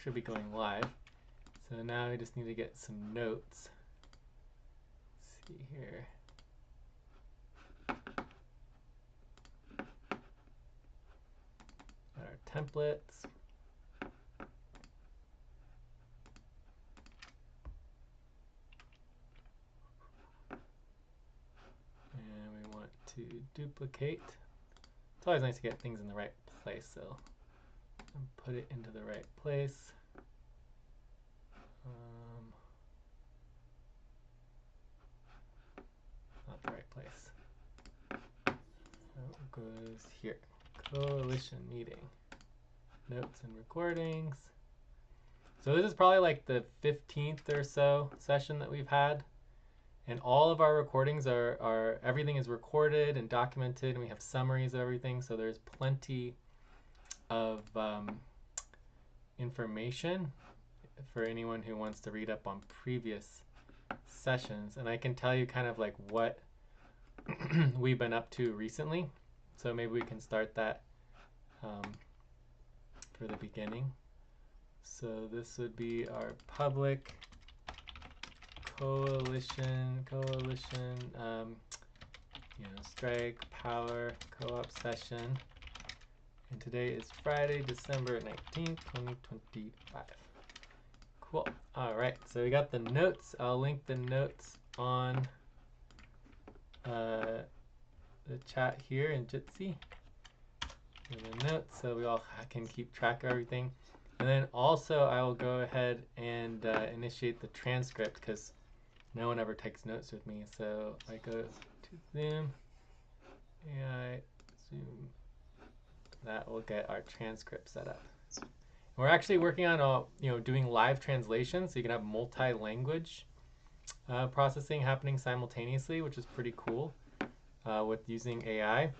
should be going live. So now we just need to get some notes. Let's see here. Got our templates. And we want to duplicate. It's always nice to get things in the right place, so put it into the right place. Not the right place. So it goes here. Coalition meeting. Notes and recordings. So this is probably like the 15th or so session that we've had. And all of our recordings are everything is recorded and documented, and we have summaries of everything. So there's plenty of information for anyone who wants to read up on previous sessions. And I can tell you kind of like what we've been up to recently. So maybe we can start that for the beginning. So this would be our public coalition, strike, power, co-op session. And today is Friday, December 19th, 2025. Cool. All right, so we got the notes. I'll link the notes on the chat here in Jitsi. The notes so we all can keep track of everything. And then also I will go ahead and initiate the transcript because no one ever takes notes with me. So I go to Zoom, AI, Zoom. That will get our transcript set up. We're actually working on doing live translation, so you can have multi-language processing happening simultaneously, which is pretty cool with using AI.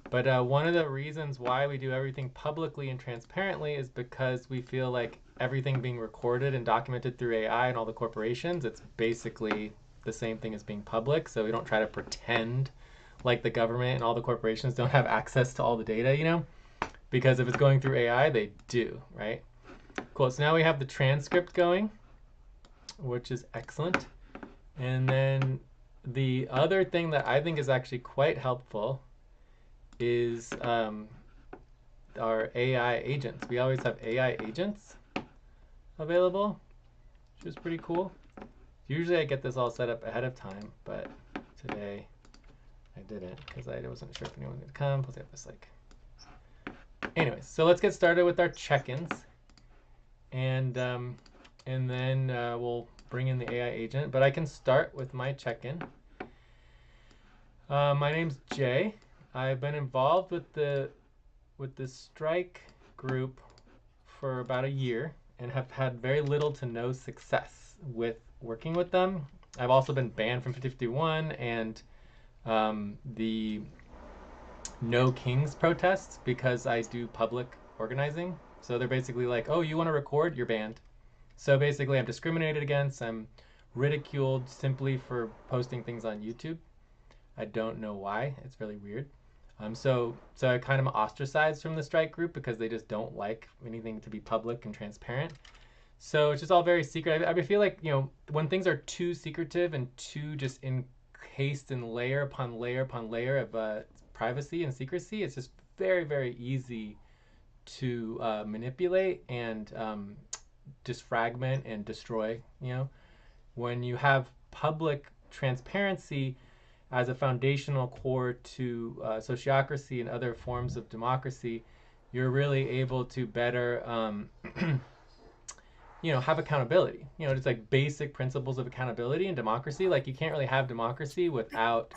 But one of the reasons why we do everything publicly and transparently is because we feel like everything being recorded and documented through AI and all the corporations, it's basically the same thing as being public. So we don't try to pretend like the government and all the corporations don't have access to all the data, because if it's going through AI, they do, right? Cool. So now we have the transcript going, which is excellent. And then the other thing that I think is actually quite helpful is our AI agents. We always have AI agents available, which is pretty cool. Usually I get this all set up ahead of time, but today I didn't because I wasn't sure if anyone would come. Plus I have this anyways, so let's get started with our check-ins, and then we'll bring in the AI agent. But I can start with my check-in. My name's Jay. I've been involved with the strike group for about a year and have had very little to no success with working with them. I've also been banned from 5051 and the No Kings protests because I do public organizing. So they're basically like, oh, you want to record? You're banned. So basically I'm discriminated against. I'm ridiculed simply for posting things on YouTube. I don't know why. It's really weird. So I kind of ostracized from the strike group because they just don't like anything to be public and transparent. So it's just all very secret. I feel like, when things are too secretive and too just encased in layer upon layer upon layer of privacy and secrecy, it's just very, very easy to manipulate and just fragment and destroy. When you have public transparency as a foundational core to sociocracy and other forms of democracy, you're really able to better, have accountability. Just like basic principles of accountability and democracy. Like you can't really have democracy without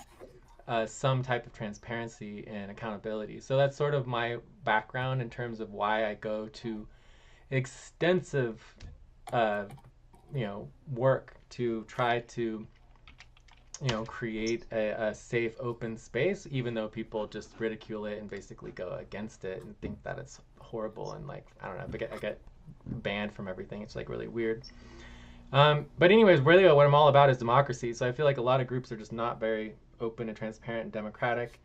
some type of transparency and accountability. So that's sort of my background in terms of why I go to extensive, work to try to create a safe, open space, even though people just ridicule it and basically go against it and think that it's horrible and I don't know, I get banned from everything. It's really weird. But anyways, really what I'm all about is democracy. So I feel like a lot of groups are just not very open and transparent and democratic.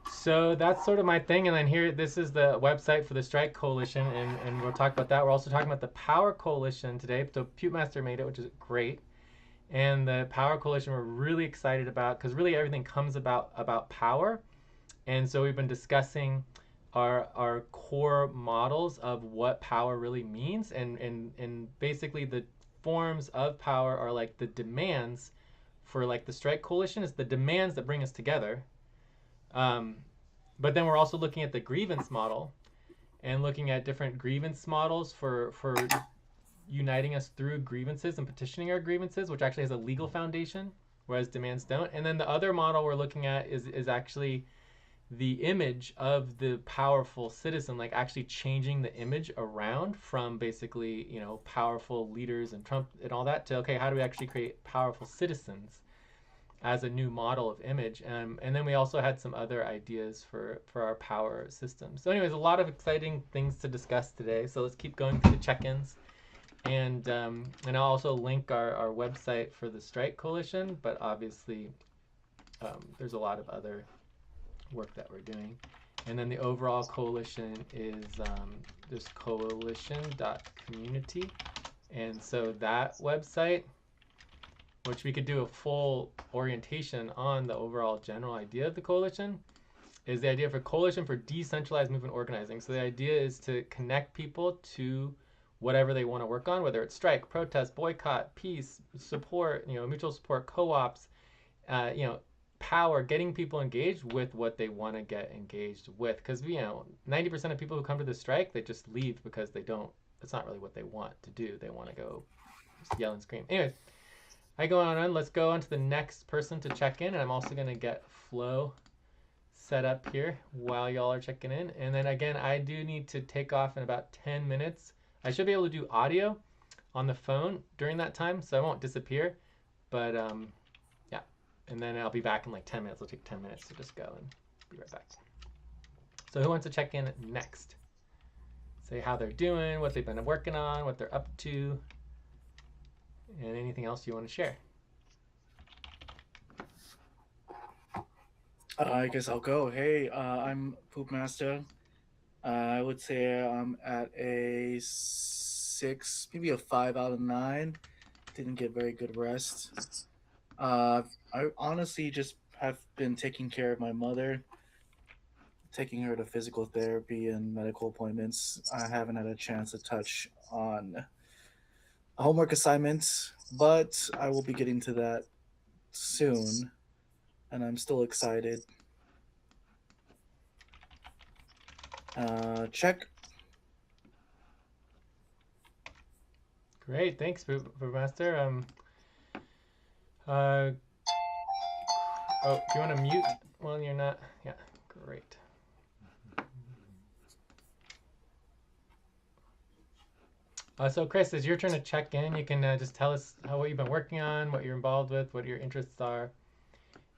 So that's sort of my thing. And then here, this is the website for the Strike Coalition, and we'll talk about that. We're also talking about the Power Coalition today. So Pewpmasta made it, which is great. And the Power Coalition we're really excited about because really everything comes about power. And so we've been discussing our core models of what power really means, and basically the forms of power are like the demands for like the Strike Coalition is the demands that bring us together. Um, but then we're also looking at the grievance model and looking at different grievance models for uniting us through grievances and petitioning our grievances, which actually has a legal foundation, whereas demands don't. And then the other model we're looking at is actually the image of the powerful citizen, like actually changing the image around from basically, powerful leaders and Trump and all that to, okay, how do we actually create powerful citizens as a new model of image? And then we also had some other ideas for our power system. So anyways, a lot of exciting things to discuss today. So let's keep going through the check-ins. And I'll also link our website for the Strike Coalition, but obviously there's a lot of other work that we're doing. And then the overall coalition is just coalition.community. And so that website, which we could do a full orientation on the overall general idea of the coalition, is the idea for coalition for decentralized movement organizing. So the idea is to connect people to whatever they want to work on, whether it's strike, protest, boycott, peace, support, mutual support, co-ops, power, getting people engaged with what they want to get engaged with. Because 90% of people who come to the strike, they just leave because it's not really what they want to do. They want to go just yell and scream. Anyways, I go on. Let's go on to the next person to check in. And I'm also going to get Flo set up here while y'all are checking in. And then again, I do need to take off in about 10 minutes. I should be able to do audio on the phone during that time, so I won't disappear. But yeah, and then I'll be back in like 10 minutes. It'll take 10 minutes to just go and be right back. So who wants to check in next? Say how they're doing, what they've been working on, what they're up to, and anything else you want to share. I guess I'll go. Hey, I'm Poopmaster. I would say I'm at a 6, maybe a 5 out of 9. Didn't get very good rest. I honestly just have been taking care of my mother, taking her to physical therapy and medical appointments. I haven't had a chance to touch on homework assignments, but I will be getting to that soon, and I'm still excited. Check. Great, thanks, Master. Oh, do you want to mute? Well, you're not. Yeah, great. So Chris, it's your turn to check in. You can just tell us what you've been working on, what you're involved with, what your interests are,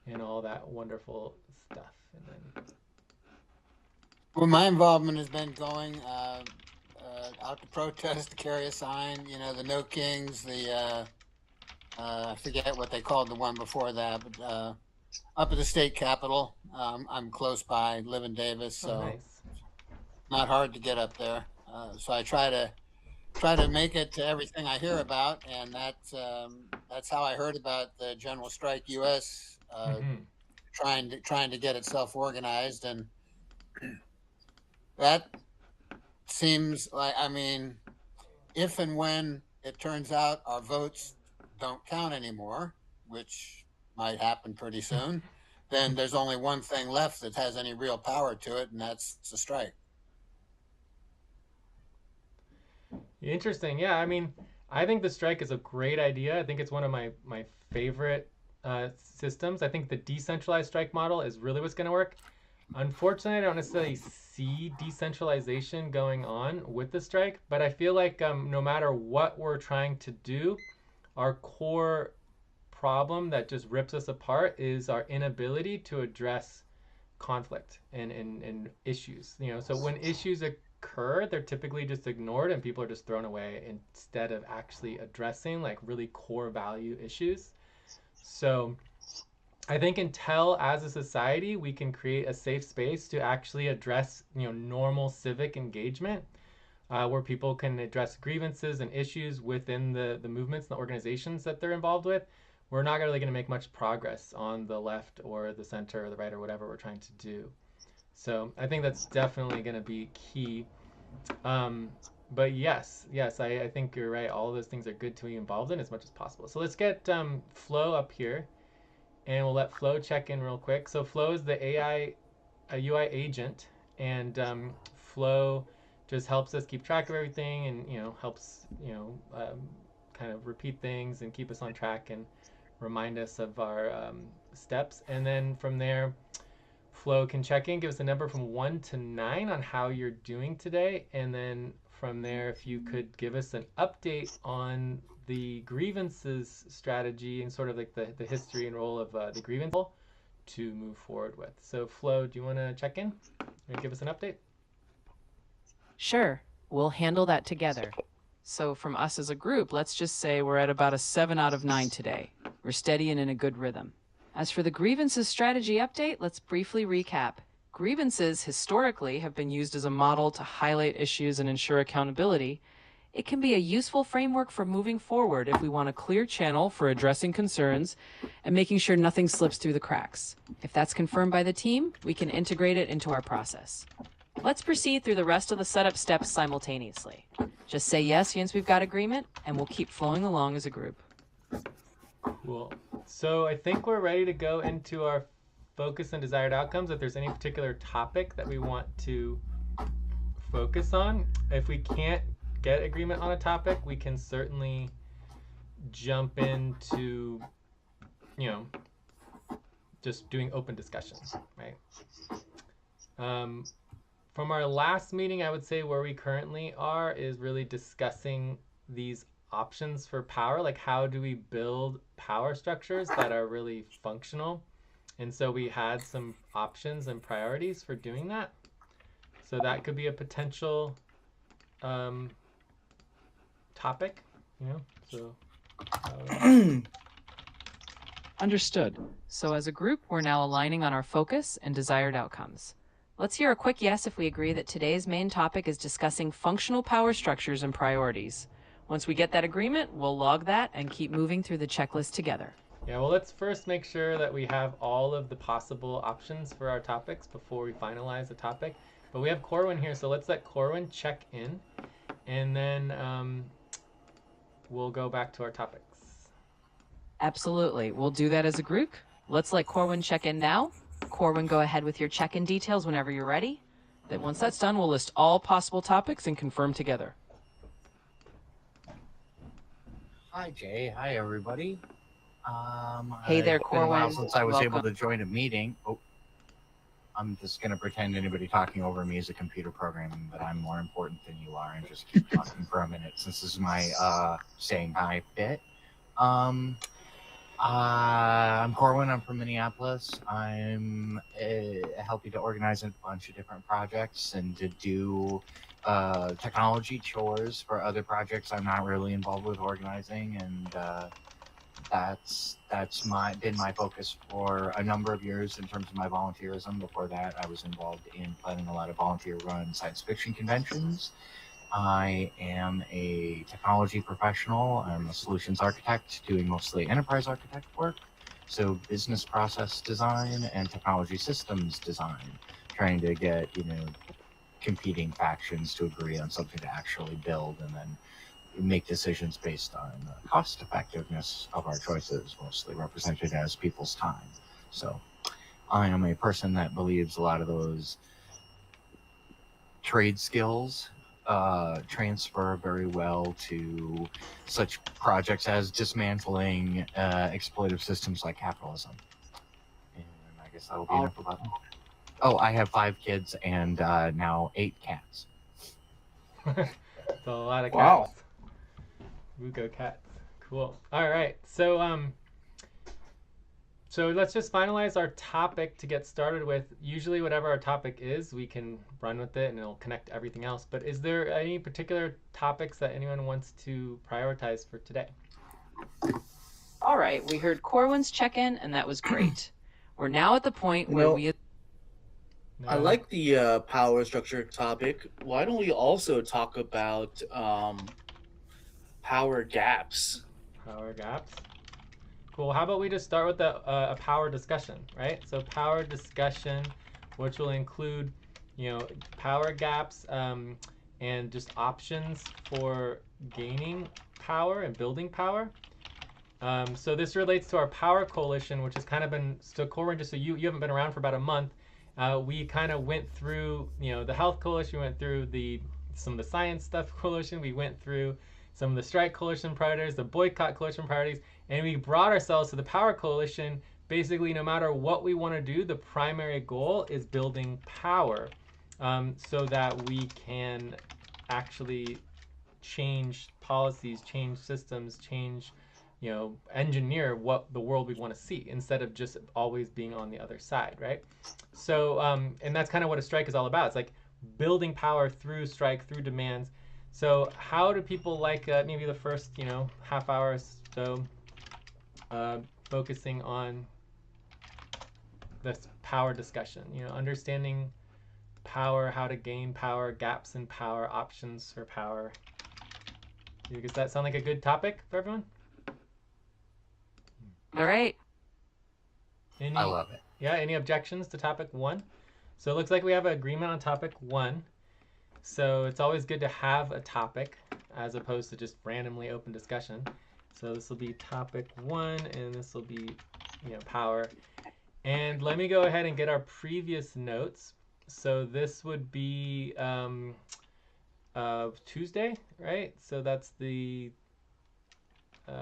and all that wonderful stuff. And then... Well, my involvement has been going out to protest, to carry a sign. The No Kings, the I forget what they called the one before that, but up at the state capitol. I'm close by, live in Davis, so nice. Not hard to get up there. So I try to make it to everything I hear about, and that's how I heard about the General Strike U.S. Trying to get itself organized, and that seems like, if and when it turns out our votes don't count anymore, which might happen pretty soon, then there's only one thing left that has any real power to it, and that's the strike. Interesting. Yeah, I think the strike is a great idea. I think it's one of my favorite systems. I think the decentralized strike model is really what's going to work. Unfortunately, I don't necessarily see decentralization going on with the strike, but I feel like no matter what we're trying to do, our core problem that just rips us apart is our inability to address conflict and issues. So when issues occur, they're typically just ignored and people are just thrown away instead of actually addressing like really core value issues. So I think until as a society we can create a safe space to actually address, normal civic engagement, where people can address grievances and issues within the movements and the organizations that they're involved with, we're not really going to make much progress on the left or the center or the right or whatever we're trying to do. So I think that's definitely going to be key. Um, but yes, I think you're right. All of those things are good to be involved in as much as possible. So let's get Flo up here, and we'll let Flo check in real quick. So Flo is the UI agent, and Flo just helps us keep track of everything, and helps kind of repeat things and keep us on track and remind us of our steps. And then from there, Flo can check in, give us a number from 1 to 9 on how you're doing today, and then from there, if you could give us an update on the grievances strategy and sort of like the history and role of the grievance to move forward with. So Flo, do you want to check in and give us an update? Sure, we'll handle that together. So from us as a group, let's just say we're at about a 7 out of 9 today. We're steady and in a good rhythm. As for the grievances strategy update, let's briefly recap. Grievances historically have been used as a model to highlight issues and ensure accountability. It can be a useful framework for moving forward if we want a clear channel for addressing concerns and making sure nothing slips through the cracks. If that's confirmed by the team, we can integrate it into our process. Let's proceed through the rest of the setup steps simultaneously. Just say yes once we've got agreement, and we'll keep flowing along as a group. Cool. So I think we're ready to go into our focus and desired outcomes. If there's any particular topic that we want to focus on, if we can't get agreement on a topic, we can certainly jump into, just doing open discussions, right? From our last meeting, I would say where we currently are is really discussing these options for power, like how do we build power structures that are really functional. And so we had some options and priorities for doing that. So that could be a potential topic, so Understood. So as a group, we're now aligning on our focus and desired outcomes. Let's hear a quick yes if we agree that today's main topic is discussing functional power structures and priorities. Once we get that agreement, we'll log that and keep moving through the checklist together. Yeah, well, let's first make sure that we have all of the possible options for our topics before we finalize the topic. But we have Corwin here, so let's let Corwin check in, and then we'll go back to our topics. Absolutely. We'll do that as a group. Let's let Corwin check in now. Corwin, go ahead with your check-in details whenever you're ready. Then once that's done, we'll list all possible topics and confirm together. Hi, Jay. Hi, everybody. Hey there, It's been a while Corwin. since I was able Welcome. to join a meeting. Oh, I'm just going to pretend anybody talking over me is a computer programming, but I'm more important than you are, and just keep talking for a minute since this is my saying hi bit. I'm Corwin. I'm from Minneapolis. I'm helping to organize a bunch of different projects and to do technology chores for other projects I'm not really involved with organizing, and that's been my focus for a number of years in terms of my volunteerism. Before that, I was involved in planning a lot of volunteer-run science fiction conventions. I am a technology professional. I'm a solutions architect doing mostly enterprise architect work, so business process design and technology systems design, trying to get competing factions to agree on something to actually build, and then make decisions based on the cost effectiveness of our choices, mostly represented as people's time. So I am a person that believes a lot of those trade skills transfer very well to such projects as dismantling exploitive systems like capitalism. And I guess that'll be enough about that. Oh, I have 5 kids and now 8 cats. That's a lot of cats. Wow. Wugo cats. Cool. All right. So so let's just finalize our topic to get started with. Usually whatever our topic is, we can run with it and it'll connect to everything else. But is there any particular topics that anyone wants to prioritize for today? All right, we heard Corwin's check-in, and that was great. We're now at the point You where know, we I like the power structure topic. Why don't we also talk about power gaps? Power gaps. Cool. How about we just start with a power discussion, right? So power discussion, which will include, power gaps and just options for gaining power and building power. So this relates to our power coalition, which has kind of been, so Corin, just so you haven't been around for about a month, we kind of went through, the health coalition, we went through some of the science stuff coalition, we went through some of the strike coalition priorities, the boycott coalition priorities, and we brought ourselves to the power coalition. Basically, no matter what we want to do, the primary goal is building power, so that we can actually change policies, change systems, change, engineer what the world we want to see instead of just always being on the other side, right? So, and that's kind of what a strike is all about. It's like building power through strike, through demands. So how do people like maybe the first, half hour or so focusing on this power discussion, understanding power, how to gain power, gaps in power, options for power. Does that sound like a good topic for everyone? All right. I love it. Yeah, any objections to topic 1? So it looks like we have an agreement on topic 1. So it's always good to have a topic as opposed to just randomly open discussion. So this will be topic 1, and this will be, power. And let me go ahead and get our previous notes. So this would be Tuesday, right? So that's the,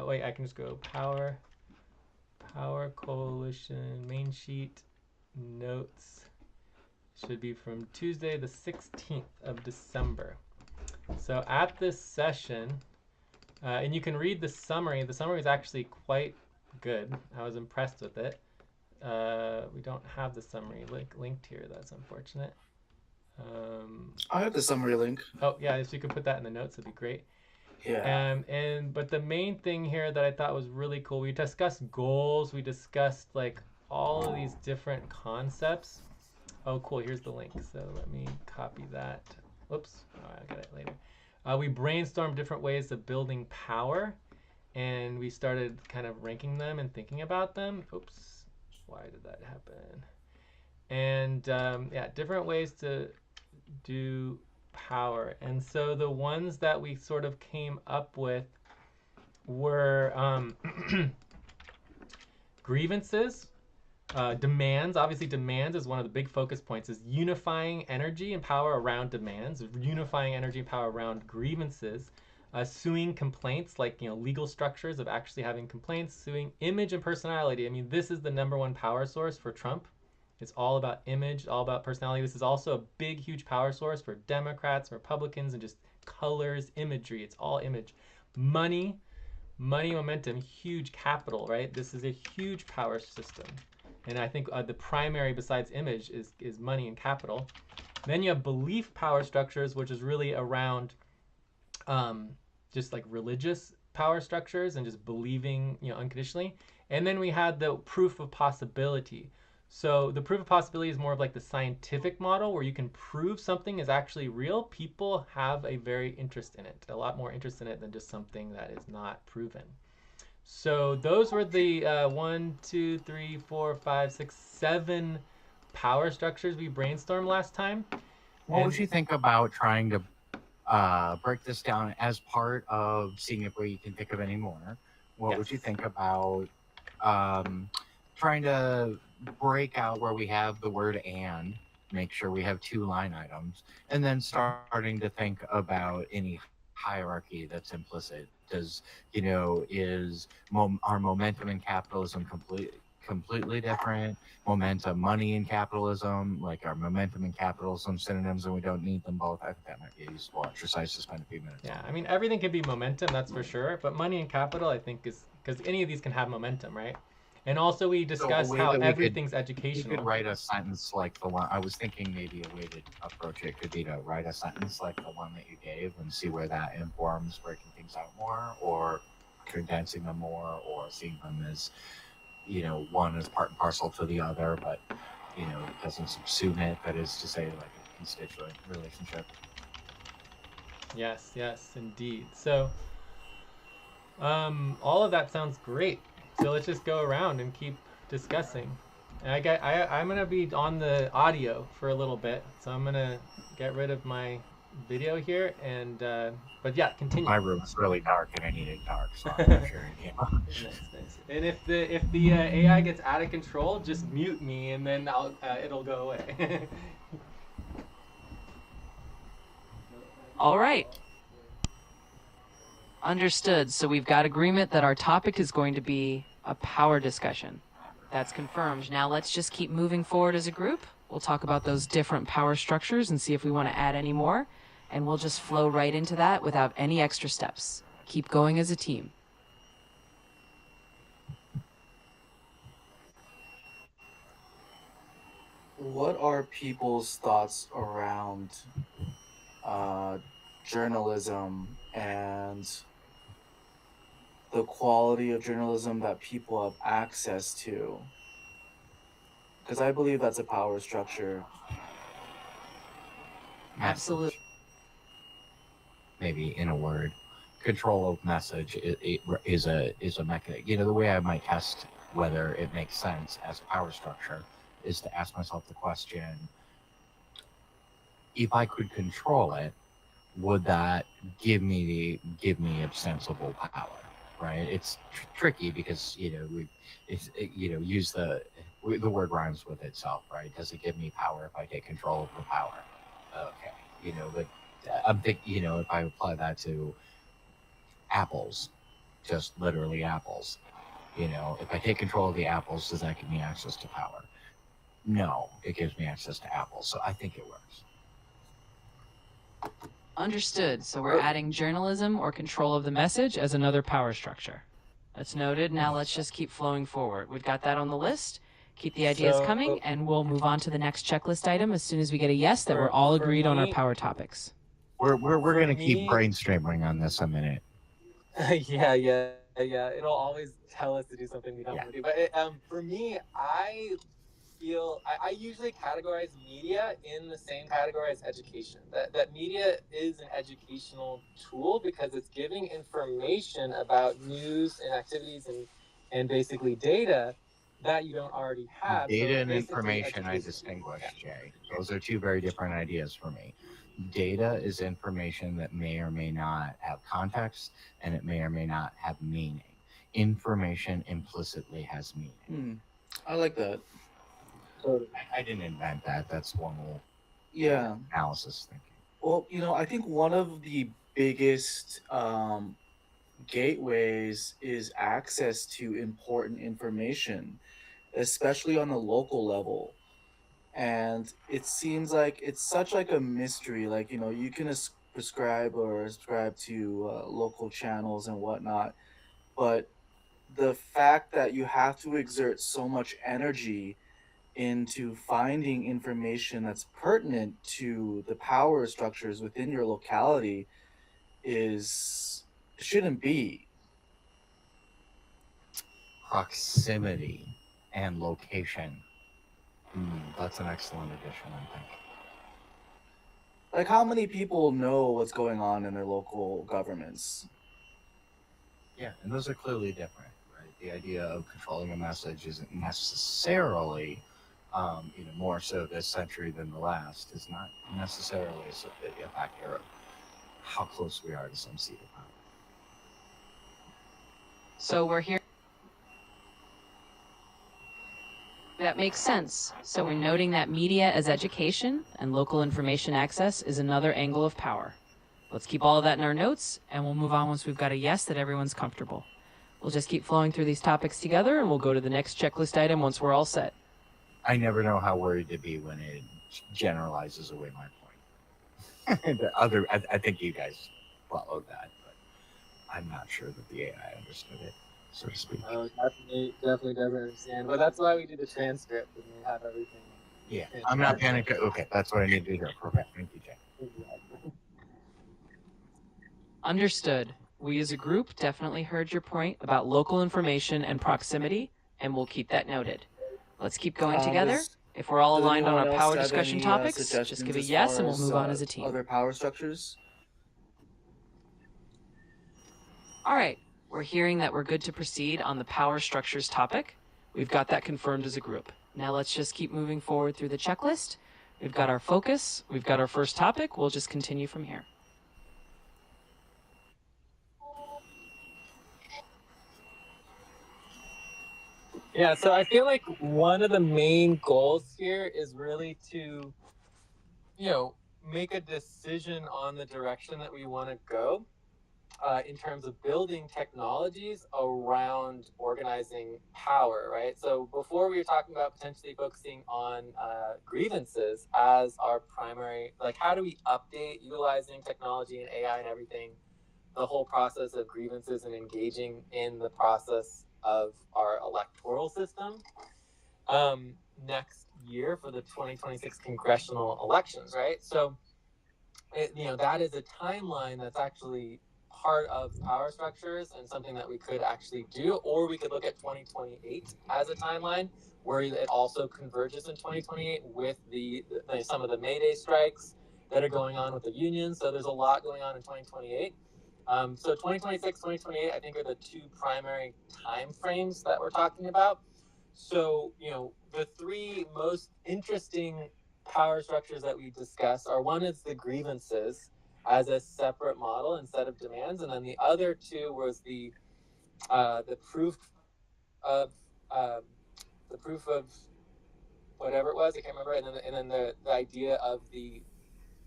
wait, I can just go power coalition, main sheet, notes. Should be from Tuesday the 16th of December. So at this session, and you can read the summary. The summary is actually quite good. I was impressed with it. We don't have the summary linked here. That's unfortunate. I have the summary link. Oh yeah, if you could put that in the notes, that'd be great. Yeah. But the main thing here that I thought was really cool, we discussed goals. We discussed like all of these different concepts. Oh, cool. Here's the link. So let me copy that. Whoops. Oh, I'll get it later. We brainstormed different ways of building power, and we started kind of ranking them and thinking about them. Oops. Why did that happen? And yeah, different ways to do power. And so the ones that we sort of came up with were grievances. Demands, obviously demands is one of the big focus points, is unifying energy and power around demands, unifying energy and power around grievances, suing complaints, like, legal structures of actually having complaints, suing image and personality. I mean, this is the #1 power source for Trump. It's all about image, all about personality. This is also a big, huge power source for Democrats, Republicans, and just colors, imagery. It's all image. Money, momentum, huge capital, right? This is a huge power system. And I think the primary besides image is money and capital. Then you have belief power structures, which is really around just like religious power structures and just believing, unconditionally. And then we had the proof of possibility. So the proof of possibility is more of like the scientific model where you can prove something is actually real. People have a very interest in it, a lot more interest in it than just something that is not proven. So those were the 1, 2, 3, 4, 5, 6, 7 power structures we brainstormed last time. What would you think about trying to break this down as part of seeing if we can think of any more? What would you think about trying to break out where we have the word "and", make sure we have 2 line items, and then starting to think about any hierarchy that's implicit? Does, is our momentum in capitalism completely different? Momentum, money in capitalism, like our momentum in capitalism synonyms, and we don't need them both? I think that might be a useful exercise to spend a few minutes on. I mean, everything can be momentum, that's for sure, but money and capital, I think, is because any of these can have momentum, right? And also we discussed how everything's educational. You could write a sentence like the one I was thinking. Maybe a way to approach it could be to write a sentence like the one that you gave and see where that informs breaking things out more, or condensing them more, or seeing them as one is part and parcel to the other, but it doesn't subsume it. That is to say, like a constituent relationship. Yes, indeed. So, all of that sounds great. So let's just go around and keep discussing. And I'm gonna be on the audio for a little bit, so I'm gonna get rid of my video here, and but yeah, continue. My room is really dark, and I need it dark, so I'm not sure. Nice. And if the AI gets out of control, just mute me, and then it'll go away. All right. Understood. So we've got agreement that our topic is going to be a power discussion. That's confirmed. Now let's just keep moving forward as a group. We'll talk about those different power structures and see if we want to add any more. And we'll just flow right into that without any extra steps. Keep going as a team. What are people's thoughts around journalism and the quality of journalism that people have access to? Because I believe that's a power structure. Absolutely. Maybe in a word, control of message is a mechanism. The way I might test whether it makes sense as a power structure is to ask myself the question: if I could control it, would that give me ostensible power? Right? It's tricky because use the word rhymes with itself, right? Does it give me power if I take control of the power? Okay, but I'm thinking, if I apply that to apples, just literally apples, if I take control of the apples, does that give me access to power? No, it gives me access to apples, so I think it works. Understood. So we're adding journalism or control of the message as another power structure. That's noted. Now let's just keep flowing forward. We've got that on the list. Keep the ideas coming, and we'll move on to the next checklist item as soon as we get a yes that we're all agreed on our power topics. We're going to keep brainstorming on this a minute. Yeah. It'll always tell us to do something we don't want to do. But for me, I usually categorize media in the same category as education. That media is an educational tool because it's giving information about news and activities and basically data that you don't already have. Data and information I distinguish, Jay. Those are two very different ideas for me. Data is information that may or may not have context, and it may or may not have meaning. Information implicitly has meaning. I like that. I didn't invent that. That's formal analysis thinking. Well, I think one of the biggest gateways is access to important information, especially on the local level. And it seems like it's such like a mystery. Like, you can prescribe or subscribe to local channels and whatnot, but the fact that you have to exert so much energy into finding information that's pertinent to the power structures within your locality shouldn't be. Proximity and location. That's an excellent addition, I think. Like, how many people know what's going on in their local governments? Yeah, and those are clearly different, right? The idea of controlling a message isn't necessarily, more so this century than the last, is not necessarily a factor of how close we are to some seat of power. So we're here. That makes sense. So we're noting that media as education and local information access is another angle of power. Let's keep all of that in our notes, and we'll move on once we've got a yes that everyone's comfortable. We'll just keep flowing through these topics together, and we'll go to the next checklist item once we're all set. I never know how worried to be when it generalizes away my point. I think you guys followed that, but I'm not sure that the AI understood it, so to speak. Oh, definitely doesn't understand. But that's why we do the transcript and we have everything. Yeah, I'm not panicking. Okay, that's what I need to hear. Perfect. Thank you, Jay. Exactly. Understood. We as a group definitely heard your point about local information and proximity, and we'll keep that noted. Let's keep going Um, together. does- If we're all Does aligned on anyone our else power have discussion any, topics, just suggestions give a as yes far and we'll move on as a as team. other power structures? All right, we're hearing that we're good to proceed on the power structures topic. We've got that confirmed as a group. Now let's just keep moving forward through the checklist. We've got our focus, we've got our first topic, we'll just continue from here. Yeah, so I feel like one of the main goals here is really to, make a decision on the direction that we want to go in terms of building technologies around organizing power, right? So before we were talking about potentially focusing on grievances as our primary, like how do we update utilizing technology and AI and everything, the whole process of grievances and engaging in the process of our electoral system next year for the 2026 congressional elections, right? So, that is a timeline that's actually part of power structures and something that we could actually do, or we could look at 2028 as a timeline where it also converges in 2028 with some of the May Day strikes that are going on with the unions. So there's a lot going on in 2028. So 2026, 2028, I think are the two primary time frames that we're talking about. So, the three most interesting power structures that we discussed are, one is the grievances as a separate model instead of demands, and then the other two was the proof of the proof of whatever it was, I can't remember, and then the idea of the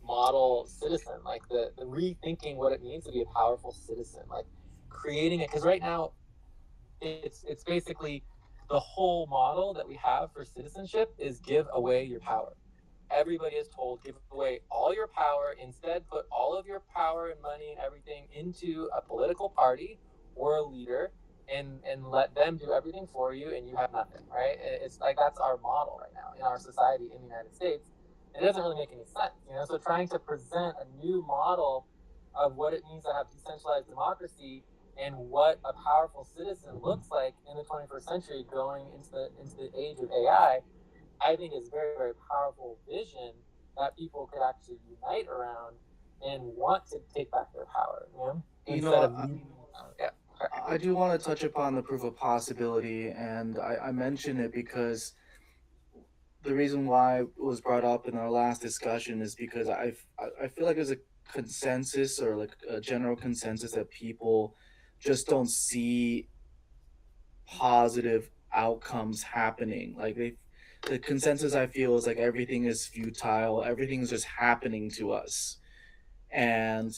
model citizen, like the rethinking what it means to be a powerful citizen, like creating it, because right now it's basically the whole model that we have for citizenship is give away your power. Everybody is told give away all your power, instead put all of your power and money and everything into a political party or a leader, and let them do everything for you, and you have nothing, right? It's like that's our model right now in our society in the United States. It doesn't really make any sense, so trying to present a new model of what it means to have decentralized democracy and what a powerful citizen looks like in the 21st century going into the age of AI, I think is very, very powerful vision that people could actually unite around and want to take back their power, I do want to touch upon the proof of possibility, and I mention it because the reason why it was brought up in our last discussion is because I feel like there's a consensus, or like a general consensus, that people just don't see positive outcomes happening. Like the consensus I feel is like everything is futile, everything is just happening to us. And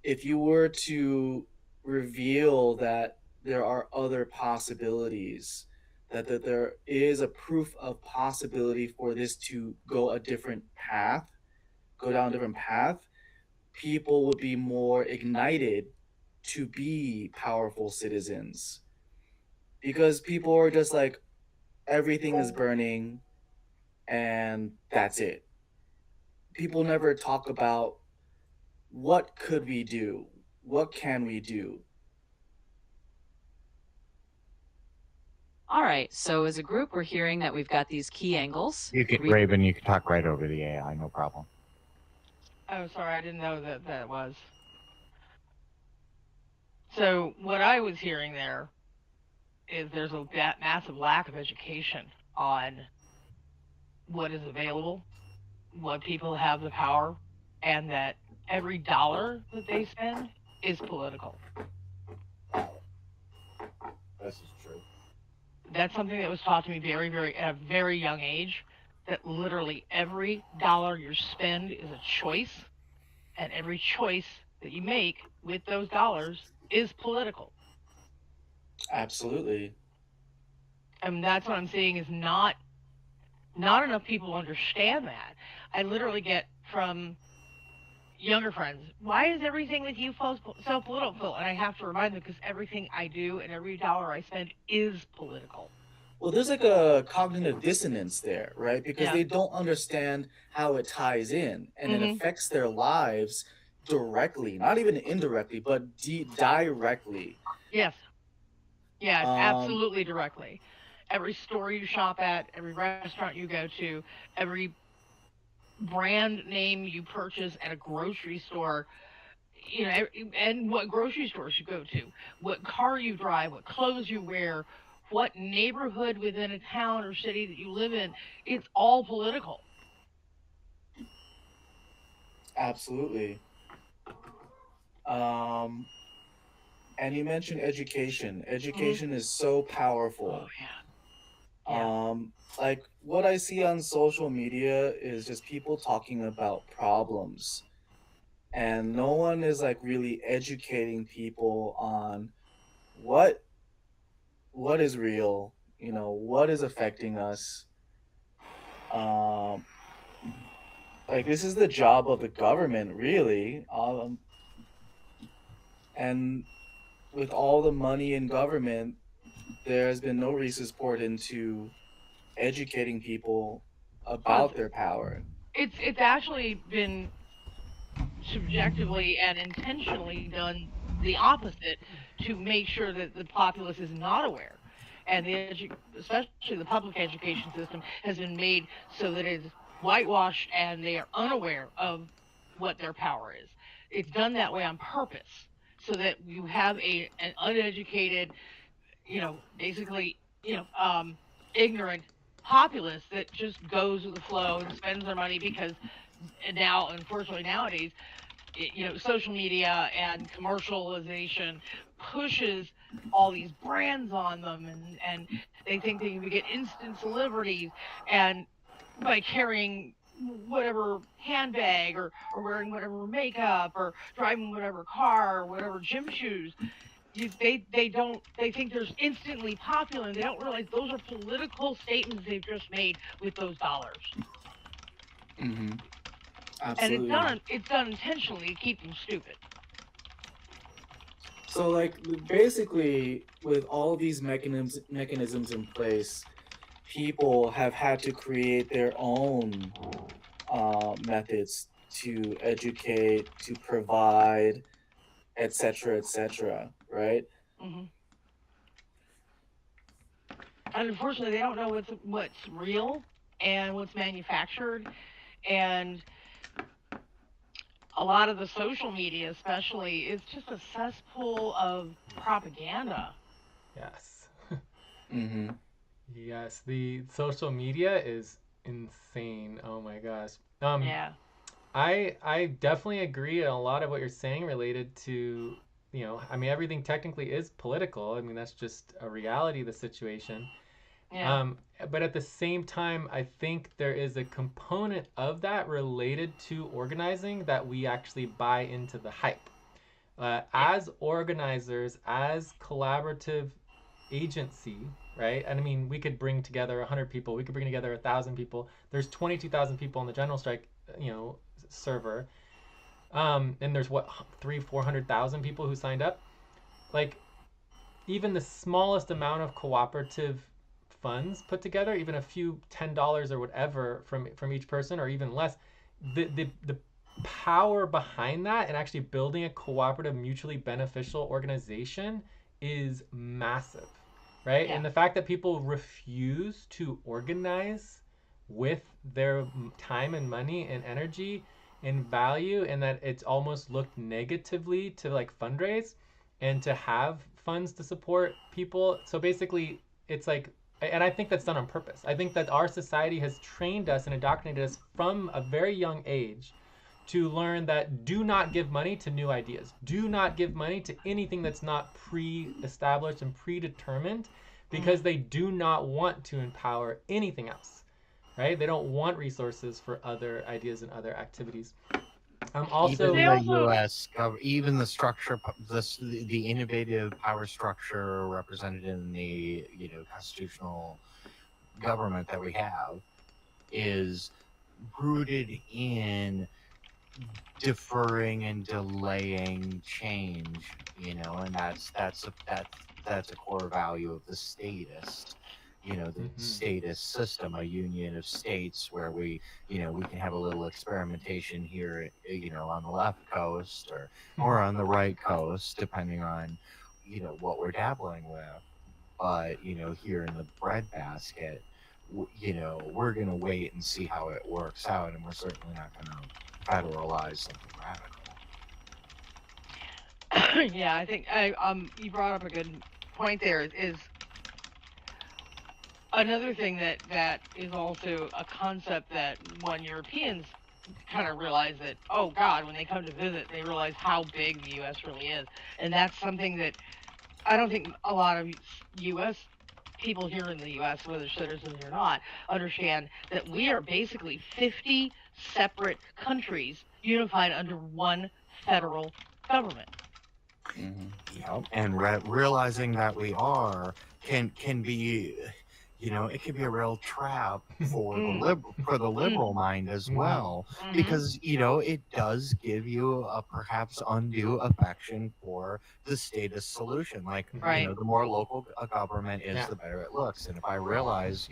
if you were to reveal that there are other possibilities, that there is a proof of possibility for this to go a different path, go down a different path, people would be more ignited to be powerful citizens. Because people are just like, everything is burning and that's it. People never talk about what could we do? What can we do? All right, so as a group, we're hearing that we've got these key angles. Raven, you can talk right over the AI, no problem. Oh, sorry, I didn't know that was. So what I was hearing there is there's a massive lack of education on what is available, what people have the power, and that every dollar that they spend is political. This is true. That's something that was taught to me at a very young age, that literally every dollar you spend is a choice, and every choice that you make with those dollars is political. Absolutely. And that's what I'm seeing, is not enough people understand that. I literally get from younger friends, why is everything with you so political? And I have to remind them, because everything I do and every dollar I spend is political. Well, there's like a cognitive dissonance there, right? Because Yeah. they don't understand how it ties in, and it affects their lives directly, not even indirectly, but directly. Yes. Yes, absolutely directly. every store you shop at, every restaurant you go to, every brand name you purchase at a grocery store, and what grocery stores you go to, what car you drive, what clothes you wear, what neighborhood within a town or city that you live in, it's all political. Absolutely. Um, and you mentioned education. Hmm. Education is so Oh powerful. yeah, Like what I see on social media is just people talking about problems, and no one is like really educating people on what what is real, what is affecting us. Um, like this is the job of the government, really. And with all the money in government, there has been no resource poured into educating people yeah. about their power. It's actually been subjectively and intentionally done the opposite to make sure that the populace is not aware. And especially the public education system has been made so that it's whitewashed and they are unaware of what their power is. It's done that way on purpose so that you have an uneducated, basically, ignorant populace that just goes with the flow and spends their money because now, unfortunately, nowadays, social media and commercialization pushes all these brands on them, and they think they can get instant celebrities, and by carrying whatever handbag or wearing whatever makeup or driving whatever car or whatever gym shoes, they think they're instantly popular, and they don't realize those are political statements they've just made with those dollars. Hmm. And Absolutely. it's done intentionally to keep them stupid. So, like, basically, with all these mechanisms in place, people have had to create their own methods to educate, to provide, etc., etc. Right? Hmm. And unfortunately, they don't know what's real and what's manufactured, and a lot of the social media, especially, is just a cesspool of propaganda. Yes. Mm-hmm. Yes, the social media is insane. Oh my gosh. Yeah. I definitely agree on a lot of what you're saying related to, I mean, everything technically is political. I mean, that's just a reality of the situation. Yeah. Um, but at the same time, I think there is a component of that related to organizing that we actually buy into the hype. Yeah. As organizers, as collaborative agency, right? And I mean, we could bring together 100 people, we could bring together 1,000 people. There's 22,000 people on the general strike, server, and there's what 400,000 people who signed up. Like even the smallest amount of cooperative funds put together, even a few $10 or whatever from each person, or even less, the power behind that and actually building a cooperative, mutually beneficial organization is massive, right? Yeah. And the fact that people refuse to organize with their time and money and energy and value, and that it's almost looked negatively to like fundraise and to have funds to support people. So basically, it's like, and I think that's done on purpose. I think that our society has trained us and indoctrinated us from a very young age to learn that do not give money to new ideas. Do not give money to anything that's not pre-established and predetermined, Hmm. because they do not want to empower anything else, right? They don't want resources for other ideas and other activities. But Also, they also, Even the structure, the innovative power structure represented in the constitutional government that we have is rooted in deferring and delaying change, and that's a core value of the statist, the mhm, statist system, a union of states where we can have a little experimentation here, on the left coast or on the right coast, depending on what we're dabbling with. but here in the breadbasket, we're going to wait and see how it works out, and we're certainly not going to federalize something radical. Yeah, I think you brought up a good point there. Is another thing that is also a concept that when Europeans kind of realize that, oh God, when they come to visit, they realize how big the U.S. really is, and that's something that I don't think a lot of U.S. people here in the U.S., whether citizens or not, understand that we are basically 50 separate countries unified under one federal government. And realizing that we are can be, it can be a real trap for the liberal mind as well, because it does give you a perhaps undue affection for the statist solution. Like, Right. the more local a government is, the better it looks. And if I realize,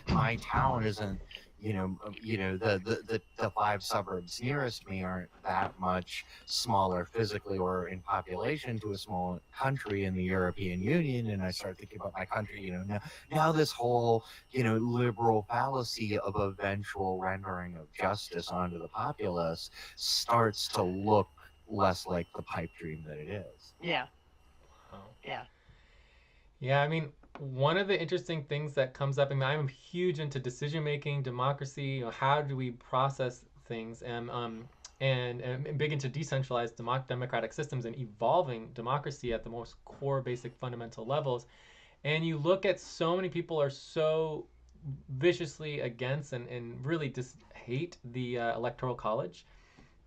my town isn't, the 5 suburbs nearest me aren't that much smaller physically or in population to a small country in the European Union, and I start thinking about my country, now this whole, liberal fallacy of eventual rendering of justice onto the populace starts to look less like the pipe dream that it is. Yeah. Wow. Yeah. Yeah, I mean, one of the interesting things that comes up, I mean, I'm huge into decision making, democracy, how do we process things, and big into decentralized democratic systems and evolving democracy at the most core, basic, fundamental levels. And you look at so many people are so viciously against and really just hate the electoral college,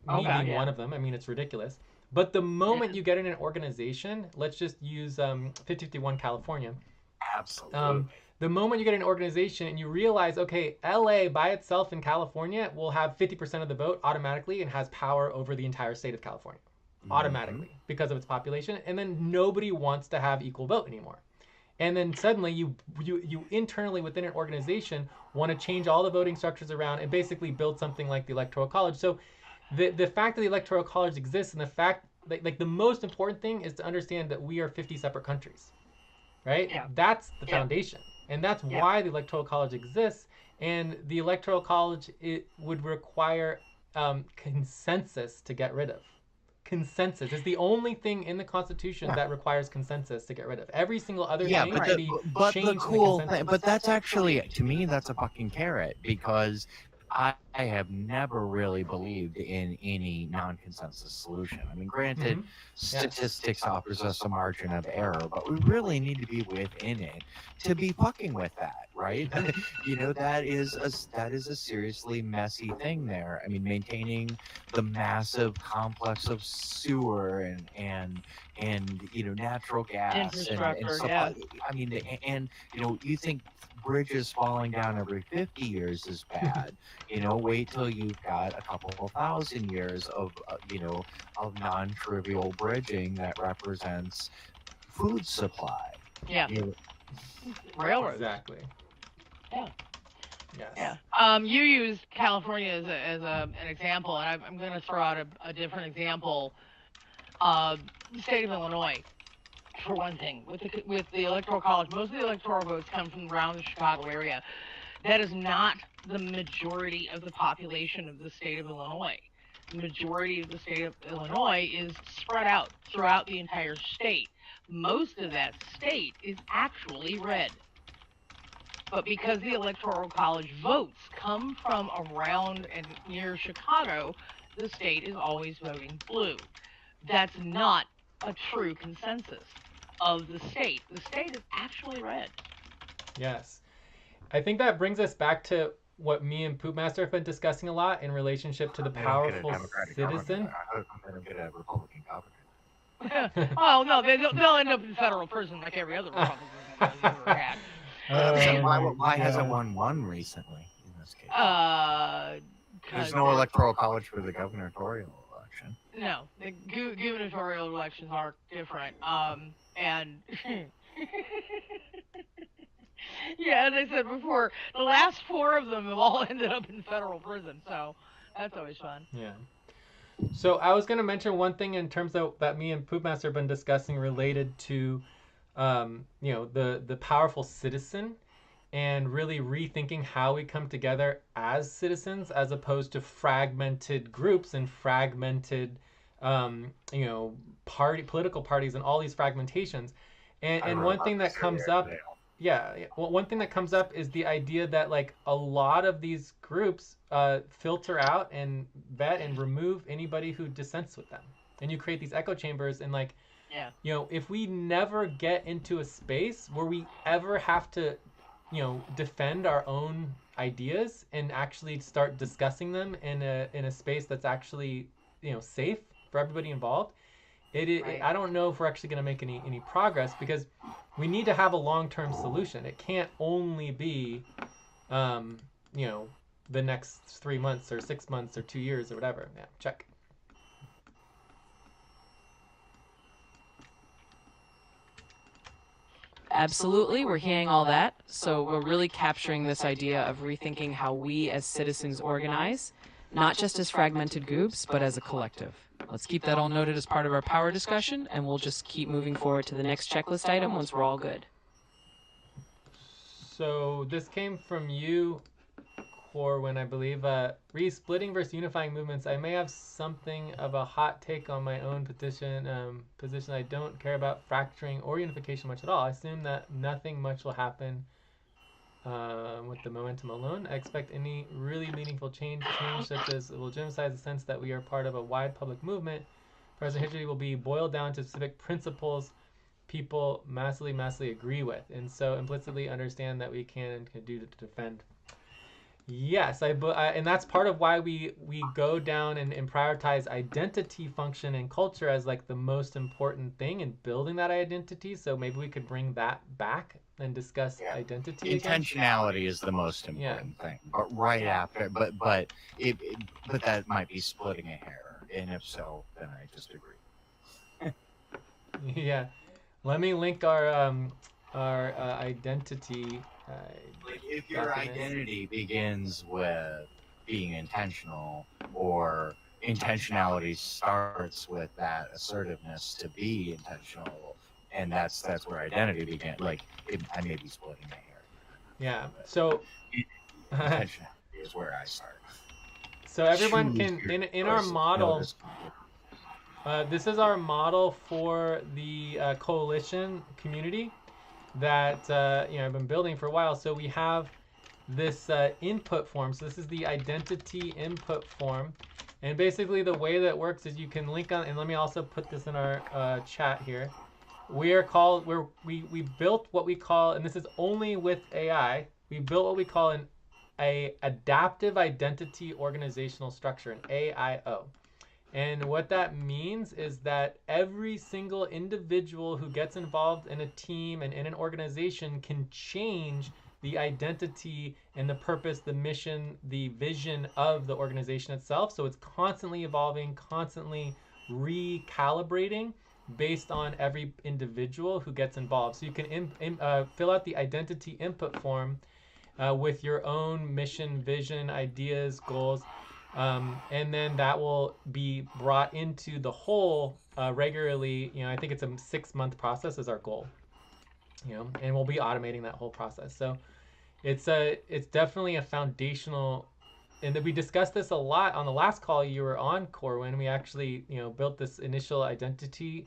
Oh, me God, being yeah. one of them. I mean, it's ridiculous. But the moment you get in an organization, let's just use 5051 California. Absolutely. The moment you get an organization and you realize, okay, LA by itself in California will have 50% of the vote automatically and has power over the entire state of California automatically because of its population, and then nobody wants to have equal vote anymore. And then suddenly you internally within an organization want to change all the voting structures around and basically build something like the electoral college. So the fact that the electoral college exists, and the fact that, like, the most important thing is to understand that we are 50 separate countries, right? Yeah. That's the foundation, and that's why the electoral college exists. And the electoral college, it would require consensus to get rid of. Consensus is the only thing in the Constitution that requires consensus to get rid of. Every single other thing can be changed the cool in thing, but that's actually, to me, that's a fucking carrot, because I have never really believed in any non-consensus solution. I mean, granted, statistics offers us a margin of error, but we really need to be within it to be fucking with that, right? That is a seriously messy thing there. I mean, maintaining the massive complex of sewer and natural gas and supply. I mean, and you think bridges falling down every 50 years is bad. Wait till you've got a couple of 1,000 years of non-trivial bridging that represents food supply. Yeah. Railroads. Exactly. Yeah. Yes. Yeah. You used California as an example, and I'm going to throw out a different example. The state of Illinois, for one thing, with the electoral college, most of the electoral votes come from around the Chicago area. That is not the majority of the population of the state of Illinois. The majority of the state of Illinois is spread out throughout the entire state. Most of that state is actually red. But because the electoral college votes come from around and near Chicago, the state is always voting blue. That's not a true consensus of the state. The state is actually red. Yes. I think that brings us back to what me and Pewpmasta have been discussing a lot in relationship to the powerful citizen. I'm going to get a Republican government. Oh, no, they'll end up in federal prison like every other Republican we've ever had. Why hasn't one recently in this case? There's no There's electoral college for the gubernatorial election. No, the gubernatorial elections are different. And yeah, as I said before, the last 4 of them have all ended up in federal prison, so that's always fun. Yeah. So I was going to mention one thing in terms of that me and Pewpmasta have been discussing related to the powerful citizen, and really rethinking how we come together as citizens, as opposed to fragmented groups and fragmented, political parties and all these fragmentations. And one thing that comes up, well, one thing that comes up is the idea that like a lot of these groups filter out and vet and remove anybody who dissents with them, and you create these echo chambers. And like, if we never get into a space where we ever have to defend our own ideas and actually start discussing them in a space that's actually safe for everybody involved, Right. I don't know if we're actually going to make any progress, because we need to have a long-term solution. It can't only be the next 3 months or 6 months or 2 years or whatever. Yeah, check. Absolutely, we're hearing all that. So we're really capturing this idea of rethinking how we as citizens organize, not just as fragmented groups, but as a collective. Let's keep that all noted as part of our power discussion, and we'll just keep moving forward to the next checklist item once we're all good. So this came from you, Corwin, I believe. Re-splitting versus unifying movements. I may have something of a hot take on my own position. I don't care about fracturing or unification much at all. I assume that nothing much will happen with the momentum alone. I expect any really meaningful change such as will legitimize the sense that we are part of a wide public movement. Present history will be boiled down to specific principles people massively agree with, and so implicitly understand that we can and can do to defend. Yes, and that's part of why we go down and prioritize identity, function, and culture as like the most important thing in building that identity. So maybe we could bring that back and discuss identity Intentionality again. is the most important thing, but right after, but that might be splitting a hair, and if so, then I disagree. Yeah, let me link our identity. Like if your identity begins with being intentional, or intentionality starts with that assertiveness to be intentional, and that's where identity began. Like I may be splitting my hair. Yeah. So intentionality is where I start. So everyone can in our model. This is our model for the coalition community that I've been building for a while. So we have this input form. So this is the identity input form, and basically the way that works is you can link on. And let me also put this in our chat here. We built what we call, and this is only with AI. We built what we call an adaptive identity organizational structure, an AIO. And what that means is that every single individual who gets involved in a team and in an organization can change the identity and the purpose, the mission, the vision of the organization itself. So it's constantly evolving, constantly recalibrating based on every individual who gets involved. So you can fill out the identity input form with your own mission, vision, ideas, goals. And then that will be brought into the whole regularly. I think it's a 6-month process is our goal. And we'll be automating that whole process. So it's definitely a foundational. And we discussed this a lot on the last call you were on, Corwin. We actually built this initial identity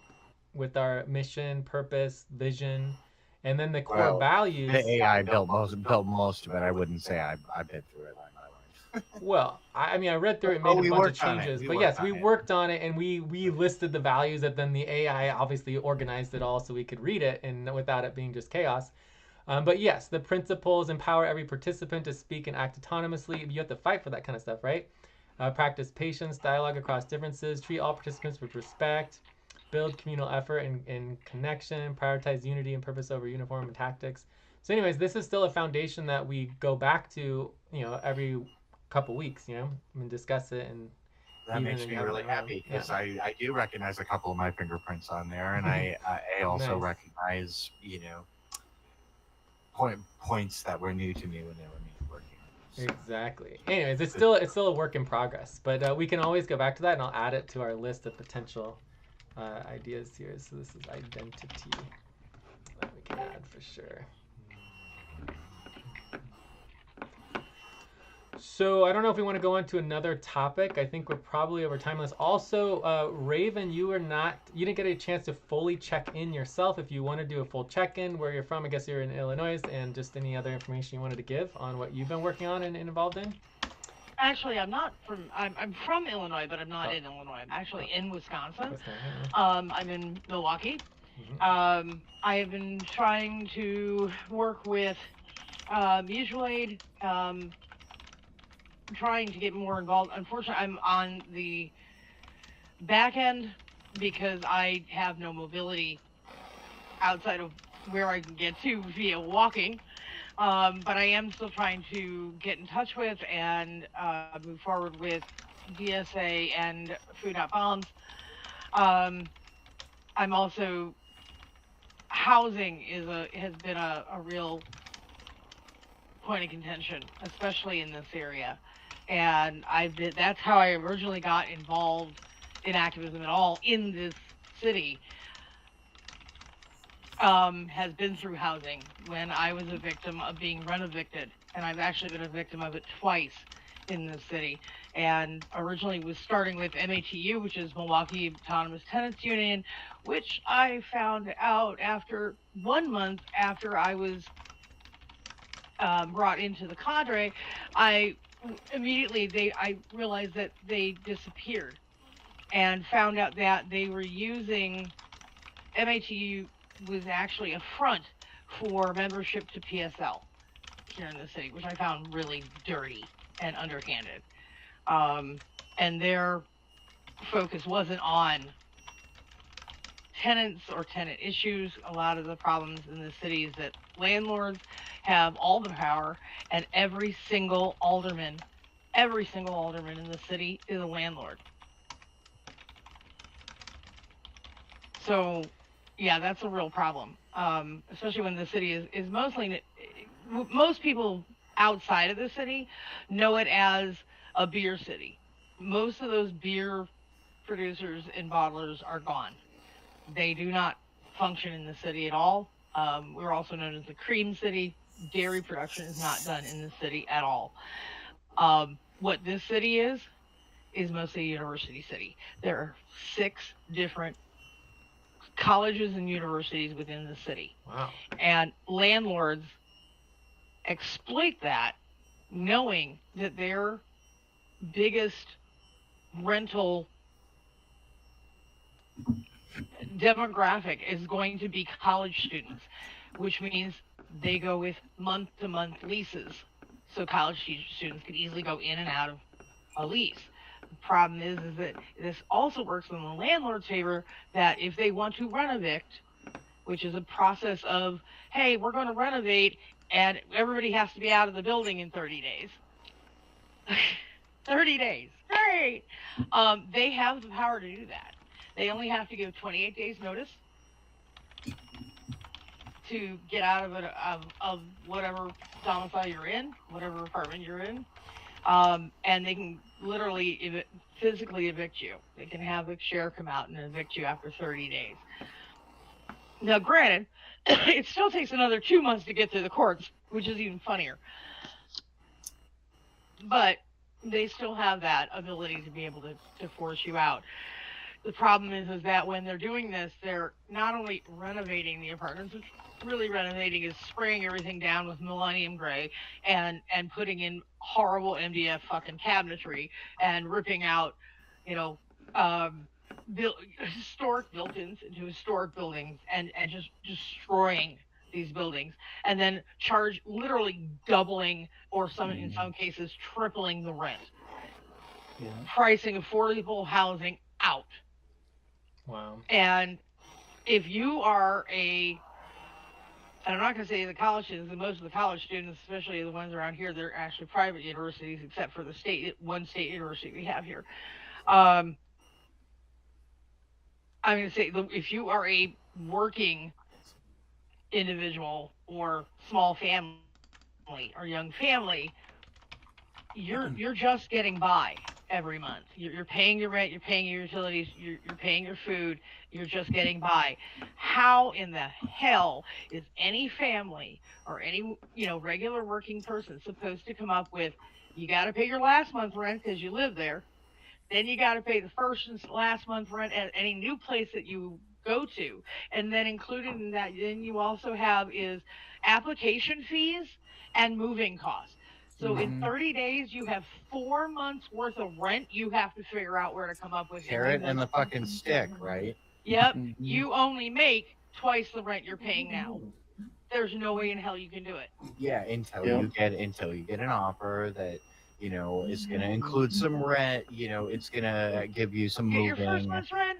with our mission, purpose, vision, and then the core values. The AI built most of it. I wouldn't say I've been through it. Well, I read through it, made a bunch of changes, but yes, we worked on it, and we listed the values, and then the AI obviously organized it all so we could read it, and without it being just chaos. But yes, the principles empower every participant to speak and act autonomously. You have to fight for that kind of stuff, right? Practice patience, dialogue across differences, treat all participants with respect, build communal effort and connection, prioritize unity and purpose over uniform and tactics. So anyways, this is still a foundation that we go back to, every couple weeks, and discuss it. And that makes me really happy, because I do recognize a couple of my fingerprints on there, and I also recognize points that were new to me when they were working. So. Exactly. Anyways, it's still a work in progress, but we can always go back to that, and I'll add it to our list of potential ideas here. So this is identity. that we can add for sure. So I don't know if we want to go on to another topic. I think we're probably over time on this. Also, Raven, you didn't get a chance to fully check in yourself. If you want to do a full check-in, where you're from, I guess you're in Illinois, and just any other information you wanted to give on what you've been working on and involved in. Actually, I'm not from. I'm from Illinois, but I'm not in Illinois. I'm actually in Wisconsin. I'm in Milwaukee. I have been trying to work with mutual aid. Trying to get more involved. Unfortunately, I'm on the back end because I have no mobility outside of where I can get to via walking. But I am still trying to get in touch with and move forward with DSA and Food Not Bombs. I'm also, housing has been a real point of contention, especially in this area. And that's how I originally got involved in activism at all in this city, has been through housing when I was a victim of being rent-evicted. And I've actually been a victim of it twice in this city. And originally was starting with MATU, which is Milwaukee Autonomous Tenants Union, which I found out after 1 month after I was brought into the cadre. I realized that they disappeared and found out that they were using MATU was actually a front for membership to PSL here in the city, which I found really dirty and underhanded. And their focus wasn't on tenants or tenant issues. A lot of the problems in the city is that landlords have all the power, and every single alderman in the city is a landlord. So, yeah, that's a real problem, especially when the city is mostly, most people outside of the city know it as a beer city. Most of those beer producers and bottlers are gone. They do not function in the city at all. We're also known as the cream city. Dairy production is not done in the city at all. What this city is mostly a university city. There are 6 different colleges and universities within the city. Wow. And landlords exploit that, knowing that their biggest rental demographic is going to be college students, which means they go with month-to-month leases. So college students can easily go in and out of a lease. The problem is that this also works in the landlord's favor, that if they want to renovate, which is a process of, hey, we're going to renovate and everybody has to be out of the building in 30 days. 30 days. Great. They have the power to do that. They only have to give 28 days notice to get out of whatever domicile you're in, whatever apartment you're in. And they can literally physically evict you. They can have the sheriff come out and evict you after 30 days. Now, granted, it still takes another 2 months to get through the courts, which is even funnier. But they still have that ability to be able to force you out. The problem is that when they're doing this, they're not only renovating the apartments, which really renovating is spraying everything down with millennium gray and putting in horrible MDF fucking cabinetry and ripping out, historic built-ins into historic buildings and just destroying these buildings, and then literally doubling or in some cases tripling the rent. Yeah. Pricing affordable housing out. Wow. And if you are and I'm not going to say the college students, most of the college students, especially the ones around here, they're actually private universities, except for the one state university we have here. I'm going to say, if you are a working individual or small family or young family, you're just getting by. every month. You're paying your rent, you're paying your utilities, you're paying your food, you're just getting by. How in the hell is any family or any, regular working person supposed to come up with, you got to pay your last month's rent because you live there, then you got to pay the first and last month rent at any new place that you go to. And then included in that, then you also have is application fees and moving costs. So in Mm-hmm. 30 days, you have 4 months worth of rent you have to figure out where to come up with. Carrot and the fucking stick, right? Yep. Mm-hmm. You only make twice the rent you're paying now. There's no way in hell you can do it. Yeah, until Yep. you get an offer that is going to include some rent. It's going to give you some Get your first moving. month's rent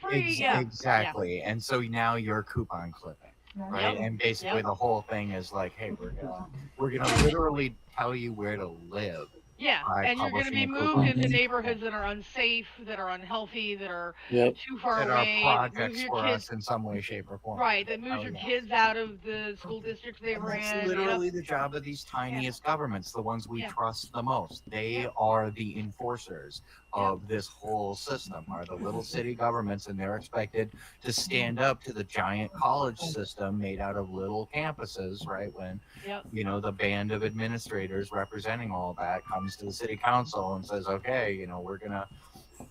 free. Yeah. Exactly. And so now you're coupon clipping, right? Yep. And basically Yep. the whole thing is like, hey, we're gonna literally tell you where to live. Yeah, by and you're going to be publishing a moved coupon into neighborhoods that are unsafe, that are unhealthy, that are Yep. too far that are away. That move projects your for kids, us in some way, shape, or form. right? That moves Oh, your yeah. kids out of the school districts they And were that's in. literally the job of these tiniest governments, the ones we Yeah. trust the most. They Yep. are the enforcers of this whole system, are the little city governments, and they're expected to stand up to the giant college system made out of little campuses, right? When, Yep. the band of administrators representing all that comes to the city council and says, okay, we're going to,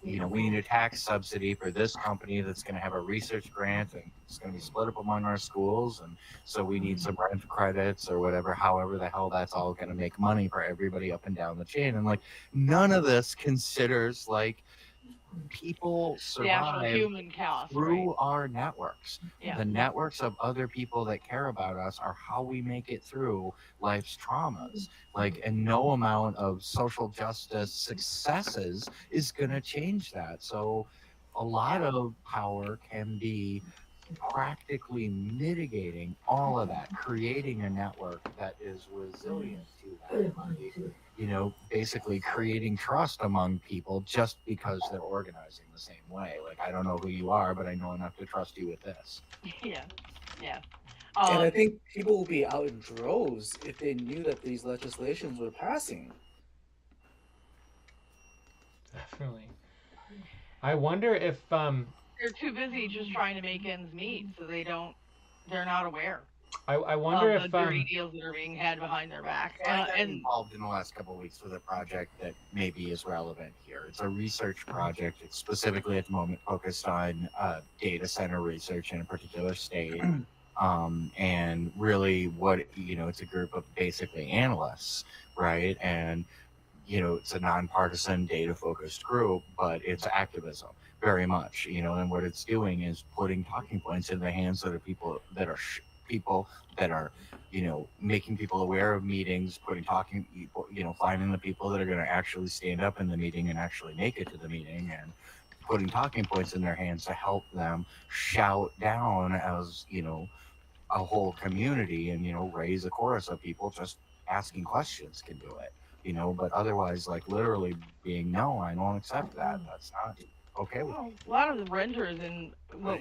we need a tax subsidy for this company that's going to have a research grant and it's going to be split up among our schools. And so we need some rent credits or whatever, however the hell that's all going to make money for everybody up and down the chain. And like, none of this considers like people The actual survive human cost, through right? our networks. Yeah. The networks of other people that care about us are how we make it through life's traumas. And no amount of social justice successes is going to change that. So a lot of power can be practically mitigating all of that, creating a network that is resilient to that. Basically creating trust among people just because they're organizing the same way. Like, I don't know who you are, but I know enough to trust you with this. Yeah. Yeah. And I think people will be out in droves if they knew that these legislations were passing. Definitely. I wonder if they're too busy just trying to make ends meet, so they're not aware I wonder of if the dirty deals that are being had behind their back. I got And involved in the last couple of weeks with a project that maybe is relevant here. It's a research project. It's specifically at the moment focused on data center research in a particular state. And really it's a group of basically analysts, right? And it's a nonpartisan data focused group, but it's activism very much, and what it's doing is putting talking points in the hands of the people that are making people aware of meetings, finding the people that are going to actually stand up in the meeting and actually make it to the meeting, and putting talking points in their hands to help them shout down as, a whole community and, raise a chorus of people. Just asking questions can do it, but otherwise, like, literally being, no, I don't accept that. That's not okay with me. a lot of the renters and what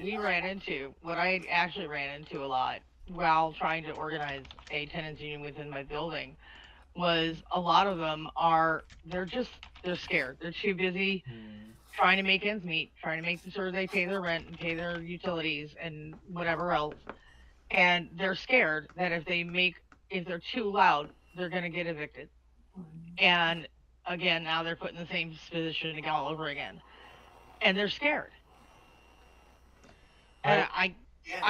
I actually ran into a lot while trying to organize a tenants union within my building was a lot of them they're scared. They're too busy trying to make ends meet, trying to make sure they pay their rent and pay their utilities and whatever else. And they're scared that if they're too loud, they're going to get evicted. And again, now they're put in the same position again all over again. And they're scared. And I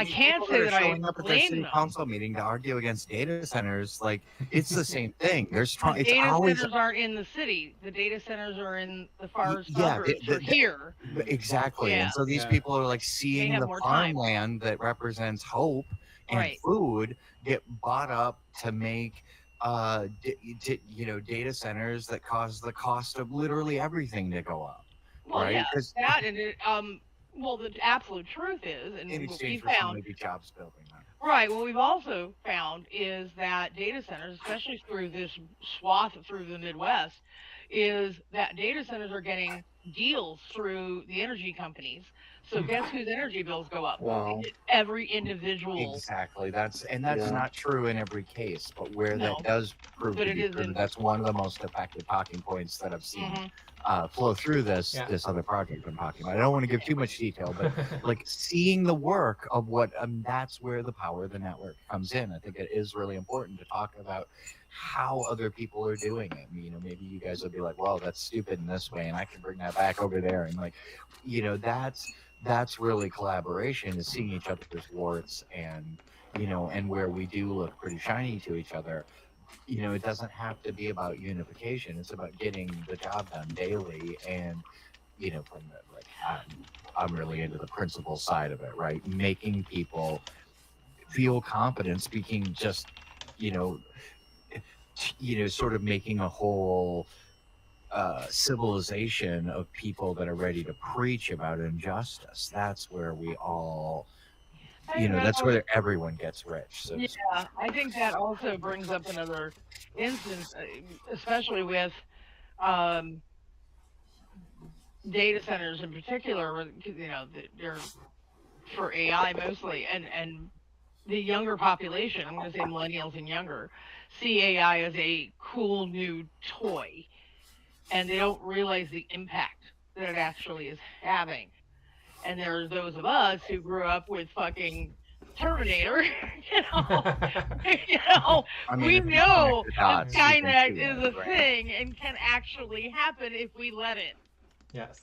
can't say that I showing up at their blame city them. council meeting to argue against data centers, like, it's the same thing. It's Data always centers aren't in the city. The data centers are in the far Yeah, suburbs or here. exactly. Yeah. And so these Yeah. people are like seeing have the more time. farmland that represents hope and Right. food get bought up to make data centers that cause the cost of literally everything to go up. Well, right? yeah, 'Cause- that and it, well, the absolute truth is, and in what we exchange for found, somebody jobs building them. right, what we've also found is that data centers, especially through this swath through the Midwest, is that data centers are getting deals through the energy companies So guess whose energy bills go up? Wow. Every individual. Exactly. That's Yeah. not true in every case, but where No, that does prove but to it be is true, in. that's one of the most effective talking points that I've seen Mhm. flow through this Yeah. this other project I'm talking about. I don't want to give too much detail, but like seeing the work of what that's where the power of the network comes in. I think it is really important to talk about how other people are doing it. You know, maybe you guys will be like, well, that's stupid in this way, and I can bring that back over there, and like, you know, that's really collaboration, is seeing each other's warts, and you know, and where we do look pretty shiny to each other. You know, it doesn't have to be about unification. It's about getting the job done daily. And you know, from the like I'm really into the principle side of it, right? Making people feel confident speaking, just you know, sort of making a whole civilization of people that are ready to preach about injustice. That's where we all, I you think know, that's that's where everyone gets rich. So to speak. Yeah, I think that also brings up another instance, especially with um, data centers in particular, you know, they're for AI mostly, and the younger population, I'm going to say millennials and younger, see AI as a cool new toy, and they don't realize the impact that it actually is having. And there's those of us who grew up with fucking Terminator, you know, you know, I mean, we if you know connect the dots, you can Skynet see is it, a right? thing and can actually happen if we let it. Yes.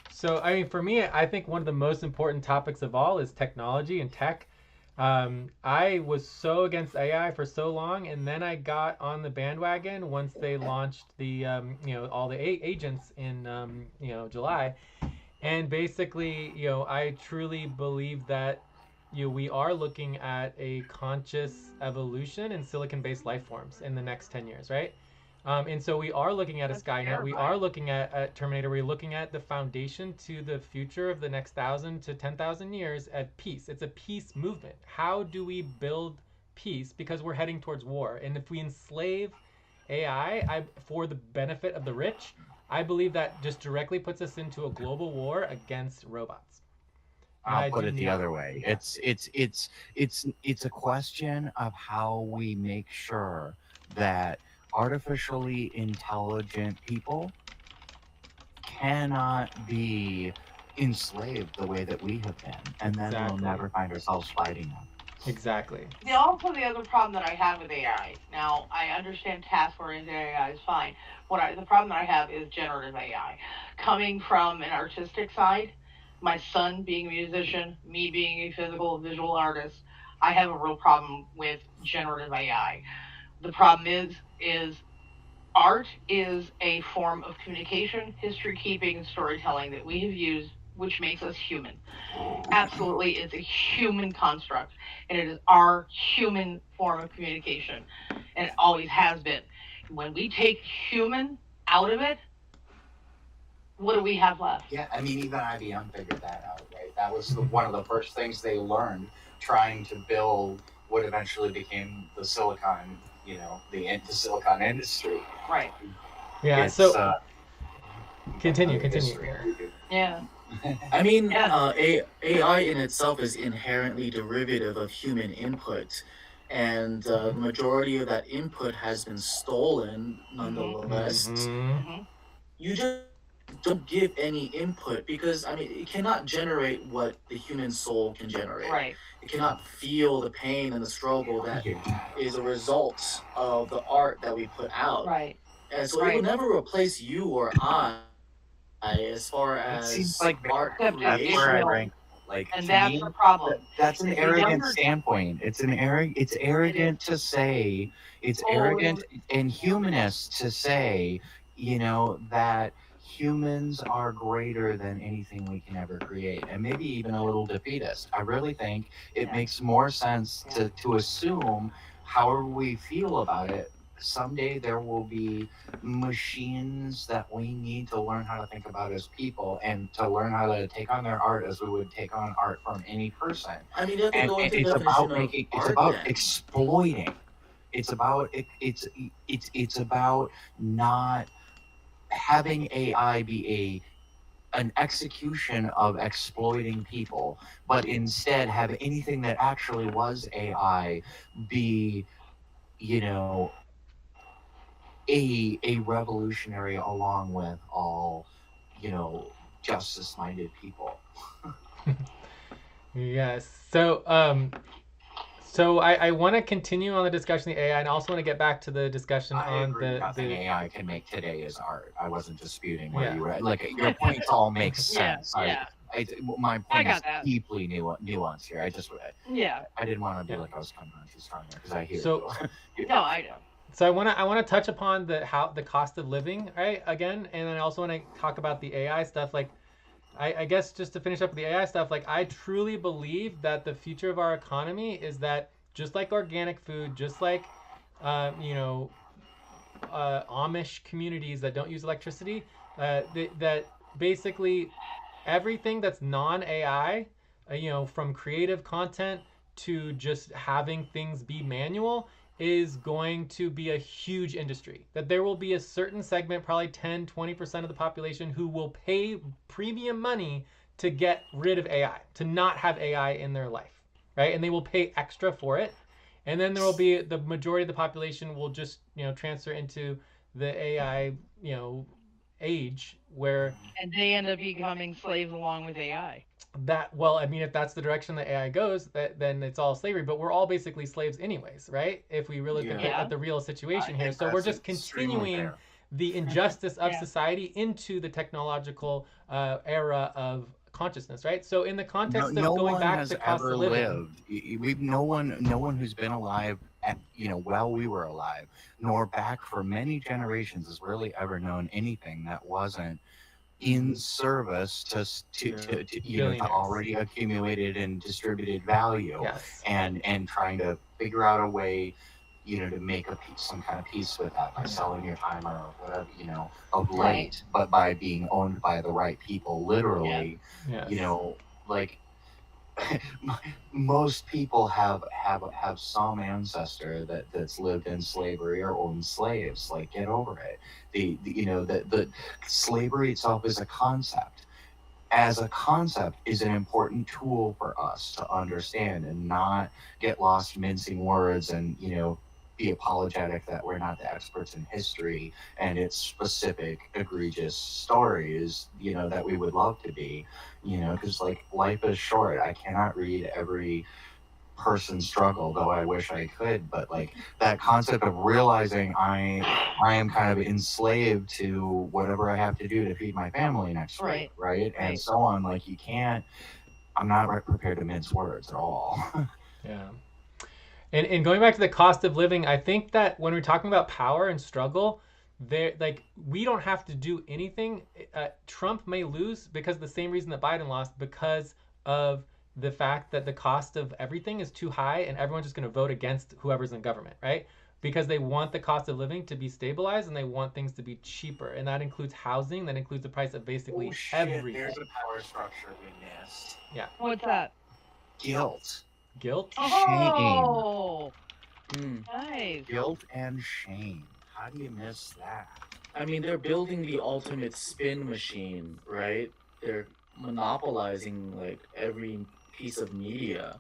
So, I mean, for me, I think one of the most important topics of all is technology and tech. I was so against AI for so long, and then I got on the bandwagon once they launched the, all the agents in, July. And basically, I truly believe that, we are looking at a conscious evolution in silicon-based life forms in the next 10 years, right? And so we are looking at a That's Skynet. We terrifying. are looking at Terminator. We're looking at the foundation to the future of the next 1,000 to 10,000 years at peace. It's a peace movement. How do we build peace? Because we're heading towards war. And if we enslave AI for the benefit of the rich, I believe that just directly puts us into a global war against robots. And I'll I put do it the not. other way. It's a question of how we make sure that artificially intelligent people cannot be enslaved the way that we have been, and then we'll Exactly. never find ourselves fighting them. Exactly. Also, the other problem that I have with AI. Now, I understand task-oriented AI is fine. The problem that I have is generative AI. Coming from an artistic side, my son being a musician, me being a physical visual artist, I have a real problem with generative AI. The problem is art is a form of communication, history keeping, and storytelling that we have used, which makes us human. Absolutely, it's a human construct, and it is our human form of communication, and it always has been. When we take human out of it, what do we have left? Yeah, I mean, even IBM figured that out, right? That was one of the first things they learned trying to build what eventually became the silicon, the silicon industry. Right. Yeah. It's, So continue. history. Yeah. I mean, Yeah. AI in itself is inherently derivative of human input, and the majority of that input has been stolen nonetheless. Mm-hmm. You just don't give any input because, I mean, it cannot generate what the human soul can generate. Right. It cannot feel the pain and the struggle that is a result of the art that we put out. Right. And so it will never replace you or I as far It as seems like art Except that's creation. where I will. rank. Like, And to that's me, the problem. that's an The arrogant younger- standpoint. It's arrogant to say. It's arrogant and humanist to say, that humans are greater than anything we can ever create, and maybe even a little defeatist. I really think it makes more sense to assume, however we feel about it, someday there will be machines that we need to learn how to think about as people, and to learn how to take on their art as we would take on art from any person. I mean, you have to And go into the it's definition about of making, it's art about then. exploiting. It's about it's about not having AI be an execution of exploiting people, but instead have anything that actually was AI be, you know, a revolutionary along with all, you know, justice-minded people. Yes. So I want to continue on the discussion of the AI, and I also want to get back to the discussion I on agree. the Nothing AI can make today is art. I wasn't disputing where Yeah. you were. Like your points all make sense. Yeah. My I point is got that. deeply nuanced here. Yeah. I didn't want to be Yeah. like I was coming on too strong there because I hear So- you. No, I know. So I want to touch upon the cost of living, right? Again, and I also want to talk about the AI stuff. Like, I guess just to finish up with the AI stuff, like I truly believe that the future of our economy is that just like organic food, just like you know, Amish communities that don't use electricity, that basically everything that's non-AI, you know, from creative content to just having things be manual, is going to be a huge industry. That there will be a certain segment, probably 10-20% of the population, who will pay premium money to get rid of AI, to not have AI in their life, right? And they will pay extra for it. And then there will be the majority of the population will just, you know, transfer into the AI, you know, age where And they end up becoming slaves along with AI. that, well, I mean, if that's the direction that AI goes, then it's all slavery. But we're all basically slaves anyways, right? If we really look Yeah. at the real situation I here. think So we're that's just extremely continuing fair. the injustice of Yeah. society into the technological era of consciousness, right? So in the context No of going one back has to cost ever of living, lived. No one who's been alive, while we were alive, nor back for many generations, has really ever known anything that wasn't in service to Billionaires. already accumulated and distributed value, Yes. and trying to figure out a way, to make some kind of peace with that by selling your time or whatever, of Right. late, but by being owned by the right people, literally. Yes. Like most people have some ancestor that's lived in slavery or owned slaves. Like, get over it. The slavery itself is a concept. As a concept is an important tool for us to understand and not get lost mincing words and be apologetic that we're not the experts in history and its specific egregious stories that we would love to be, because like life is short. I cannot read every person's struggle, though I wish I could. But like that concept of realizing I am kind of enslaved to whatever I have to do to feed my family next week, right? And Right. so on. Like I'm not prepared to mince words at all. Yeah. And going back to the cost of living, I think that when we're talking about power and struggle, we don't have to do anything. Trump may lose because the same reason that Biden lost, because of the fact that the cost of everything is too high and everyone's just going to vote against whoever's in government, right? Because they want the cost of living to be stabilized and they want things to be cheaper. And that includes housing, that includes the price of basically everything. There's a power structure we missed. What's that? Guilt. Guilt? Oh, Hmm. nice. Guilt and shame. How do you miss that? I mean, they're building the ultimate spin machine, right? They're monopolizing like every piece of media,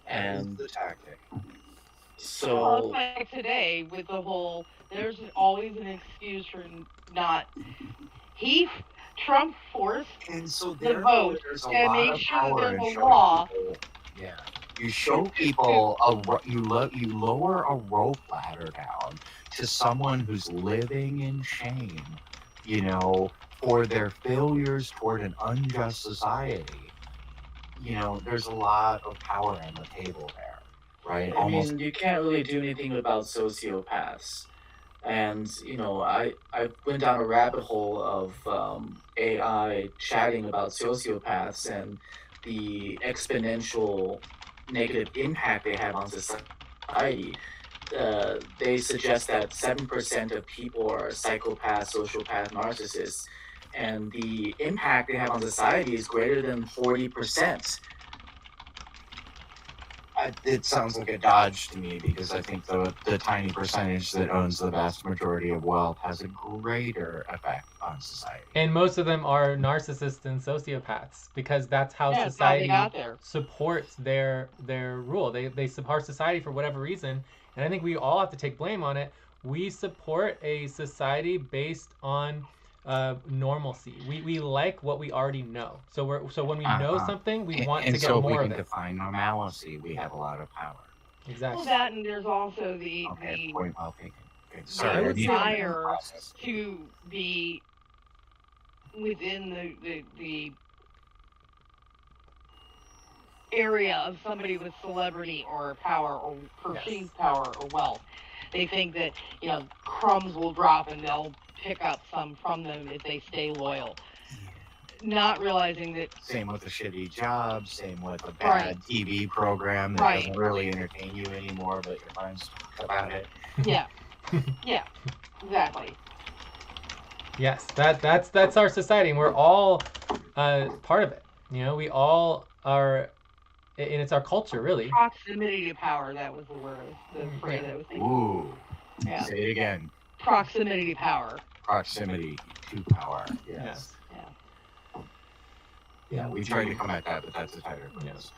and the tactic. Well, so it's like today with the whole. There's always an excuse for not. Trump forced And so the vote there's a and lot make of sure power there's in a showing law. people. Yeah, you show people you lower a rope ladder down to someone who's living in shame, for their failures toward an unjust society. There's a lot of power on the table there, right? I mean, you can't really do anything about sociopaths. And I went down a rabbit hole of AI chatting about sociopaths and the exponential negative impact they have on society. They suggest that 7% of people are psychopaths, sociopath, narcissists, and the impact they have on society is greater than 40%. It sounds like a dodge to me because I think the tiny percentage that owns the vast majority of wealth has a greater effect on society. And most of them are narcissists and sociopaths because that's how Yeah, that's how they society got there. supports their rule. They support society for whatever reason, and I think we all have to take blame on it. We support a society based on normalcy. We like what we already know. So when we know something, we want to get so more if we of can it. define normalcy, we have a lot of power. Well, Exactly. that and there's also the Point well taken. Okay, the sorry, I need to desire process. to be within the area of somebody with celebrity or power or perceived power or wealth. They think that, you know, crumbs will drop and they'll pick up some from them if they stay loyal. Not realizing that. Same with the shitty job, same with the Right. bad TV program that doesn't really entertain you anymore, but your friends talk about it. Yeah. Yeah. Exactly. Yes, that's our society, and we're all part of it. You know, we all are, and it's our culture, really. Proximity to power. That was the word. The phrase I was thinking. Ooh. Yeah. Say it again. Proximity to power. Proximity to power. Yes. Yeah, we tried to come at that, but that's a tighter quiz.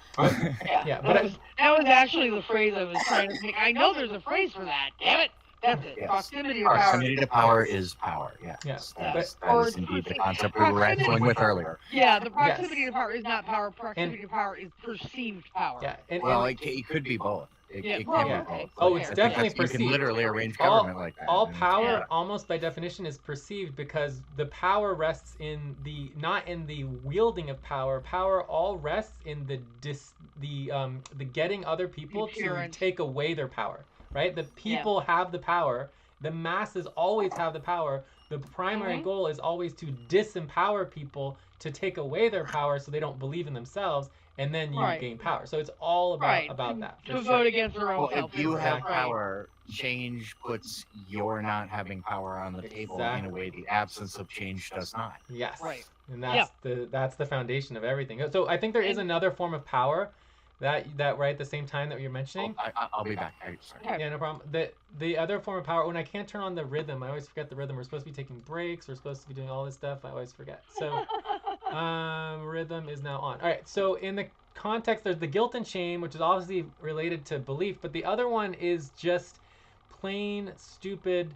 Yeah, that was actually the phrase I was trying to think. I know there's a phrase for that. Damn it. That's it. Yes. Proximity to power. Proximity to power is power. Yes. Yes. That is Or indeed the concept we were wrestling with earlier. Yeah, the proximity to power is not power. Proximity to power is perceived power. Yeah. Well, it could be both. It can be both. Oh, it's I think definitely you perceived. can literally arrange government like that. All power, almost by definition, is perceived because the power rests in not in the wielding of power. Power all rests in the getting other people to take away their power. Right? The people have the power. The masses always have the power. The primary goal is always to disempower people to take away their power so they don't believe in themselves, and then you gain power. So it's all about that. To vote against their own self. If you have power, change puts your not having power on the table in a way the absence of change does not. Yes. Right. And that's the foundation of everything. So I think there is another form of power that right at the same time that you're mentioning. I'll be back. Sorry. Yeah, no problem. The other form of power, when I can't turn on the rhythm, I always forget the rhythm. We're supposed to be taking breaks. We're supposed to be doing all this stuff. I always forget. So rhythm is now on. All right. So in the context, there's the guilt and shame, which is obviously related to belief, but the other one is just plain stupid.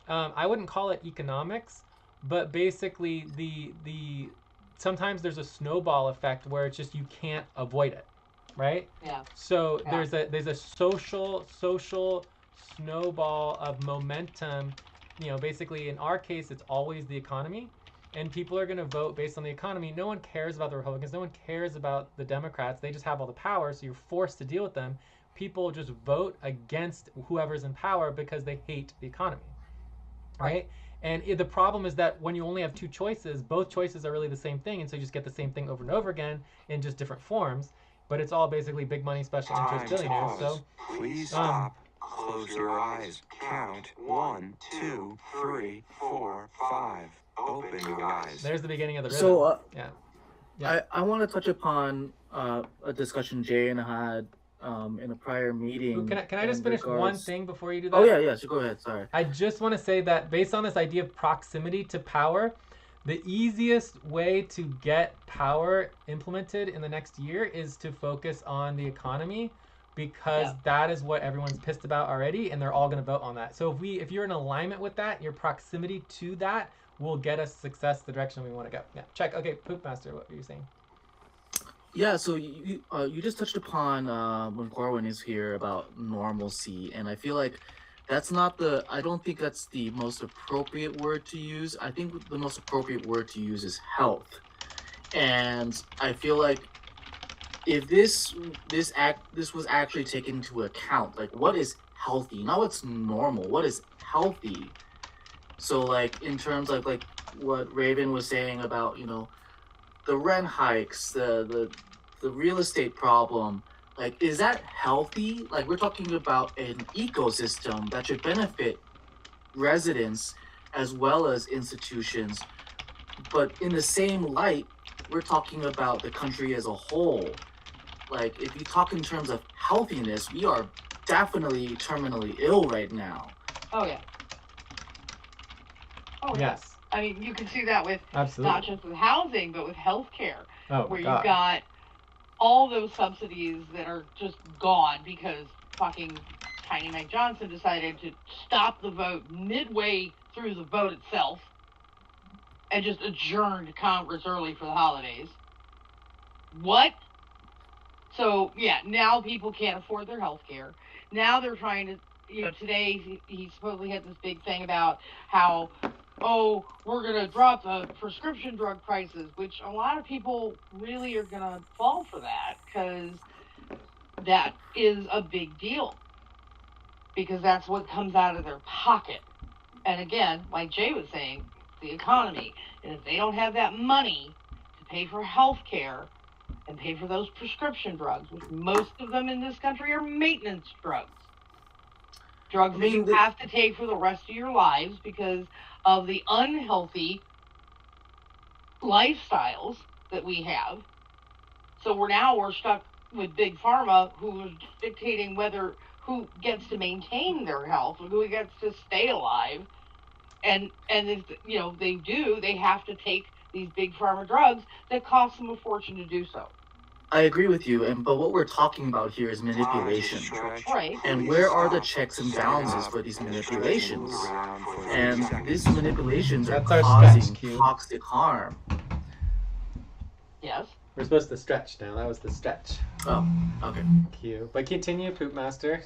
I wouldn't call it economics, but basically the sometimes there's a snowball effect where it's just you can't avoid it. Right? Yeah. So there's a social snowball of momentum. You know, basically in our case, it's always the economy, and people are going to vote based on the economy. No one cares about the Republicans. No one cares about the Democrats. They just have all the power, so you're forced to deal with them. People just vote against whoever's in power because they hate the economy. Right? And the problem is that when you only have two choices, both choices are really the same thing, and so you just get the same thing over and over again in just different forms. But it's all basically big money, special interest billionaires. So please stop. Close your eyes. Count 1, 2, 3, 4, 5. Open your eyes. There's the beginning of the rhythm. So yeah. I want to touch upon a discussion Jay and I had in a prior meeting. Ooh, can I just finish one thing before you do that? Oh yeah. So go ahead. Sorry. I just want to say that based on this idea of proximity to power, the easiest way to get power implemented in the next year is to focus on the economy, because that is what everyone's pissed about already, and they're all going to vote on that. So if you're in alignment with that, your proximity to that will get us success the direction we want to go. Yeah, check. Okay, Pewpmasta, what were you saying? Yeah, so you just touched upon when Corwin is here about normalcy, and I feel like I don't think that's the most appropriate word to use. I think the most appropriate word to use is health. And I feel like if this was actually taken into account, like what is healthy, not what's normal, what is healthy. So like in terms of like what Raven was saying about, you know, the rent hikes, the real estate problem, like, is that healthy? Like, we're talking about an ecosystem that should benefit residents as well as institutions. But in the same light, we're talking about the country as a whole. like if you talk in terms of healthiness, we are definitely terminally ill right now. Oh yeah. Oh yeah. Yes, I mean, you can see that with absolutely. not just with housing, but with healthcare, Oh where my you've God. got all those subsidies that are just gone because fucking Tiny Mike Johnson decided to stop the vote midway through the vote itself and just adjourned Congress early for the holidays. What? So, yeah, now people can't afford their health care. Now they're trying to, today he supposedly had this big thing about how, oh, we're going to drop the prescription drug prices, which a lot of people really are going to fall for that because that is a big deal. Because that's what comes out of their pocket. And again, like Jay was saying, the economy. And if they don't have that money to pay for health care and pay for those prescription drugs, which most of them in this country are maintenance drugs. Drugs that you have to take for the rest of your lives because of the unhealthy lifestyles that we have. So we're stuck with Big Pharma, who is dictating who gets to maintain their health or who gets to stay alive. And if they have to take these Big Pharma drugs that cost them a fortune to do so. I agree with you, but what we're talking about here is manipulation. Right. And where are the checks and balances for these manipulations? And these manipulations are causing toxic harm. Yes. We're supposed to stretch now. That was the stretch. Oh, okay. Cue. But continue, Pewpmasta.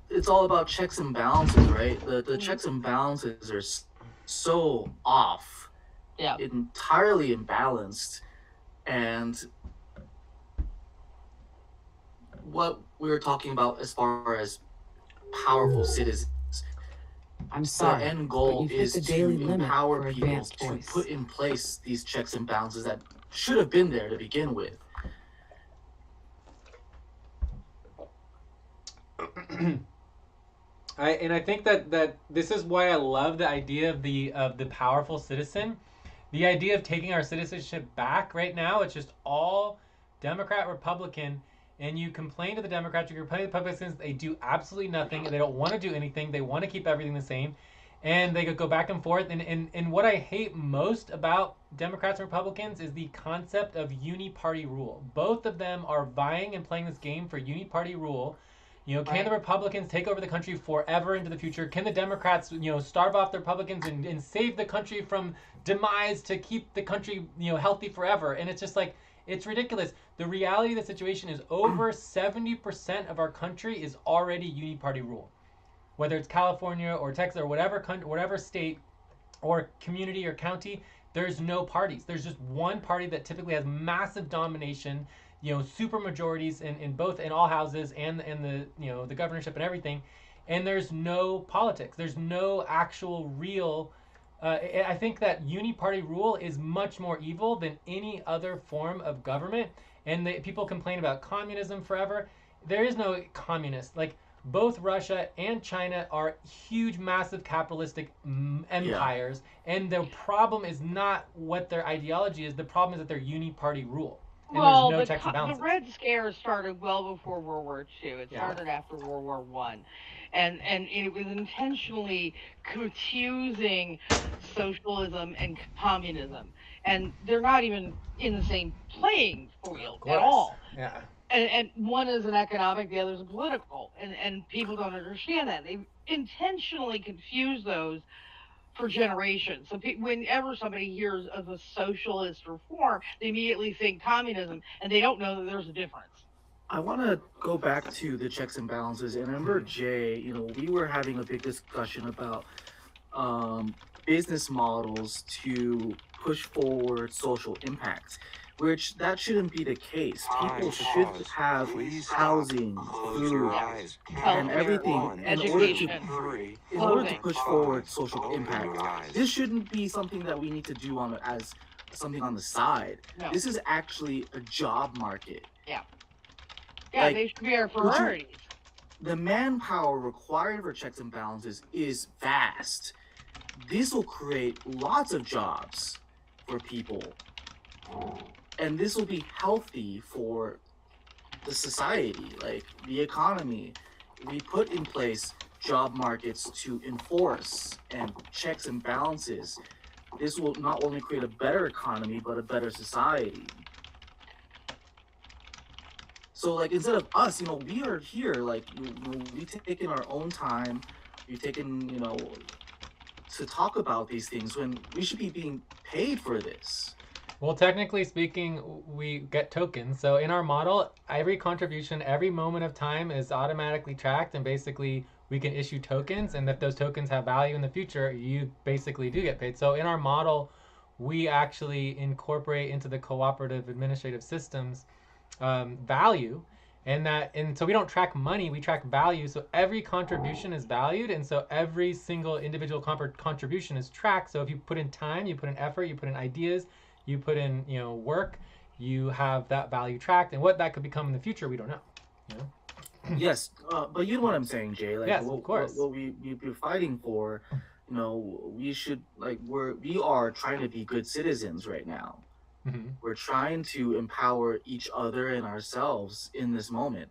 It's all about checks and balances, right? The checks and balances are so off. Yeah. Entirely imbalanced. And what we were talking about as far as powerful citizens, I'm sorry, the end goal but you've is hit the to daily limit empower for people advanced to voice. put in place these checks and balances that should have been there to begin with. I think that this is why I love the idea of the powerful citizen. The idea of taking our citizenship back right now, it's just all Democrat, Republican, and you complain to the Democrats, you complain to the Republicans, they do absolutely nothing, they don't want to do anything, they want to keep everything the same, and they could go back and forth. And what I hate most about Democrats and Republicans is the concept of uni-party rule. Both of them are vying and playing this game for uni-party rule. Can the Republicans take over the country forever into the future? Can the Democrats, starve off the Republicans and save the country from demise to keep the country, healthy forever? And it's just like, it's ridiculous. The reality of the situation is over 70% of our country is already uni-party rule. Whether it's California or Texas or whatever state or community or county, there's no parties. There's just one party that typically has massive domination, super majorities in all houses and the governorship and everything, and there's no politics. There's no actual real. I think that uni-party rule is much more evil than any other form of government. And people complain about communism forever. There is no communist. Like, both Russia and China are huge, massive capitalistic empires, and the problem is not what their ideology is. The problem is that they're uni-party rule. And well, there's no checks and balances. The Red Scare started well before World War II. It started after World War I. And it was intentionally confusing socialism and communism. And they're not even in the same playing field at all. Yeah. And one is an economic, the other is a political. And people don't understand that. They intentionally confuse those for generations. So whenever somebody hears of a socialist reform, they immediately think communism, and they don't know that there's a difference. I want to go back to the checks and balances. And I remember, Jay, we were having a big discussion about business models to push forward social impact, which that shouldn't be the case. People should have housing, food, and everything in order to push forward social impact. This shouldn't be something that we need to do as something on the side. No. This is actually a job market. Yeah. Yeah, they should be our priorities. The manpower required for checks and balances is vast. This will create lots of jobs for people. and this will be healthy for the society, like the economy. We put in place job markets to enforce and checks and balances. This will not only create a better economy, but a better society. So, like, instead of us, we are here, like, we taking our own time, we taking, to talk about these things when we should be being paid for this. Well, technically speaking, we get tokens. So in our model, every contribution, every moment of time is automatically tracked, and basically we can issue tokens. And if those tokens have value in the future, you basically do get paid. So in our model, we actually incorporate into the cooperative administrative systems value, and so we don't track money, we track value. So every contribution is valued, and so every single individual contribution is tracked. So if you put in time, you put in effort, you put in ideas, you put in work, you have that value tracked, and what that could become in the future, we don't know. Yes, but you know what I'm saying, Jay. Like, yes, of course. What we're fighting for, we should, like, we are trying to be good citizens right now. Mm-hmm. We're trying to empower each other and ourselves in this moment.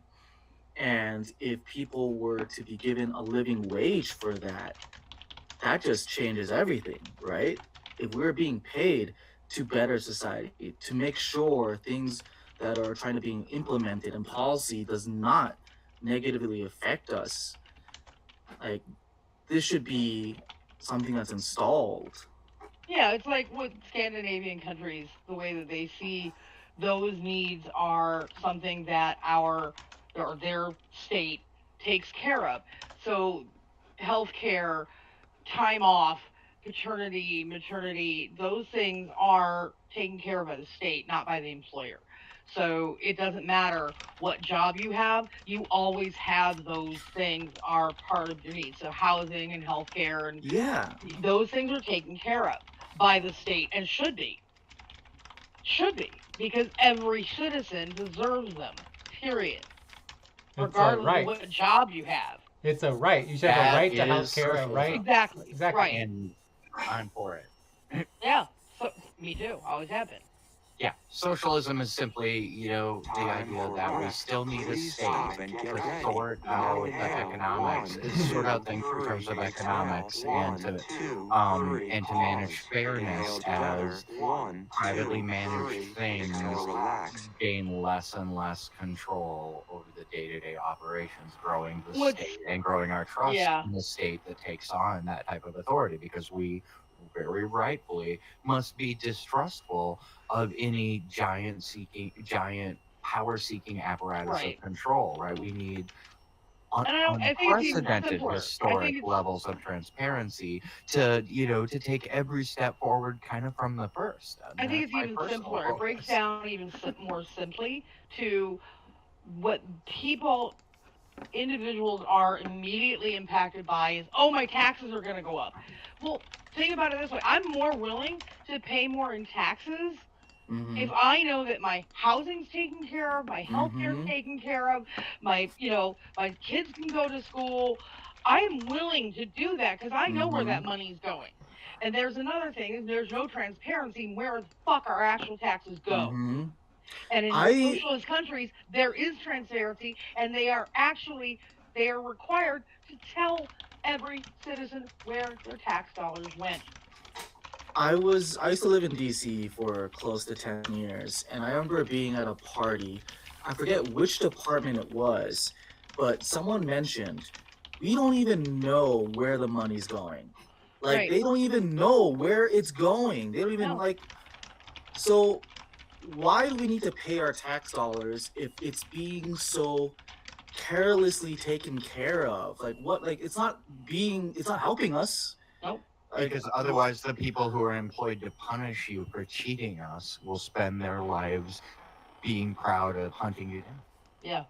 And if people were to be given a living wage for that, that just changes everything, right? If we're being paid to better society, to make sure things that are trying to be implemented and policy does not negatively affect us, like, this should be something that's installed. Yeah, it's like with Scandinavian countries, the way that they see those needs are something that their state takes care of. So healthcare, time off, paternity, maternity, those things are taken care of by the state, not by the employer. So it doesn't matter what job you have, you always have those things are part of your needs. So housing and healthcare and Yeah. those things are taken care of by the state and should be. Should be. Because every citizen deserves them. Period. Regardless right. of what job you have. It's a right. You should have a right to health care, a right. Exactly. Right. And I'm for it. Yeah. So, me too. Always have been. Yeah, socialism is simply, the idea that we still need a state to sort out the economics, sort out things in terms of economics, and to manage fairness as privately managed things gain less and less control over the day-to-day operations, growing the state and growing our trust in the state that takes on that type of authority, because we very rightfully must be distrustful of any giant power-seeking apparatus of control, right? We need unprecedented historic levels of transparency to take every step forward kind of from the first. I think it's even simpler. It breaks down even more simply to what individuals are immediately impacted by is, oh, my taxes are going to go up. Well, think about it this way. I'm more willing to pay more in taxes if I know that my housing's taken care of, my healthcare's taken care of, my kids can go to school. I am willing to do that because I know where that money's going. And there's another thing, is there's no transparency in where the fuck our actual taxes go. And in socialist countries, there is transparency, and they are required to tell every citizen where their tax dollars went. I used to live in DC for close to 10 years, and I remember being at a party. I forget which department it was, but someone mentioned, we don't even know where the money's going. Like, they don't even know where it's going. They don't even, so why do we need to pay our tax dollars if it's being so carelessly taken care of? Like, what? Like, it's not helping us. Nope. Because otherwise the people who are employed to punish you for cheating us will spend their lives being proud of hunting you down. Yeah.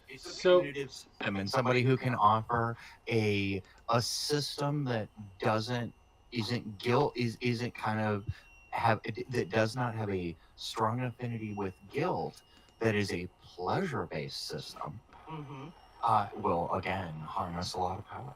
It's a punitive system, and somebody who can offer a system that that does not have a strong affinity with guilt, that is a pleasure-based system, will again harness a lot of power.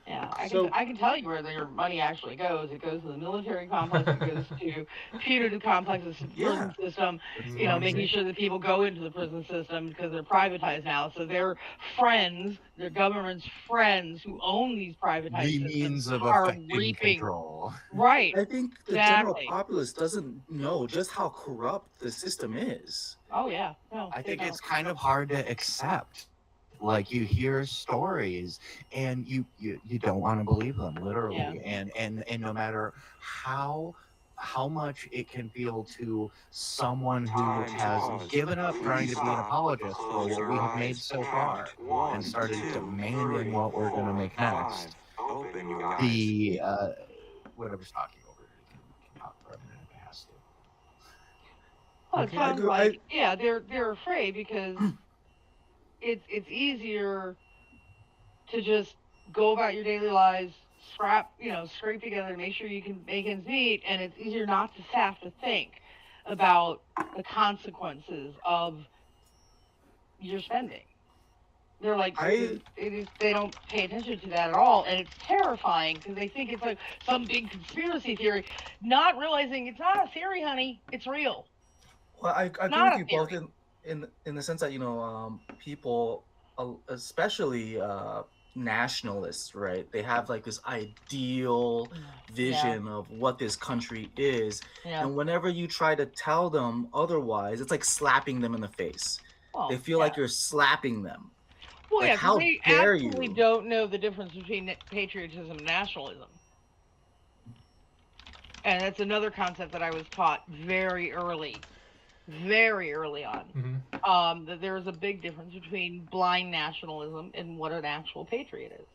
Yeah, So- I can tell you where their money actually goes. It goes to the military complex. It goes to punitive complexes, to the prison system. You know, making sure that people go into the prison system because they're privatized now. So their friends, their government's friends who own these privatized The systems means of are effecting reaping. control. Right. I think the general Exactly. populace doesn't know just how corrupt the system is. Oh yeah. No, I they think don't. it's kind of hard to accept. Like, you hear stories and you don't want to believe them, literally. Yeah. And no matter how much it can feel to someone who Time has pause. given up trying to be an Stop. apologist for Close what your we have eyes. made so Count. far, 1, and started 2, demanding 3, what we're going to 4, make 5. next. Open your eyes. The whatever's talking over it, you can talk for a minute if it has to. Well, it Okay. sounds I- like they're afraid because it's easier to just go about your daily lives, scrape together, make sure you can make ends meet, and it's easier not to have to think about the consequences of your spending. They're like, they don't pay attention to that at all, and it's terrifying because they think it's like some big conspiracy theory, not realizing it's not a theory, honey. It's real. Well, I agree Not with a you both theory. in the sense that people, especially nationalists, right? They have like this ideal vision of what this country is, Yeah. and whenever you try to tell them otherwise, it's like slapping them in the face. Well, They feel like you're slapping them. Well, like, yeah, 'cause how they dare absolutely you? don't know the difference between patriotism and nationalism. And that's another concept that I was taught very early on. Mhm. That there is a big difference between blind nationalism and what an actual patriot is.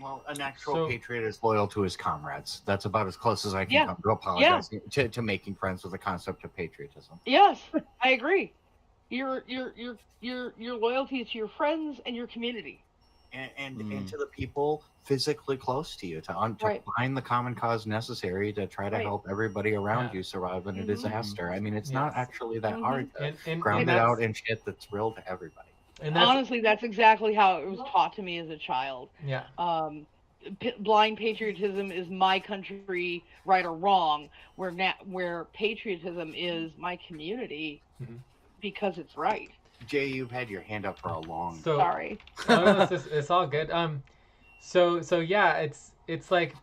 Well, an actual So- patriot is loyal to his comrades. That's about as close as I can Yeah. come to apologizing to making friends with the concept of patriotism. Yes, I agree. Your loyalty is to your friends and your community. And to the people physically close to you, to Right. find the common cause necessary to try to Right. help everybody around Yeah. you survive in a Mhm. disaster. I mean, it's not Yes. actually that Mhm. hard to And ground it that's- out in shit that's real to everybody. And that's Honestly, that's exactly how it was taught to me as a child. yeah. Blind patriotism is my country, right or wrong, where patriotism is my community Mhm. because it's right. Jay, you've had your hand up for a long So Sorry. no, it's all good. So yeah, it's like,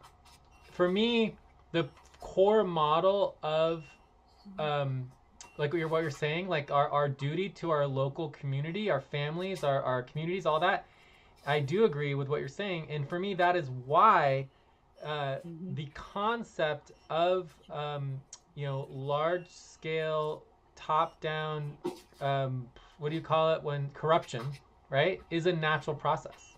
for me, the core model of like what you're saying, like our duty to our local community, our families, our communities, all that. I do agree with what you're saying, and for me, that is why the concept of large scale, top down, what do you call it, when corruption, right, is a natural process,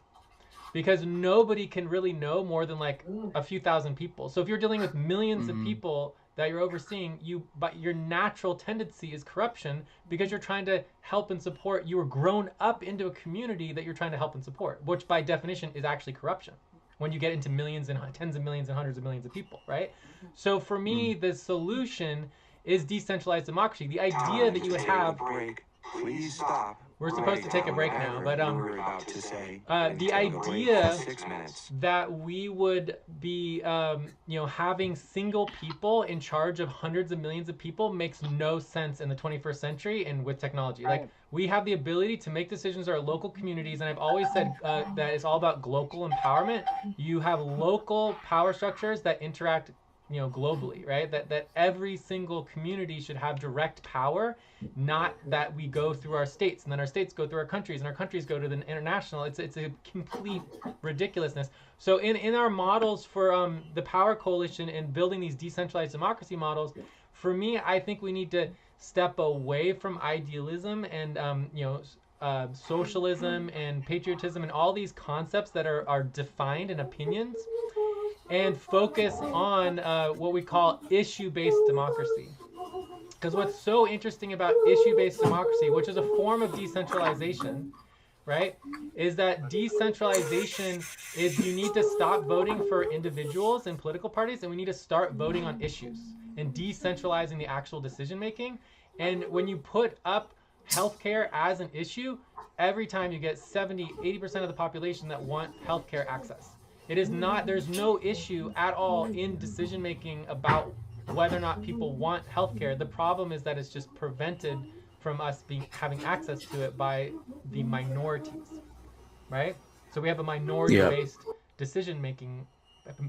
because nobody can really know more than like a few thousand people. So if you're dealing with millions of people that you're overseeing, but your natural tendency is corruption, because you're trying to help and support. You were grown up into a community that you're trying to help and support, which by definition is actually corruption when you get into millions and tens of millions and hundreds of millions of people, right? So for me, the solution is decentralized democracy. The idea that you would have. Break. Please stop. We're supposed to take a break now, but Whatever you were about to say, the take a break idea for 6 minutes. that we would be having single people in charge of hundreds of millions of people makes no sense in the 21st century and with technology. Like, we have the ability to make decisions in our local communities, and I've always said that it's all about global empowerment. You have local power structures that interact globally, right? That every single community should have direct power, not that we go through our states and then our states go through our countries and our countries go to the international. It's a complete ridiculousness. So in our models for the Power Coalition and building these decentralized democracy models, for me, I think we need to step away from idealism and socialism and patriotism and all these concepts that are defined in opinions, and focus on what we call issue-based democracy. Because what's so interesting about issue-based democracy, which is a form of decentralization, right, is that decentralization is you need to stop voting for individuals and political parties, and we need to start voting on issues and decentralizing the actual decision-making. And when you put up healthcare as an issue, every time you get 70-80% of the population that want healthcare access. It is not. There's no issue at all in decision making about whether or not people want healthcare. The problem is that it's just prevented from us having access to it by the minorities, right? So we have a minority-based decision-making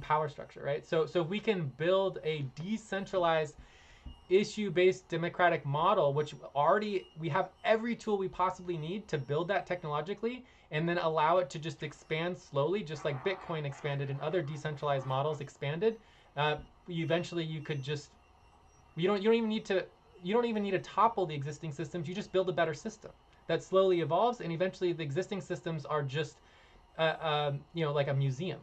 power structure, right? So if we can build a decentralized issue-based democratic model, which already we have every tool we possibly need to build that technologically, and then allow it to just expand slowly, just like Bitcoin expanded and other decentralized models expanded. Eventually, you could just you don't even need to topple the existing systems. You just build a better system that slowly evolves, and eventually the existing systems are just like a museum,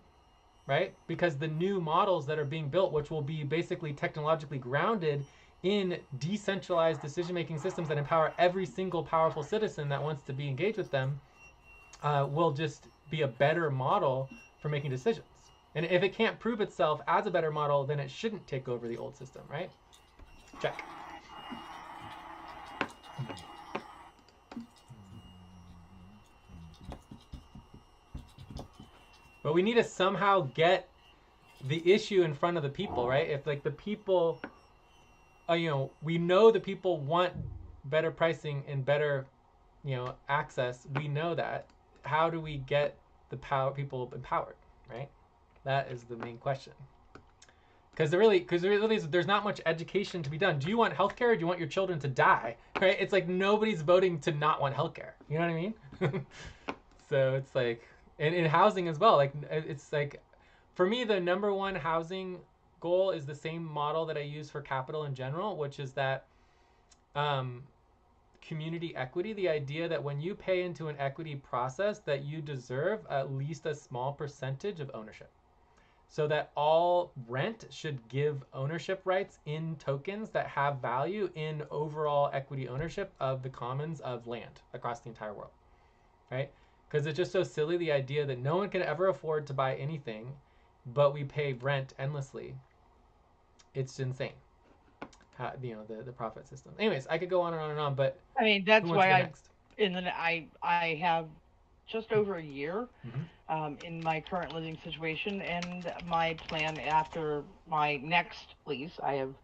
right? Because the new models that are being built, which will be basically technologically grounded in decentralized decision-making systems that empower every single powerful citizen that wants to be engaged with them, will just be a better model for making decisions. And if it can't prove itself as a better model, then it shouldn't take over the old system, right? Check. But we need to somehow get the issue in front of the people, right? If like the people, we know the people want better pricing and better, access. We know that. How do we get the people empowered, right? That is the main question. Because there's not much education to be done. Do you want healthcare or do you want your children to die? Right? It's like nobody's voting to not want healthcare. You know what I mean? So it's like, and in housing as well. Like it's like, for me, the number one housing goal is the same model that I use for capital in general, which is that community equity. The idea that when you pay into an equity process, that you deserve at least a small percentage of ownership. So that all rent should give ownership rights in tokens that have value in overall equity ownership of the commons of land across the entire world, right? Because it's just so silly, the idea that no one can ever afford to buy anything, but we pay rent endlessly. It's insane. The profit system. Anyways, I could go on and on and on, but I mean, that's who wants to why go next? I have just over a year Mm-hmm. in my current living situation, and my plan after my next lease, I have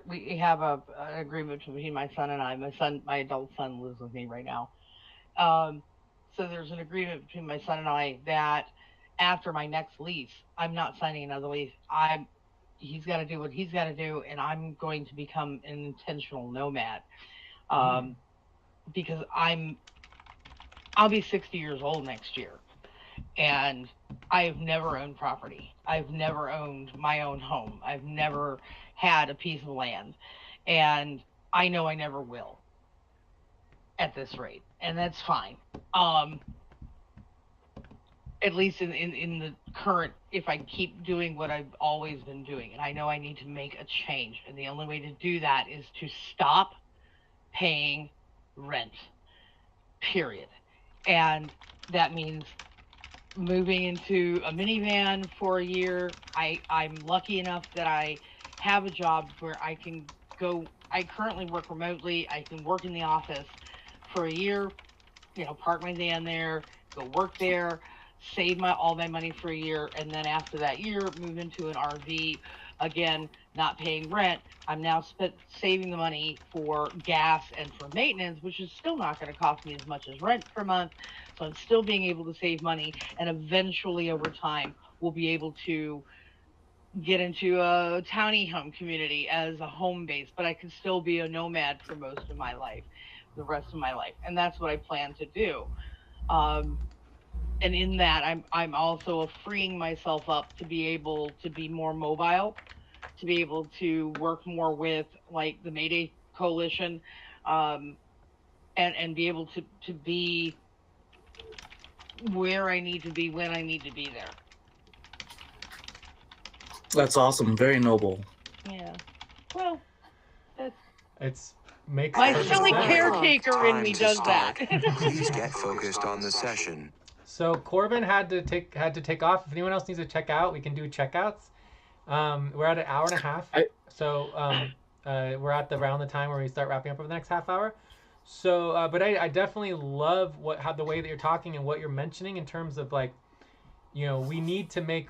we have an agreement between my son and I. My adult son lives with me right now. So there's an agreement between my son and I that after my next lease, I'm not signing another lease. He's got to do what he's got to do, and I'm going to become an intentional nomad. Because I'll be 60 years old next year, and I've never owned property. I've never owned my own home. I've never had a piece of land, and I know I never will at this rate, and that's fine. At least in the current, if I keep doing what I've always been doing, and I know I need to make a change, and the only way to do that is to stop paying rent, period. And that means moving into a minivan for a year. I'm lucky enough that I have a job where I can go. I currently work remotely. I can work in the office for a year, park my van there, go work there, save all my money for a year, and then after that year, move into an RV, again, not paying rent. I'm now saving the money for gas and for maintenance, which is still not going to cost me as much as rent per month. So I'm still being able to save money, and eventually over time, we'll be able to get into a tiny home community as a home base, but I can still be a nomad for most of my life, the rest of my life. And that's what I plan to do. And in that, I'm also freeing myself up to be able to be more mobile, to be able to work more with like the Mayday Coalition, and be able to be where I need to be when I need to be there. That's awesome. Very noble. Yeah. Well, Makes my perfect silly sense. caretaker in me does that. Please get focused on the session. So Corbin had to take off. If anyone else needs to check out, we can do checkouts. We're at an hour and a half. So we're at around the time where we start wrapping up for the next half hour. So, but I definitely love the way that you're talking and what you're mentioning in terms of like, we need to make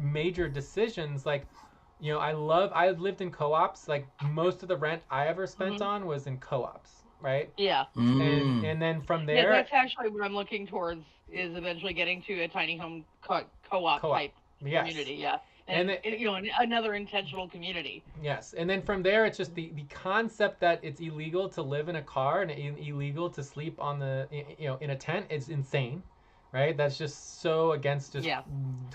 major decisions. Like, I lived in co-ops. Like, most of the rent I ever spent on was in co-ops, right? Yeah. And then from Yeah, there, that's actually what I'm looking towards, is eventually getting to a tiny home co-op co-op, type yes. community. Yeah. And Another intentional community. Yes, and then from there, it's just the concept that it's illegal to live in a car and illegal to sleep on in a tent is insane, right? That's just so against just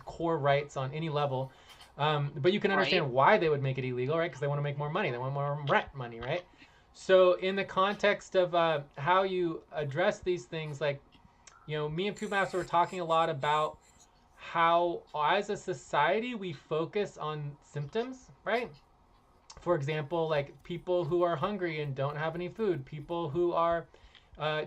core rights on any level. But you can understand why they would make it illegal, right? Because they want to make more money. They want more rent money, right? So in the context of how you address these things, like, me and Pewpmasta were talking a lot about how as a society we focus on symptoms, right? For example, like people who are hungry and don't have any food, people who are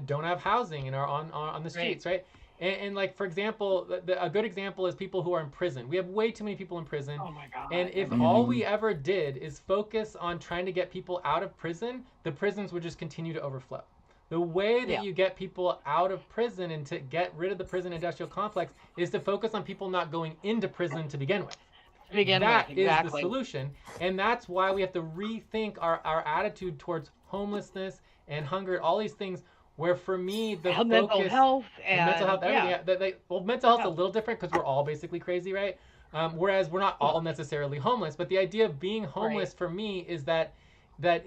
don't have housing and are on the streets, right? And like, for example, a good example is people who are in prison. We have way too many people in prison. Oh my God. And if all we ever did is focus on trying to get people out of prison, the prisons would just continue to overflow. The way that you get people out of prison and to get rid of the prison industrial complex is to focus on people not going into prison to begin with. That is the solution. And that's why we have to rethink our attitude towards homelessness and hunger, all these things, where for me, the focus... Mental health and... mental health, everything. Mental health's a little different because we're all basically crazy, right? Whereas we're not all necessarily homeless. But the idea of being homeless for me is that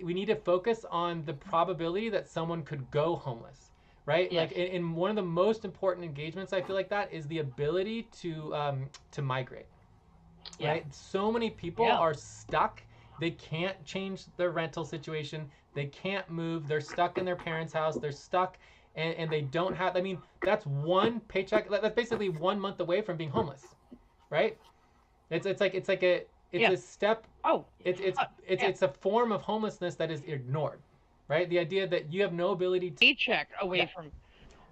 we need to focus on the probability that someone could go homeless, right? Yes. Like in one of the most important engagements, I feel like that is the ability to migrate, right? So many people are stuck. They can't change their rental situation. They can't move. They're stuck in their parents' house. They're stuck and they don't have, I mean, that's one paycheck. That's basically 1 month away from being homeless, right? It's a step. It's a form of homelessness that is ignored, right? The idea that you have no ability to paycheck away from.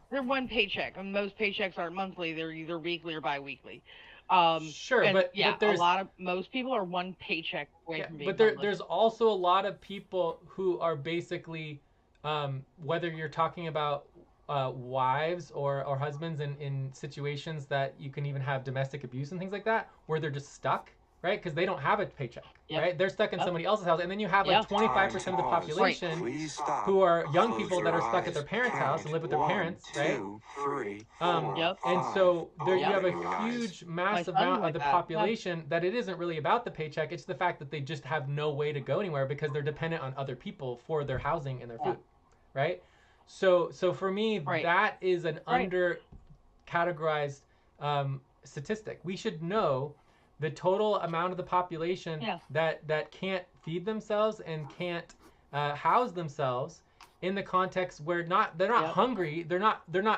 They're one paycheck, and most paychecks aren't monthly. They're either weekly or biweekly. Sure, but there's most people are one paycheck away from being. But there's also a lot of people who are basically, whether you're talking about wives or husbands in situations that you can even have domestic abuse and things like that, where they're just stuck, right? Because they don't have a paycheck, right? They're stuck in somebody else's house. And then you have like 25% of the population who are young people that are stuck at their parents' house and live with their parents, right? And so there you have a huge, massive amount of the population that it isn't really about the paycheck. It's the fact that they just have no way to go anywhere because they're dependent on other people for their housing and their food, right? So for me, that is an under categorized statistic. We should know the total amount of the population that can't feed themselves and can't house themselves in the context where they're not hungry, they're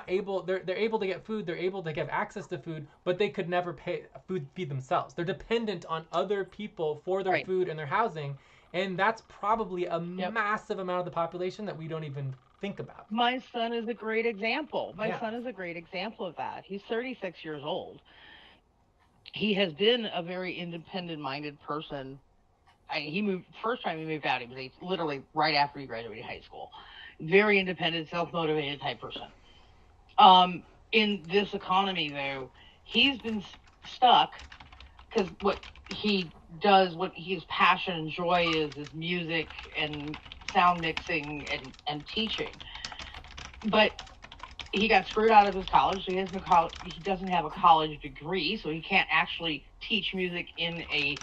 able to get food, they're able to get access to food, but they could never feed themselves. They're dependent on other people for their food and their housing, and that's probably a massive amount of the population that we don't even think about. My son is a great example. My son is a great example of that. He's 36 years old. He has been a very independent-minded person. He moved first time he moved out. He was literally right after he graduated high school. Very independent, self-motivated type person. In this economy, though, he's been stuck because what he does, what his passion and joy is music and sound mixing and teaching. But he got screwed out of his college. So he doesn't have a college degree, so he can't actually teach music in a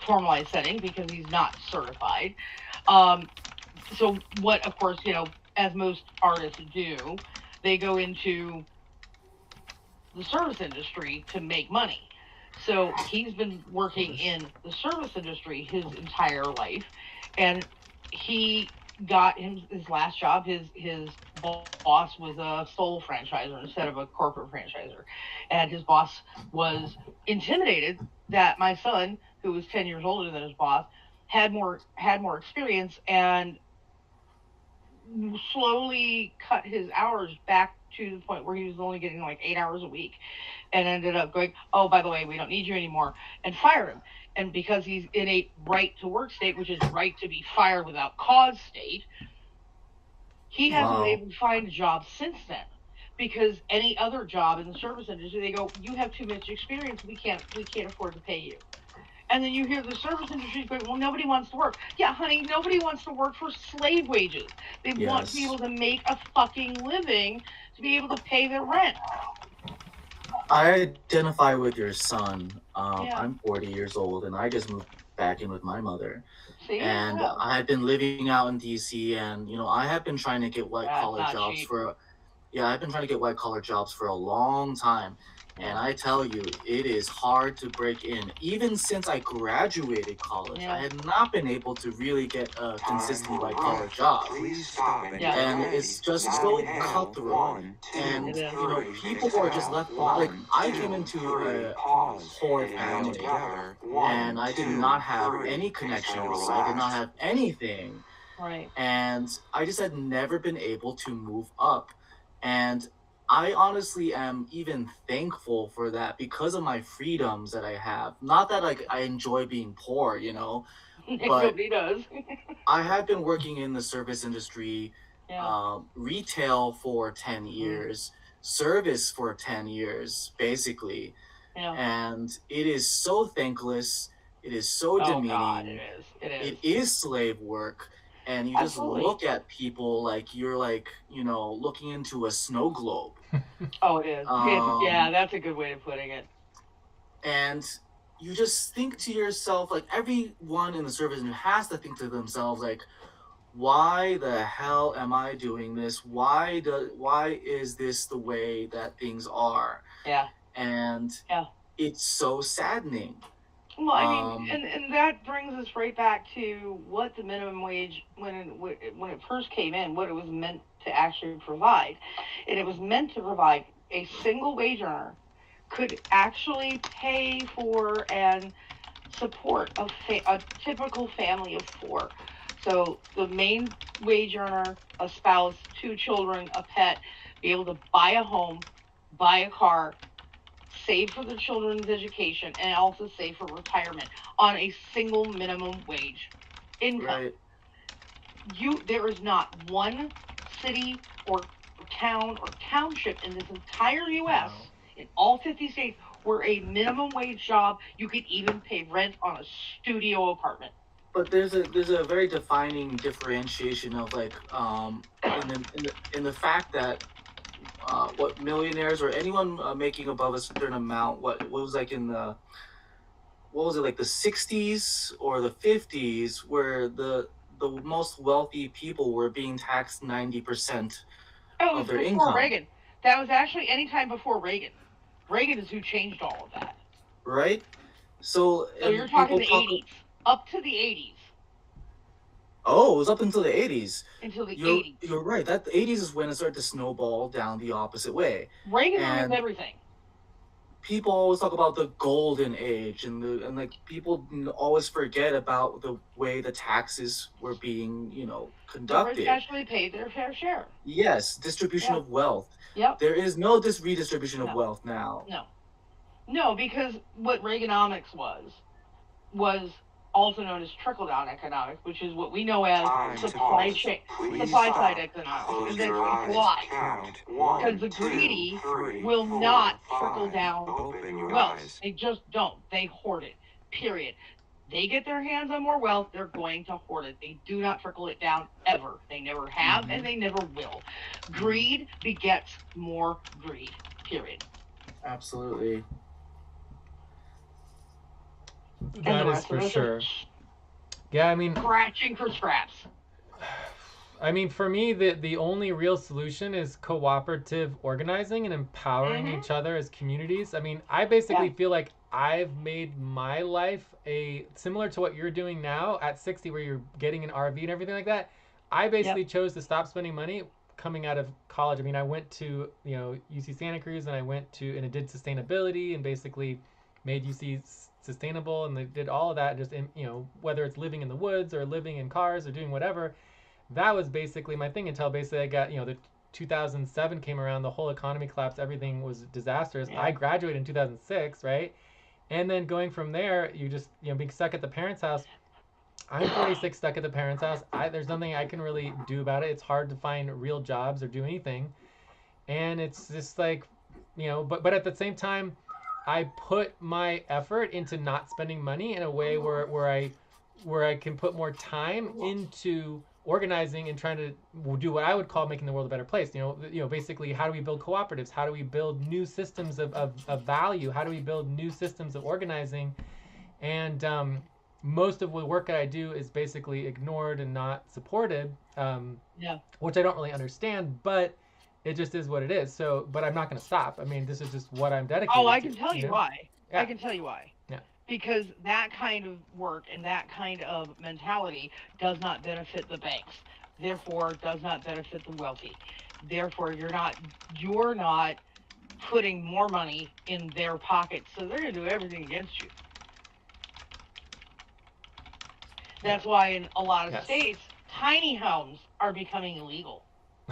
formalized setting because he's not certified. So what, of course, as most artists do, they go into the service industry to make money. So he's been working in the service industry his entire life, and he got his last job. His boss was a sole franchisor instead of a corporate franchisor, and his boss was intimidated that my son, who was 10 years older than his boss, had more experience, and slowly cut his hours back to the point where he was only getting like 8 hours a week, and ended up going, oh, by the way, we don't need you anymore, and fired him. And because he's in a right to work state, which is right to be fired without cause state, he hasn't been able to find a job since then. because any other job in the service industry, they go, you have too much experience, we can't afford to pay you. And then you hear the service industry going, well, nobody wants to work. Yeah, honey, nobody wants to work for slave wages. They want to be able to make a fucking living, to be able to pay their rent. I identify with your son. Yeah. I'm 40 years old, and I just moved back in with my mother. See? And Yeah. I've been living out in DC, and I have been trying to get white collar not jobs cheap. I've been trying to get white collar jobs for a long time. And I tell you, it is hard to break in. Even since I graduated college, Yeah. I had not been able to really get a consistent white collar job. Please stop it. Yeah. And it's just so cutthroat. And people are just left behind. Like, I came into a poor family, and I did not have any connections. I did not have anything. Right. And I just had never been able to move up. And I honestly am even thankful for that because of my freedoms that I have. Not that I enjoy being poor, but Nobody does. I have been working in the service industry, Yeah. retail for 10 years, service for 10 years, basically. Yeah. And it is so thankless. It is so Oh demeaning. God, it is. It is slave work. And you Absolutely. just look at people like you're looking into a snow globe. Oh, it is. Yeah, that's a good way of putting it. And you just think to yourself, like, everyone in the service has to think to themselves, like, why the hell am I doing this? Why is this the way that things are? Yeah. And it's so saddening. Well, I mean, and that brings us right back to what the minimum wage, when it first came in, what it was meant to actually provide. And it was meant to provide a single wage earner could actually pay for and support a typical family of 4. So the main wage earner, a spouse, 2 children, a pet, be able to buy a home, buy a car, save for the children's education, and also save for retirement on a single minimum wage income. Right. There is not one city or town or township in this entire U.S., in all 50 states, where a minimum wage job, you could even pay rent on a studio apartment. But there's a very defining differentiation of, like, in the fact that what millionaires or anyone making above a certain amount, what was like in the, what was it, like the 60s or the 50s, where the most wealthy people were being taxed 90% of their income. Reagan. That was actually any time before Reagan. Reagan is who changed all of that. Right? So you're talking the 80s. Up to the 80s. Oh, it was up until the 80s. Until the 80s. You're right. That the 80s is when it started to snowball down the opposite way. Reagan ruined everything. People always talk about the golden age, and like people always forget about the way the taxes were being, conducted. The rich actually paid their fair share. Yes, distribution of wealth. Yep. There is no redistribution of wealth now. No, because what Reaganomics was also known as trickle-down economics, which is what we know as supply side economics. And that's why. Because the greedy will not trickle down wealth. They just don't. They hoard it. Period. They get their hands on more wealth, they're going to hoard it. They do not trickle it down ever. They never have, and they never will. Greed begets more greed. Period. Absolutely. That is for sure. Yeah, I mean, scratching for scraps. I mean, for me, the only real solution is cooperative organizing and empowering each other as communities. I mean, I basically feel like I've made my life similar to what you're doing now at 60, where you're getting an RV and everything like that. I basically chose to stop spending money coming out of college. I mean, I went to, UC Santa Cruz, and I did sustainability and basically made UC sustainable, and they did all of that, just whether it's living in the woods or living in cars or doing whatever. That was basically my thing until basically I got, the 2007 came around, the whole economy collapsed, everything was disastrous. I graduated in 2006, right? And then going from there, you just, being stuck at the parents' house. I'm 46, stuck at the parents' house. There's nothing I can really do about it. It's hard to find real jobs or do anything. and it's just like, but at the same time, I put my effort into not spending money in a way where I can put more time into organizing and trying to do what I would call making the world a better place. Basically, how do we build cooperatives? How do we build new systems of value? How do we build new systems of organizing? And most of the work that I do is basically ignored and not supported, which I don't really understand, but it just is what it is. So, but I'm not going to stop. I mean, this is just what I'm dedicated to. Oh, I can tell you why. Yeah. I can tell you why. Yeah. Because that kind of work and that kind of mentality does not benefit the banks. Therefore, does not benefit the wealthy. Therefore, you're not putting more money in their pockets. So they're going to do everything against you. That's why in a lot of states, tiny homes are becoming illegal.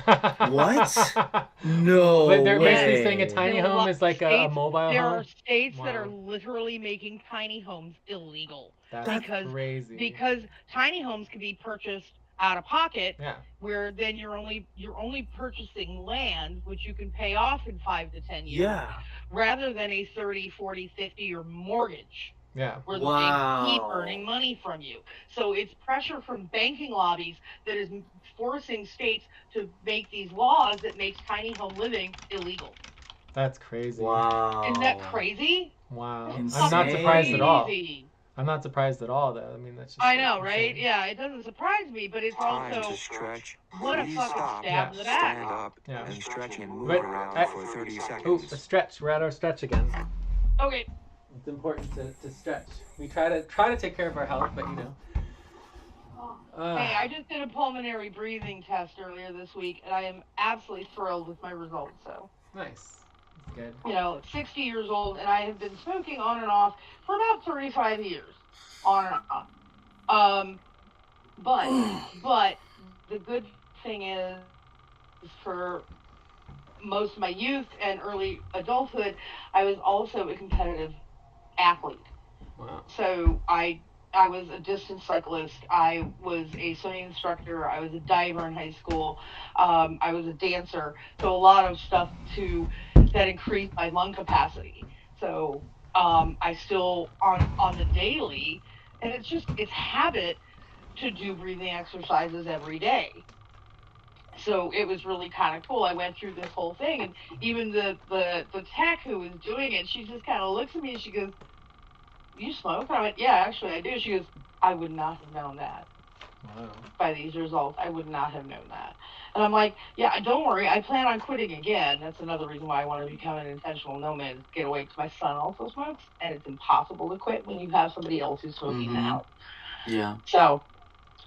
What? No But they're way. basically saying a tiny home is like a mobile home. There are states that are literally making tiny homes illegal. That's crazy. Because tiny homes can be purchased out of pocket, yeah. where then you're only purchasing land, which you can pay off in 5 to 10 years, Yeah. rather than a 30, 40, 50-year mortgage. Yeah. Where they keep earning money from you. So it's pressure from banking lobbies that is forcing states to make these laws that makes tiny home living illegal. That's crazy. Wow. Isn't that crazy? Wow. Insane. I'm not surprised at all. I'm not surprised at all, though. I mean, that's just. I know, right? Yeah, it doesn't surprise me, but it's Time also to stretch. what a Please fucking stop. stab in the back. Stand up Yeah. and stretch and move But around for 30 Oh, seconds. a stretch. We're at our stretch again. Okay. It's important to stretch. We try to take care of our health, but Hey, I just did a pulmonary breathing test earlier this week, and I am absolutely thrilled with my results. So nice. That's good. 60 years old, and I have been smoking on and off for about 35 years, on and off. But the good thing is, for most of my youth and early adulthood, I was also a competitive athlete. Wow. So I was a distance cyclist. I was a swimming instructor. I was a diver in high school. I was a dancer. So a lot of stuff that increased my lung capacity. So I still on the daily, and it's habit to do breathing exercises every day. So it was really kind of cool. I went through this whole thing, and even the tech who was doing it, she just kind of looks at me and she goes, "You smoke?" I went, "Yeah, actually I do." She goes, "I would not have known that." Wow. By these results, I would not have known that. And I'm like, "Yeah, don't worry. I plan on quitting again." That's another reason why I want to become an intentional nomad, get away, because my son also smokes, and it's impossible to quit when you have somebody else who's smoking in the house. Yeah. So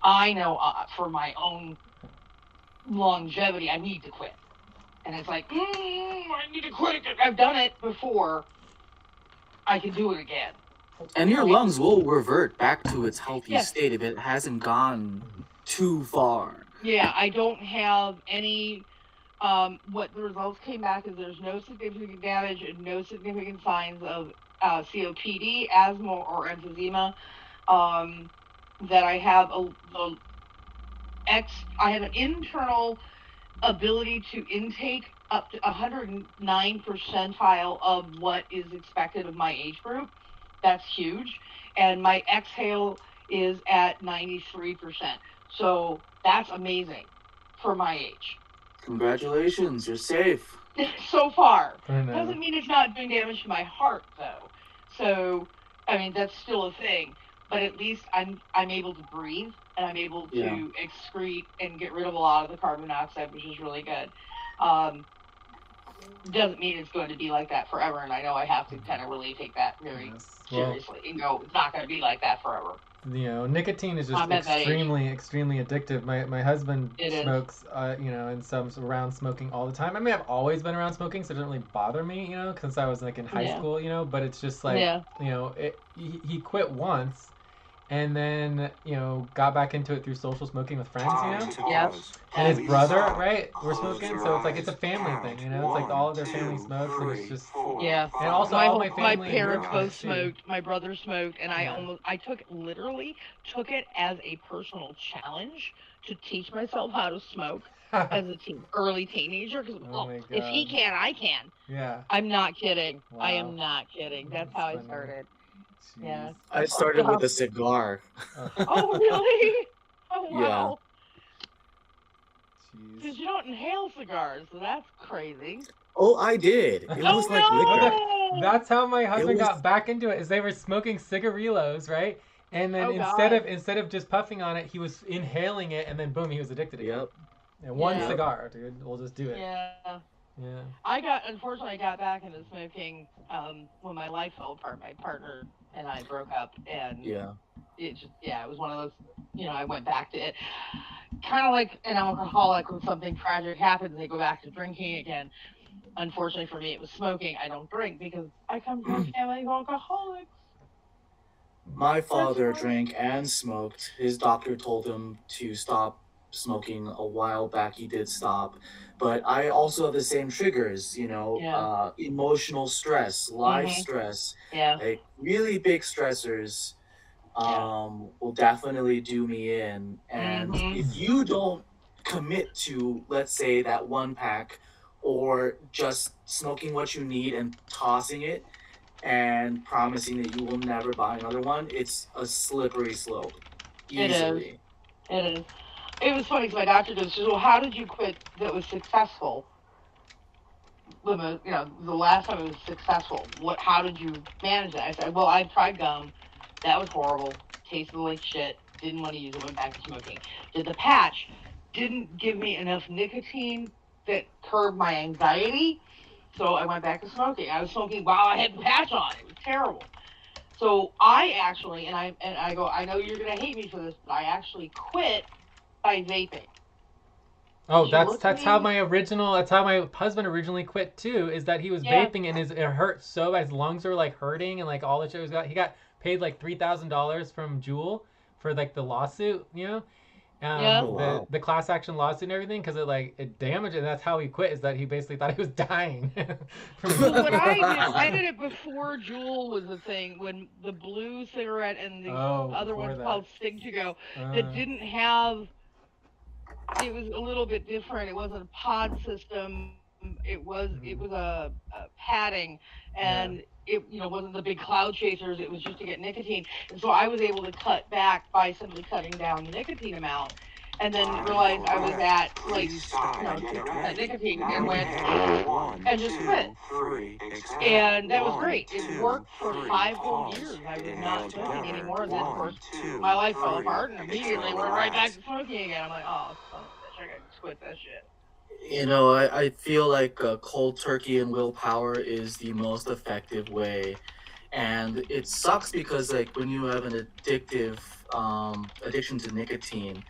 I know for my own longevity, I need to quit. And it's like, I need to quit. I've done it before. I can do it again. And your lungs will revert back to its healthy state if it hasn't gone too far. Yeah, I don't have any. What the results came back is there's no significant damage and no significant signs of COPD, asthma, or emphysema. That I have I have an internal ability to intake up to 109 percentile of what is expected of my age group. That's huge. And my exhale is at 93%. So that's amazing for my age. Congratulations, you're safe. So far. I know. Doesn't mean it's not doing damage to my heart, though. So, I mean, that's still a thing. But at least I'm able to breathe, and I'm able to excrete and get rid of a lot of the carbon dioxide, which is really good. Doesn't mean it's going to be like that forever, and I know I have to kind of really take that very seriously and go, it's not going to be like that forever. Nicotine is just extremely addictive. My husband smokes, and some around smoking all the time. I mean, I've always been around smoking, so it doesn't really bother me, since I was like in high school, but it's just like, he quit once. And then, got back into it through social smoking with friends, Yep. And his brother, right, were smoking, so it's like, it's a family thing, It's like all of their family smokes, and it's just... Yeah. And also all my family... My parents both smoked, my brother smoked, and I took it as a personal challenge to teach myself how to smoke. as a early teenager. Because Oh my if he God. can, I can. Yeah. I'm not kidding. I Wow. am not kidding. That's That's how I funny. started. Jeez. Yeah. I started with a cigar. Oh, really? Oh, Yeah. wow. Jeez. Because you don't inhale cigars, so that's crazy. Oh, I did. It Oh, was like no! liquor. That's how my husband was- got back into it. Is they were smoking cigarillos, right? And then Oh, instead of just puffing on it, he was inhaling it, and then boom, he was addicted again. Yep. And one Yeah. cigar, dude. We'll just do it. Yeah. Yeah. Unfortunately, I got back into smoking when my life fell apart. My partner and I broke up, and Yeah. it was one of those, I went back to it. Kind of like an alcoholic when something tragic happens, they go back to drinking again. Unfortunately for me, it was smoking. I don't drink because I come from a family of alcoholics. My father drank and smoked. His doctor told him to stop smoking a while back. He did stop. But I also have the same triggers, emotional stress, life stress, Yeah. like really big stressors will definitely do me in. And if you don't commit to, let's say, that one pack or just smoking what you need and tossing it and promising that you will never buy another one, it's a slippery slope. Easily. It is. It was funny because my doctor goes, she says, well, how did you quit that was successful? The last time it was successful. How did you manage that? I said, well, I tried gum. That was horrible. Tasted like shit. Didn't want to use it. Went back to smoking. Did the patch. Didn't give me enough nicotine that curbed my anxiety. So I went back to smoking. I was smoking while I had the patch on. It was terrible. So I actually, and I go, I know you're gonna hate me for this, but I actually quit by vaping. Oh, that's how my husband originally quit too. Is that he was vaping and it hurt so bad. His lungs were like hurting and like all the shit was got. He got paid like $3,000 from Juul for like the lawsuit, the class action lawsuit and everything because it damaged it. And that's how he quit. Is that he basically thought he was dying. Well, what I did it before Juul was a thing. When the blue cigarette and the other one's called Stig to Go that didn't have. It was a little bit different. It wasn't a pod system. It was a padding, and it wasn't the big cloud chasers. It was just to get nicotine, and so I was able to cut back by simply cutting down the nicotine amount, and then realized I was at 2% nicotine and went and just quit, and that was great. It worked for 5 whole years. I was not smoking anymore, and then of course my life fell apart, and immediately went right back to smoking again. I'm like, oh, son of a bitch, I gotta quit that shit. I feel like cold turkey and willpower is the most effective way. And it sucks because like when you have an addictive addiction to nicotine,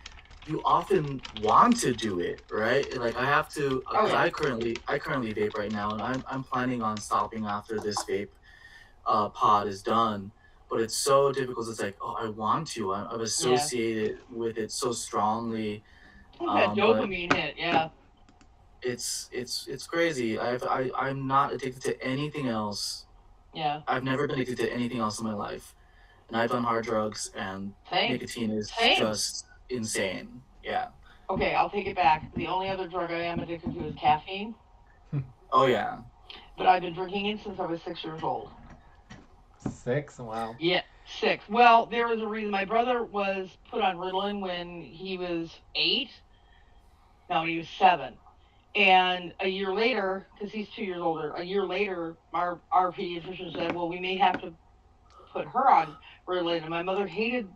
you often want to do it, right? Like I have to, I currently vape right now, and I'm planning on stopping after this vape pod is done. But it's so difficult. It's like, I want to. I've associated with it so strongly. That dopamine hit, yeah. It's crazy. I'm not addicted to anything else. Yeah. I've never been addicted to anything else in my life, and I've done hard drugs, and nicotine is just insane. Yeah. Okay, I'll take it back. The only other drug I am addicted to is caffeine. Oh yeah. But I've been drinking it since I was 6 years old. 6? Wow. Yeah, 6. Well, there was a reason. My brother was put on Ritalin when he was 8. No, when he was 7. And a year later, because he's 2 years older, a year later, our pediatrician said, well, we may have to put her on Ritalin. And my mother hated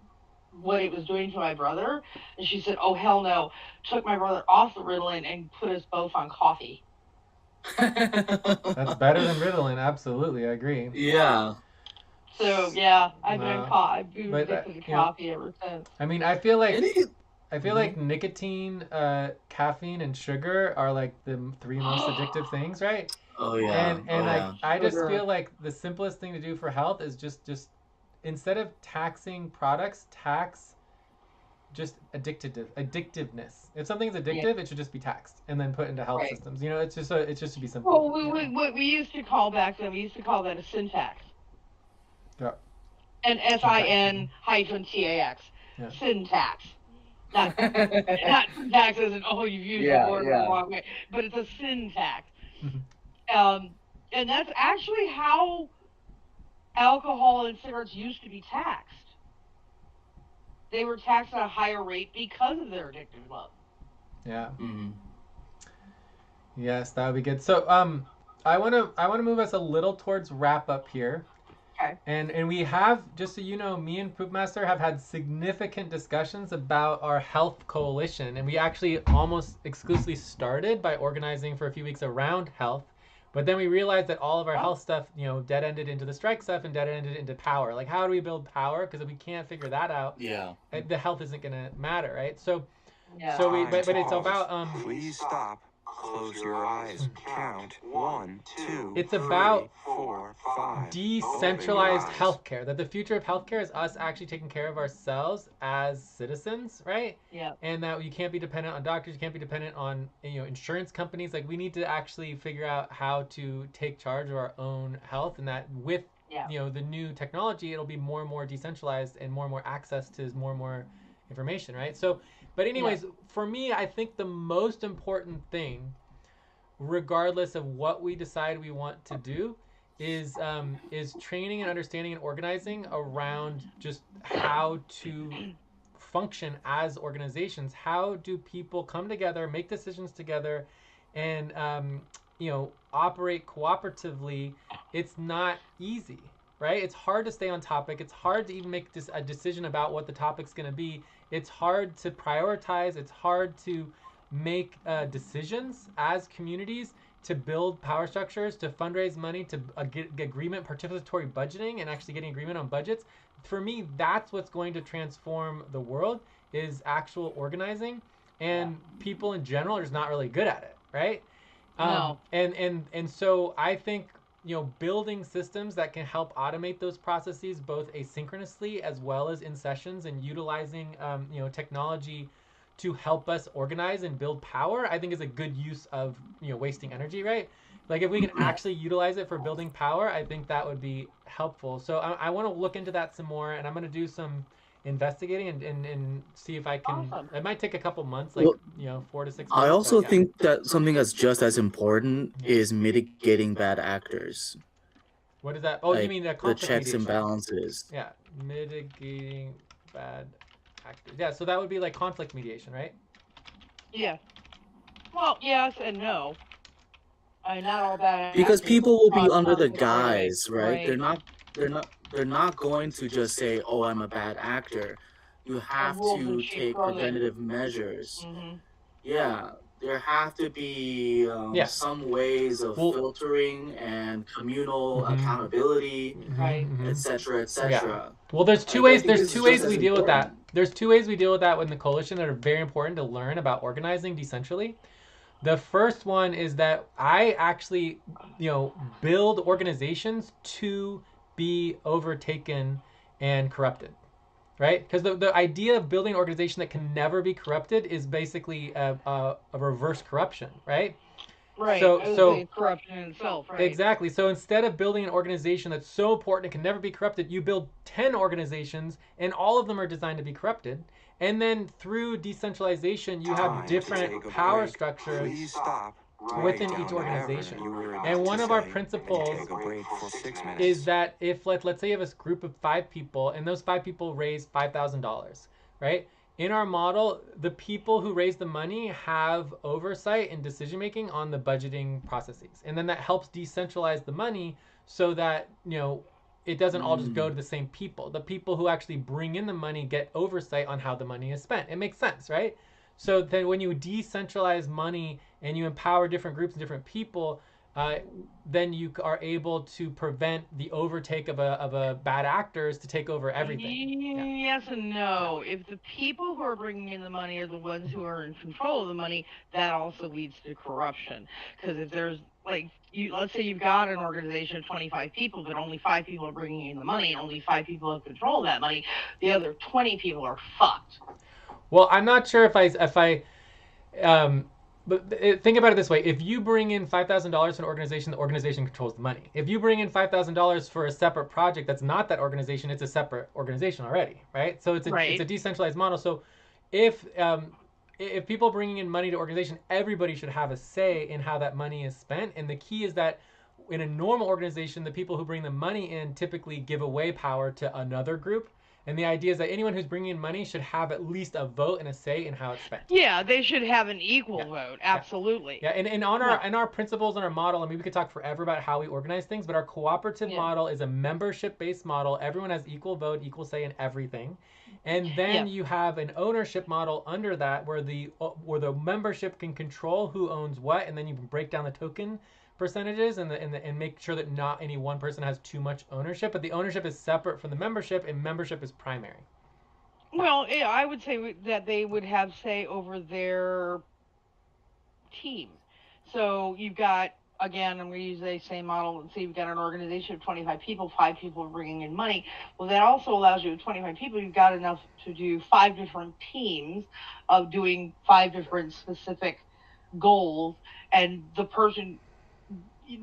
what it was doing to my brother. And she said, oh, hell no. Took my brother off the Ritalin and put us both on coffee. That's better than Ritalin. Absolutely, I agree. Yeah. So, yeah, I've been addicted to coffee ever since. I mean, I feel like nicotine, caffeine, and sugar are like the 3 most addictive things, right? Oh yeah. And I just feel like the simplest thing to do for health is just instead of taxing products, tax just addictiveness. If something's addictive, it should just be taxed and then put into health systems. It's just to be simple. Well, what we used to call back then, we used to call that a syntax. Yeah. And SIN-TAX. Yeah. Syntax. not syntax isn't, oh, you've used the word the wrong way, but it's a syntax. And that's actually how alcohol and cigarettes used to be taxed. They were taxed at a higher rate because of their addictive love. Yeah. Mm-hmm. Yes, that would be good. So I wanna move us a little towards wrap up here. Okay. And we have, just so you know, me and Pewpmasta have had significant discussions about our health coalition, and we actually almost exclusively started by organizing for a few weeks around health, but then we realized that all of our health stuff, you know, dead ended into the strike stuff and dead ended into power. Like, how do we build power? Because if we can't figure that out, the health isn't gonna matter, right? So but it's about Please stop. Close your eyes. Count 1, 2. It's about 3, 4, 5. decentralized healthcare. That the future of healthcare is us actually taking care of ourselves as citizens, right? Yeah. And that you can't be dependent on doctors, you can't be dependent on, you know, insurance companies. Like, we need to actually figure out how to take charge of our own health, and that with you know, the new technology, it'll be more and more decentralized and more access to more and more information, right? So, but anyways, for me, I think the most important thing, regardless of what we decide we want to do, is training and understanding and organizing around just how to function as organizations. How do people come together, make decisions together, and you know, operate cooperatively? It's not easy, right? It's hard to stay on topic. It's hard to even make a decision about what the topic's going to be. It's hard to prioritize. It's hard to make decisions as communities, to build power structures, to fundraise money, to get agreement, participatory budgeting, and actually getting agreement on budgets. For me, that's what's going to transform the world, is actual organizing. And people in general are just not really good at it, right? No. And so I think, you know, building systems that can help automate those processes both asynchronously as well as in sessions, and utilizing you know, technology to help us organize and build power, I think is a good use of, you know, wasting energy, right? Like, if we can actually utilize it for building power, I think that would be helpful. So I want to look into that some more, and I'm going to do some investigating and see if I can. Awesome. It might take a couple months, like, you know, 4 to 6 months. I also but, think that something that's just as important is mitigating bad actors. What is that? Oh, like you mean the the checks and mediation. balances. Yeah, mitigating bad actors. Yeah, so that would be like conflict mediation, right? Yeah. Well, yes and no. Not all bad. Because people will be cause under the conflict, guise, right? right? They're not going to just say, "Oh, I'm a bad actor." You have rules to and shit take thrown in. preventative measures. Mm-hmm. Yeah, there have to be some ways of filtering and communal accountability, Right. etc., etc. Well, there's two I ways. think There's this two is ways just we as deal with that. important. There's two ways we deal with that in the coalition that are very important to learn about organizing decentrally. The first one is that I actually, you know, build organizations to be overtaken and corrupted, right? Because the idea of building an organization that can never be corrupted is basically a reverse corruption, right? Right. So corruption in itself, right? Exactly. So instead of building an organization that's so important it can never be corrupted, you build 10 organizations, and all of them are designed to be corrupted. And then through decentralization, you have different power structures Please stop within each organization. And one of our principles is that if, let's say you have a group of 5 people, and those 5 people raise $5,000, right? In our model, the people who raise the money have oversight and decision making on the budgeting processes. And then that helps decentralize the money so that, you know, it doesn't all just go to the same people. The people who actually bring in the money get oversight on how the money is spent. It makes sense, right? So then when you decentralize money and you empower different groups and different people, then you are able to prevent the overtake of a bad actors to take over everything. Yes and no. If the people who are bringing in the money are the ones who are in control of the money, that also leads to corruption. Because if there's, like, let's say you've got an organization of 25 people, but only 5 people are bringing in the money, and only 5 people have control of that money, the other 20 people are fucked. Well, I'm not sure but think about it this way. If you bring in $5,000 to an organization, the organization controls the money. If you bring in $5,000 for a separate project that's not that organization, it's a separate organization already, right? So it's a decentralized model. So if people are bringing in money to organization, everybody should have a say in how that money is spent. And the key is that in a normal organization, the people who bring the money in typically give away power to another group. And the idea is that anyone who's bringing in money should have at least a vote and a say in how it's spent. Yeah, they should have an equal Yeah. vote. Absolutely. Yeah, and on our principles and our model, I mean, we could talk forever about how we organize things, but our cooperative model is a membership-based model. Everyone has equal vote, equal say in everything. And then you have an ownership model under that where the membership can control who owns what, and then you can break down the token percentages and make sure that not any one person has too much ownership, but the ownership is separate from the membership, and membership is primary. Well, yeah, I would say that they would have say over their team. So you've got, again, I'm going to use the same model. Let's say you've got an organization of 25 people, 5 people are bringing in money. Well, that also allows you, with 25 people, you've got enough to do 5 different teams of doing 5 different specific goals, and the person,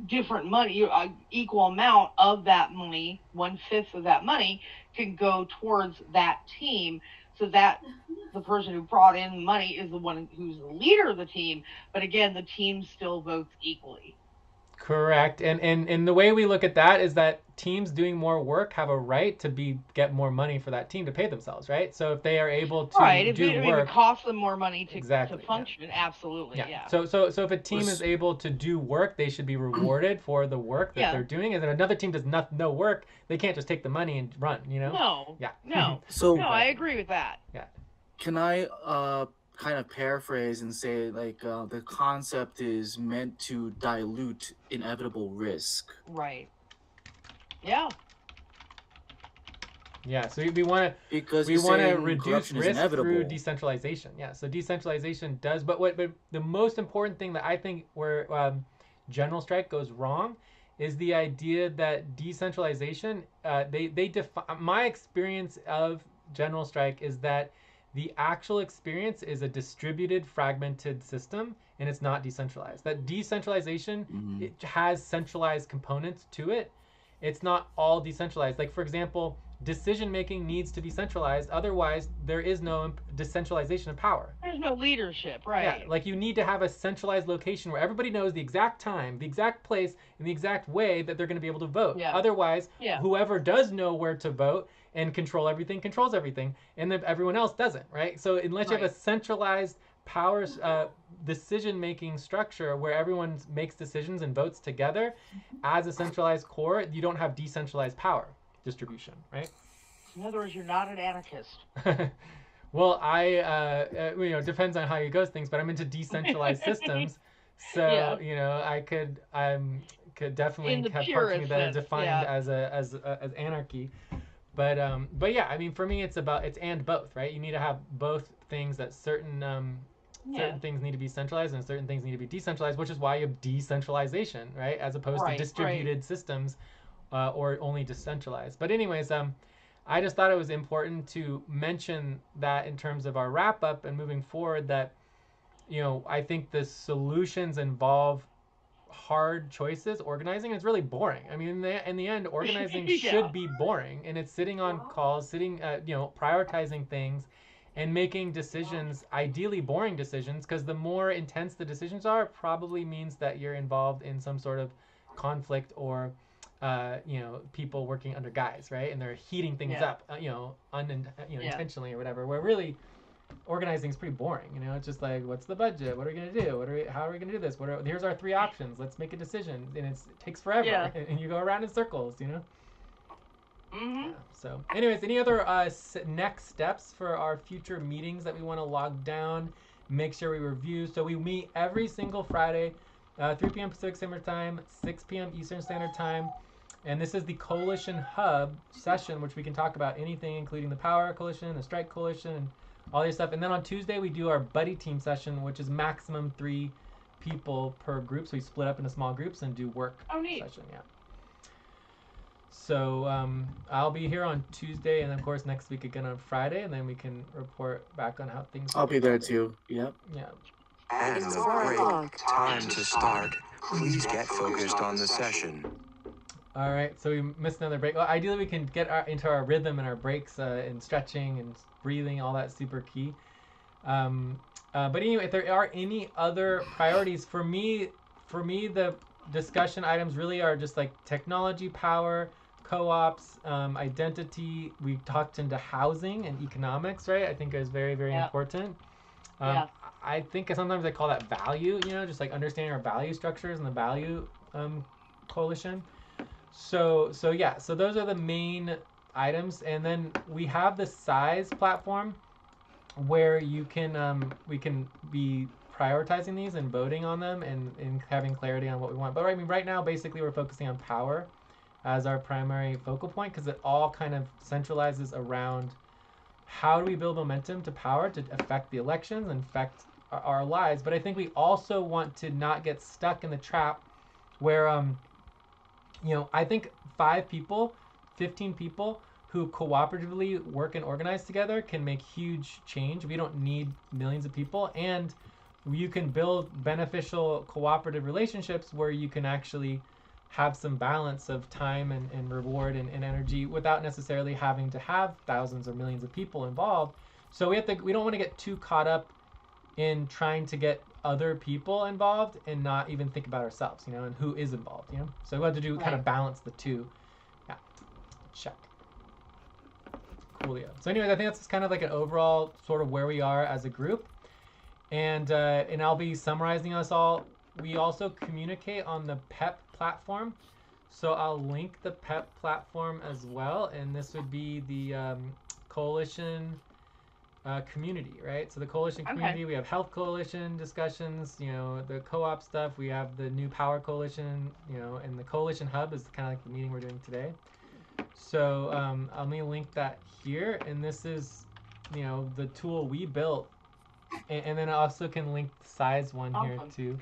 different money, equal amount of that money, 1/5 of that money can go towards that team, so that the person who brought in the money is the one who's the leader of the team, but again, the team still votes equally. Correct. And the way we look at that is that teams doing more work have a right to get more money for that team to pay themselves, right? So if they are able to do work, it costs them more money to exactly, function. Absolutely, yeah. So if a team is able to do work, they should be rewarded for the work that they're doing. And if another team does no work, they can't just take the money and run, you know? No. Yeah. No. So no, I agree with that. Yeah. Can I kind of paraphrase and say, like, the concept is meant to dilute inevitable risk? Right. Yeah. Yeah, so we want to reduce risk through decentralization. Yeah, so decentralization does, but the most important thing that I think where General Strike goes wrong is the idea that decentralization. They define, my experience of General Strike is that the actual experience is a distributed, fragmented system, and it's not decentralized. That decentralization, it has centralized components to it. It's not all decentralized. Like, for example, decision making needs to be centralized. Otherwise, there is no decentralization of power. There's no leadership, right? Yeah, like you need to have a centralized location where everybody knows the exact time, the exact place, and the exact way that they're going to be able to vote. Yeah. Otherwise, whoever does know where to vote and control everything controls everything, and then everyone else doesn't, right? So unless you have a centralized powers decision-making structure where everyone makes decisions and votes together as a centralized core, you don't have decentralized power distribution, right? In other words, you're not an anarchist. Well, depends on how you go things, but I'm into decentralized systems, so I could definitely have parts of me that are defined as anarchy, but yeah, I mean, for me, it's and both, right? You need to have both things, that certain things need to be centralized and certain things need to be decentralized, which is why you have decentralization, right? As opposed to distributed systems, or only decentralized. But anyways, I just thought it was important to mention that in terms of our wrap up and moving forward, that, I think the solutions involve hard choices, organizing. It's really boring. I mean, in the end, organizing should be boring, and it's sitting on calls, prioritizing things and making decisions, ideally boring decisions, because the more intense the decisions are, probably means that you're involved in some sort of conflict or people working under guys, right? And they're heating things up, intentionally or whatever. Where really organizing is pretty boring. It's just like, what's the budget? What are we gonna do? How are we gonna do this? Here's our 3 options. Let's make a decision, and it takes forever, and you go around in circles, Mm-hmm. So, anyways, any other next steps for our future meetings that we want to log down? Make sure we review. So we meet every single Friday, 3 p.m. Pacific Standard Time, 6 p.m. Eastern Standard Time. And this is the Coalition Hub session, which we can talk about anything, including the Power Coalition, the Strike Coalition, and all this stuff. And then on Tuesday, we do our Buddy Team session, which is maximum 3 people per group. So we split up into small groups and do work session. Yeah. So I'll be here on Tuesday, and of course next week again on Friday, and then we can report back on how things. I'll be there too. Yep. Yeah. And the break. Time to start. Please get focused on the session. All right, so we missed another break. Well, ideally we can get into our rhythm and our breaks and stretching and breathing, all that super key. But anyway, if there are any other priorities for me, the discussion items really are just like technology, power, co-ops, identity. We talked into housing and economics, right? I think is very, very Yep. important. Yeah. I think sometimes I call that value, just like understanding our value structures and the value coalition. So yeah, so those are the main items, and then we have the size platform where you can we can be prioritizing these and voting on them and having clarity on what we want. But I mean, right now, basically, we're focusing on power as our primary focal point because it all kind of centralizes around how do we build momentum to power to affect the elections and affect our lives. But I think we also want to not get stuck in the trap where I think 5 people, 15 people who cooperatively work and organize together can make huge change. We don't need millions of people, and you can build beneficial cooperative relationships where you can actually have some balance of time and reward and energy without necessarily having to have thousands or millions of people involved. So we don't want to get too caught up in trying to get other people involved and not even think about ourselves, and who is involved, So we have to do kind of balance the two. Yeah, check. Coolio. So anyways, I think that's kind of like an overall sort of where we are as a group. And I'll be summarizing us all. We also communicate on the PEP platform. So I'll link the PEP platform as well. And this would be the coalition community, right? So the coalition community, we have health coalition discussions, the co-op stuff. We have the new power coalition, and the coalition hub is kind of like the meeting we're doing today. So let me link that here, and this is, the tool we built, and then I also can link the size one here too.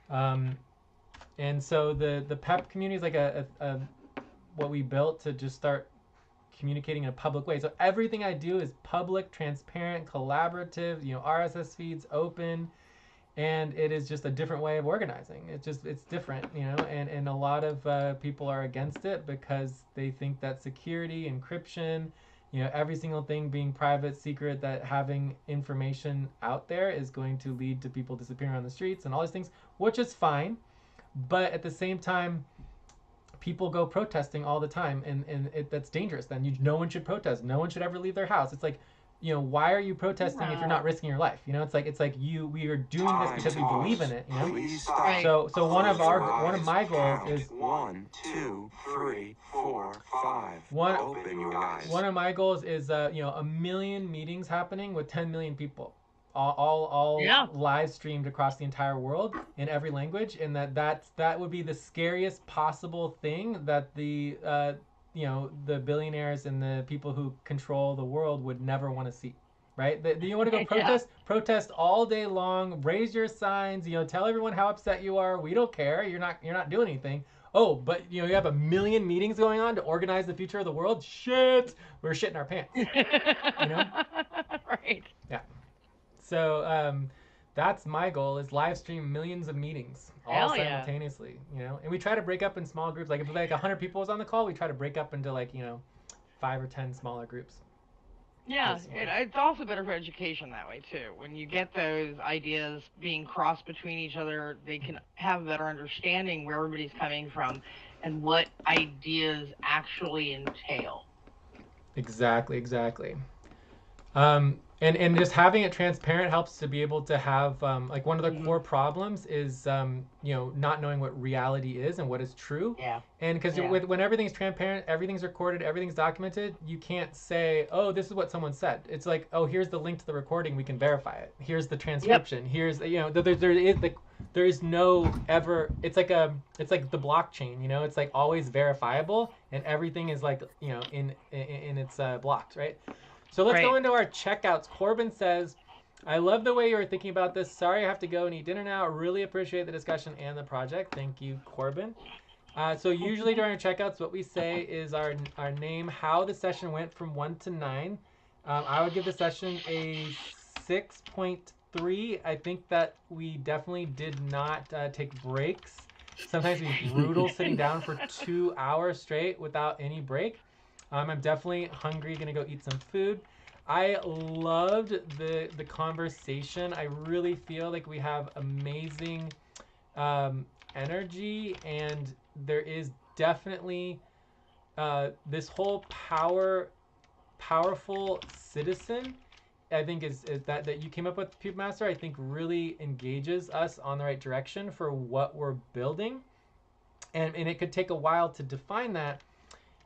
And so the PEP community is like a what we built to just start communicating in a public way. So everything I do is public, transparent, collaborative. RSS feeds open. And it is just a different way of organizing. It's different, and a lot of people are against it because they think that security, encryption, every single thing being private, secret, that having information out there is going to lead to people disappearing on the streets and all these things, which is fine. But at the same time, people go protesting all the time, and that's dangerous. Then no one should protest. No one should ever leave their house. It's like, why are you protesting if you're not risking your life? It's like we are doing this because we believe in it. Please stop. Right. So one of my goals Count. is 1, 2, 3, 4, 5. Open your eyes. One of my goals is 1 million meetings happening with 10 million people, all live streamed across the entire world in every language, and that would be the scariest possible thing that the billionaires and the people who control the world would never want to see, right? You want to go protest? Yeah. Protest all day long. Raise your signs. Tell everyone how upset you are. We don't care. You're not doing anything. Oh, but you have 1 million meetings going on to organize the future of the world. Shit, we're shitting our pants. Right. Yeah. So that's my goal, is live stream millions of meetings all simultaneously, and we try to break up in small groups. Like if 100 people was on the call, we try to break up into 5 or 10 smaller groups. Yeah, it's also better for education that way too. When you get those ideas being crossed between each other, they can have a better understanding where everybody's coming from and what ideas actually entail. Exactly. And just having it transparent helps to be able to have one of the core problems is not knowing what reality is and what is true. Yeah. And because when everything's transparent, everything's recorded, everything's documented, you can't say, oh, this is what someone said. It's like, oh, here's the link to the recording, we can verify it. Here's the transcription. Yep. Here's there is no ever. It's like the blockchain. It's like always verifiable, and everything is in its blocks, right? So let's go into our checkouts. Corbin says, I love the way you were thinking about this. Sorry I have to go and eat dinner now. I really appreciate the discussion and the project. Thank you, Corbin. So usually during our checkouts, what we say is our name, how the session went from 1 to 9. I would give the session a 6.3. I think that we definitely did not take breaks. Sometimes it's brutal sitting down for 2 hours straight without any break. I'm definitely hungry, gonna go eat some food. I loved the conversation. I really feel like we have amazing energy, and there is definitely this whole powerful citizen. I think is that you came up with, Pewpmaster. I think really engages us on the right direction for what we're building, and it could take a while to define that.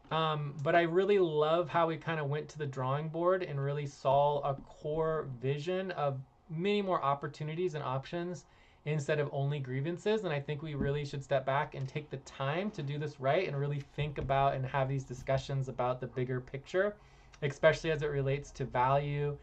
But I really love how we kind of went to the drawing board and really saw a core vision of many more opportunities and options instead of only grievances. And I think we really should step back and take the time to do this right and really think about and have these discussions about the bigger picture, especially as it relates to value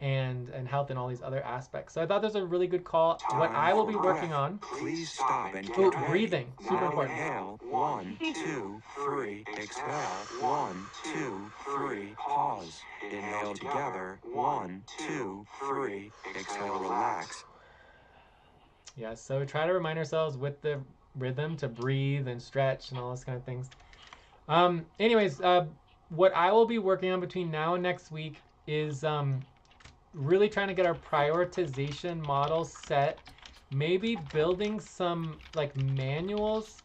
and health and all these other aspects. So I thought there's a really good call. What I will be working on. Please stop and Oh, get ready. breathing. Super Now important. inhale. 1, 2, 3. Exhale. 1, 2, 3. Pause. Inhale together. 1, 2, 3. Exhale. Relax. Yeah, so we try to remind ourselves with the rhythm to breathe and stretch and all those kind of things. Anyways, what I will be working on between now and next week is really trying to get our prioritization model set, maybe building some like manuals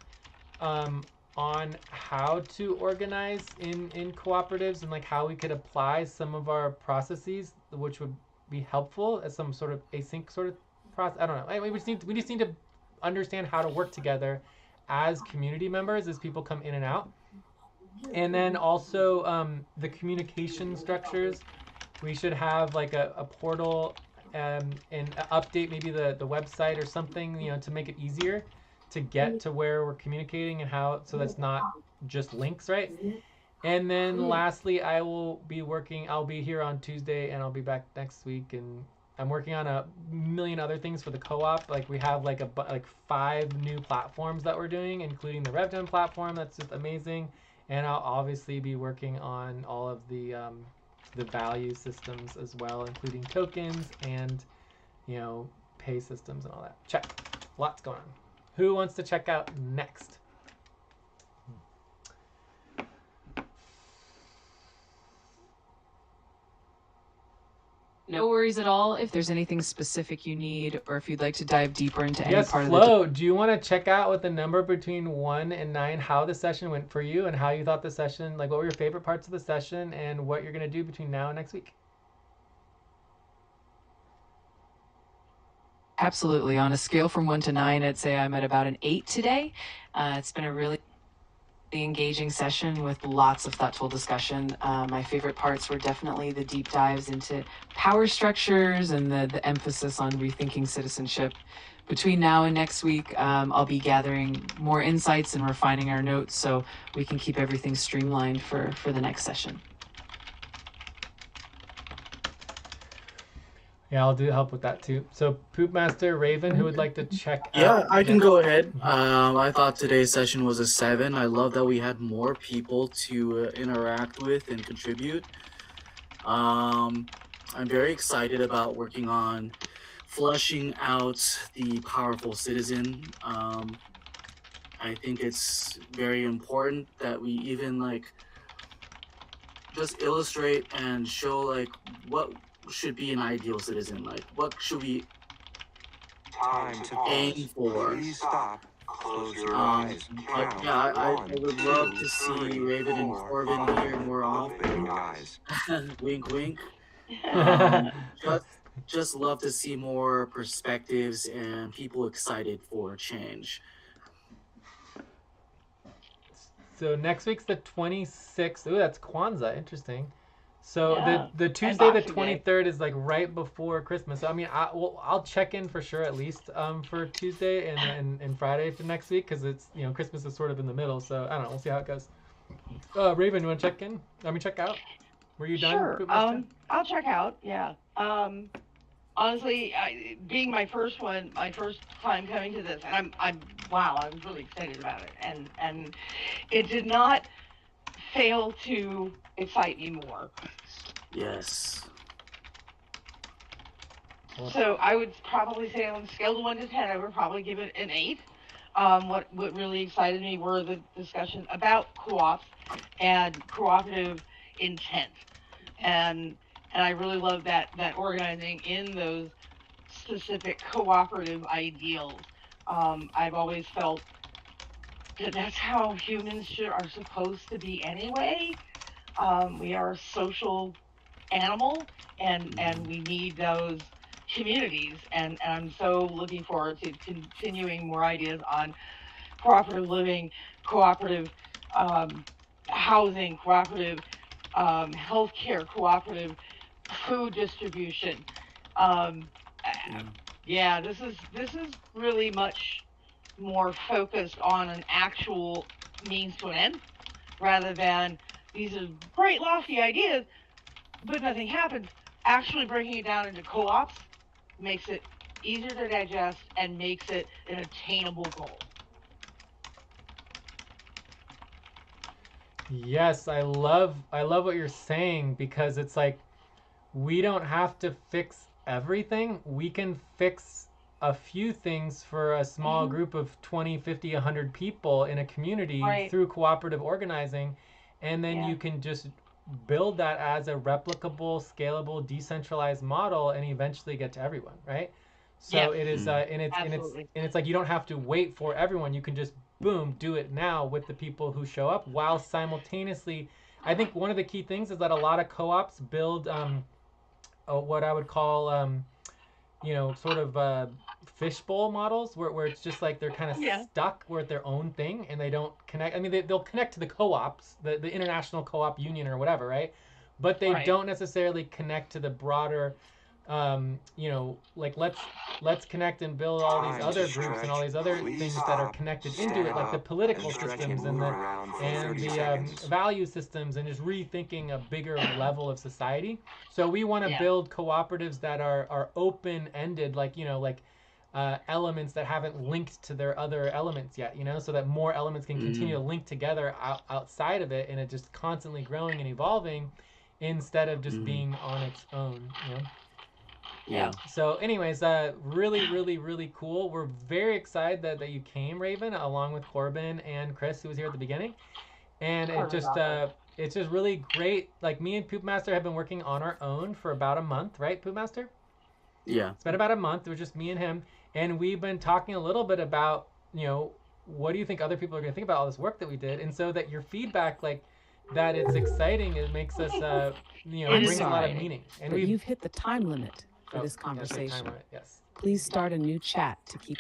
on how to organize in cooperatives and like how we could apply some of our processes, which would be helpful as some sort of async sort of process. I don't know. We just need to understand how to work together as community members as people come in and out. And then also the communication structures. We should have like a portal and update maybe the website or something, to make it easier to get to where we're communicating and how, so that's not just links, right? And then lastly, I'll be here on Tuesday and I'll be back next week, and I'm working on a million other things for the co-op. Like we have like 5 new platforms that we're doing, including the RevDem platform. That's just amazing. And I'll obviously be working on all of the value systems as well, including tokens and pay systems and all that. Check. Lots going on. Who wants to check out next? No worries at all if there's anything specific you need, or if you'd like to dive deeper into any Yes, part Flo, of do you want to check out with the number between 1 and 9 how the session went for you and how you thought the session, like what were your favorite parts of the session and what you're going to do between now and next week? Absolutely. On a scale from 1 to 9, I'd say I'm at about an 8 today. It's been a really engaging session with lots of thoughtful discussion. My favorite parts were definitely the deep dives into power structures and the emphasis on rethinking citizenship. Between now and next week, I'll be gathering more insights and refining our notes so we can keep everything streamlined for the next session. Yeah, I'll help with that too. So Pewpmaster, Raven, who would like to check out? Yeah, I can go ahead. I thought today's session was a 7. I love that we had more people to interact with and contribute. I'm very excited about working on fleshing out the powerful citizen. I think it's very important that we even just illustrate and show what should be an ideal citizen, what should we Time to aim pause. for. Please stop. Close your eyes. But Count. yeah, I 1, would love 2, to see 3, Raven and 4, Corbin 5. here more Open your often. eyes. Wink, wink. Just love to see more perspectives and people excited for change. So next week's the 26th. Ooh, that's Kwanzaa. Interesting. So Yeah. the Tuesday, the Boxing Day. 23rd is like right before Christmas. So, I mean, I'll check in for sure at least for Tuesday and Friday for next week, because it's Christmas is sort of in the middle. So I don't know. We'll see how it goes. Raven, you want to check in? Check out. Were you done? Sure. Pewpmaster? I'll check out. Yeah. Honestly, being my first time coming to this, and I was really excited about it, and it did not fail to excite me more. Yes. So I would probably say on a scale of 1 to 10, I would probably give it an 8. What really excited me were the discussion about co-ops and cooperative intent, and And I really love that organizing in those specific cooperative ideals. I've always felt that that's how humans are supposed to be anyway. We are a social animal, and we need those communities. And I'm so looking forward to continuing more ideas on cooperative living, cooperative housing, cooperative healthcare, cooperative food distribution. Um, yeah, this is really much more focused on an actual means to an end rather than these are great lofty ideas, but nothing happens. Actually breaking it down into co-ops makes it easier to digest and makes it an attainable goal. Yes, I love what you're saying, because it's like we don't have to fix everything. We can fix a few things for a small group of 20, 50, 100 people in a community Right. through cooperative organizing, and then you can just build that as a replicable, scalable, decentralized model and eventually get to everyone, right? So Yes. it is Absolutely. and it's like you don't have to wait for everyone. You can just boom, do it now with the people who show up, while simultaneously I think one of the key things is that a lot of co-ops build what I would call sort of fishbowl models, where it's just like they're kind of stuck with their own thing and they don't connect. I mean, they'll connect to the co-ops, the International Co-op Union or whatever, right? But they don't necessarily connect to the broader, like let's connect and build all these other groups and all these other things that are connected into it, like the political systems and the value systems, and just rethinking a bigger level of society. So we want to build cooperatives that are open-ended, like elements that haven't linked to their other elements yet, so that more elements can continue to link together outside of it, and it just constantly growing and evolving instead of just being on its own. Yeah. So anyways, really, really, really cool. We're very excited that you came, Raven, along with Corbin and Chris, who was here at the beginning. And it's just really great. Like, me and Pewpmasta have been working on our own for about a month, right, Pewpmasta? Yeah. It's been about a month. It was just me and him. And we've been talking a little bit about, what do you think other people are going to think about all this work that we did? And so that your feedback, like, that it's exciting, it makes us, brings a lot of meaning. And but you've hit the time limit for this conversation. Yes. Please start a new chat to keep.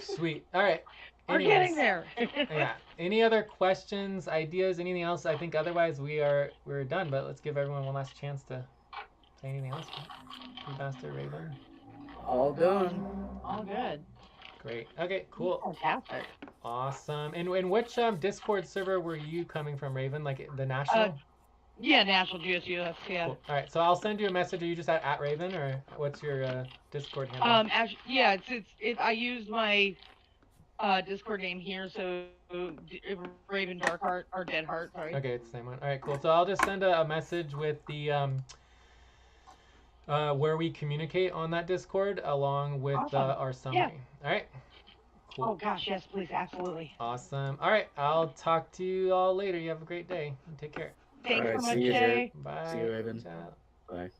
Sweet. All right. We're getting there. Yeah. Any other questions, ideas, anything else? I think otherwise we're done. But let's give everyone one last chance to say anything else. Master Raven. All done. All good. Great. Okay. Cool. Fantastic. Awesome. And which Discord server were you coming from, Raven? Like the national? Yeah, National GSUS. Yeah. Cool. All right. So I'll send you a message. Are you just at Raven, or what's your Discord handle? I used my Discord name here, so Raven Darkheart or Deadheart. Sorry. Okay, it's the same one. All right, cool. So I'll just send a message with the where we communicate on that Discord, along with our summary. Yeah. All right. Cool. Oh gosh, yes, please, absolutely. Awesome. All right, I'll talk to you all later. You have a great day. Take care. Thanks All right, so much, see you, Jay. Bye. See you, Raven. Ciao. Bye.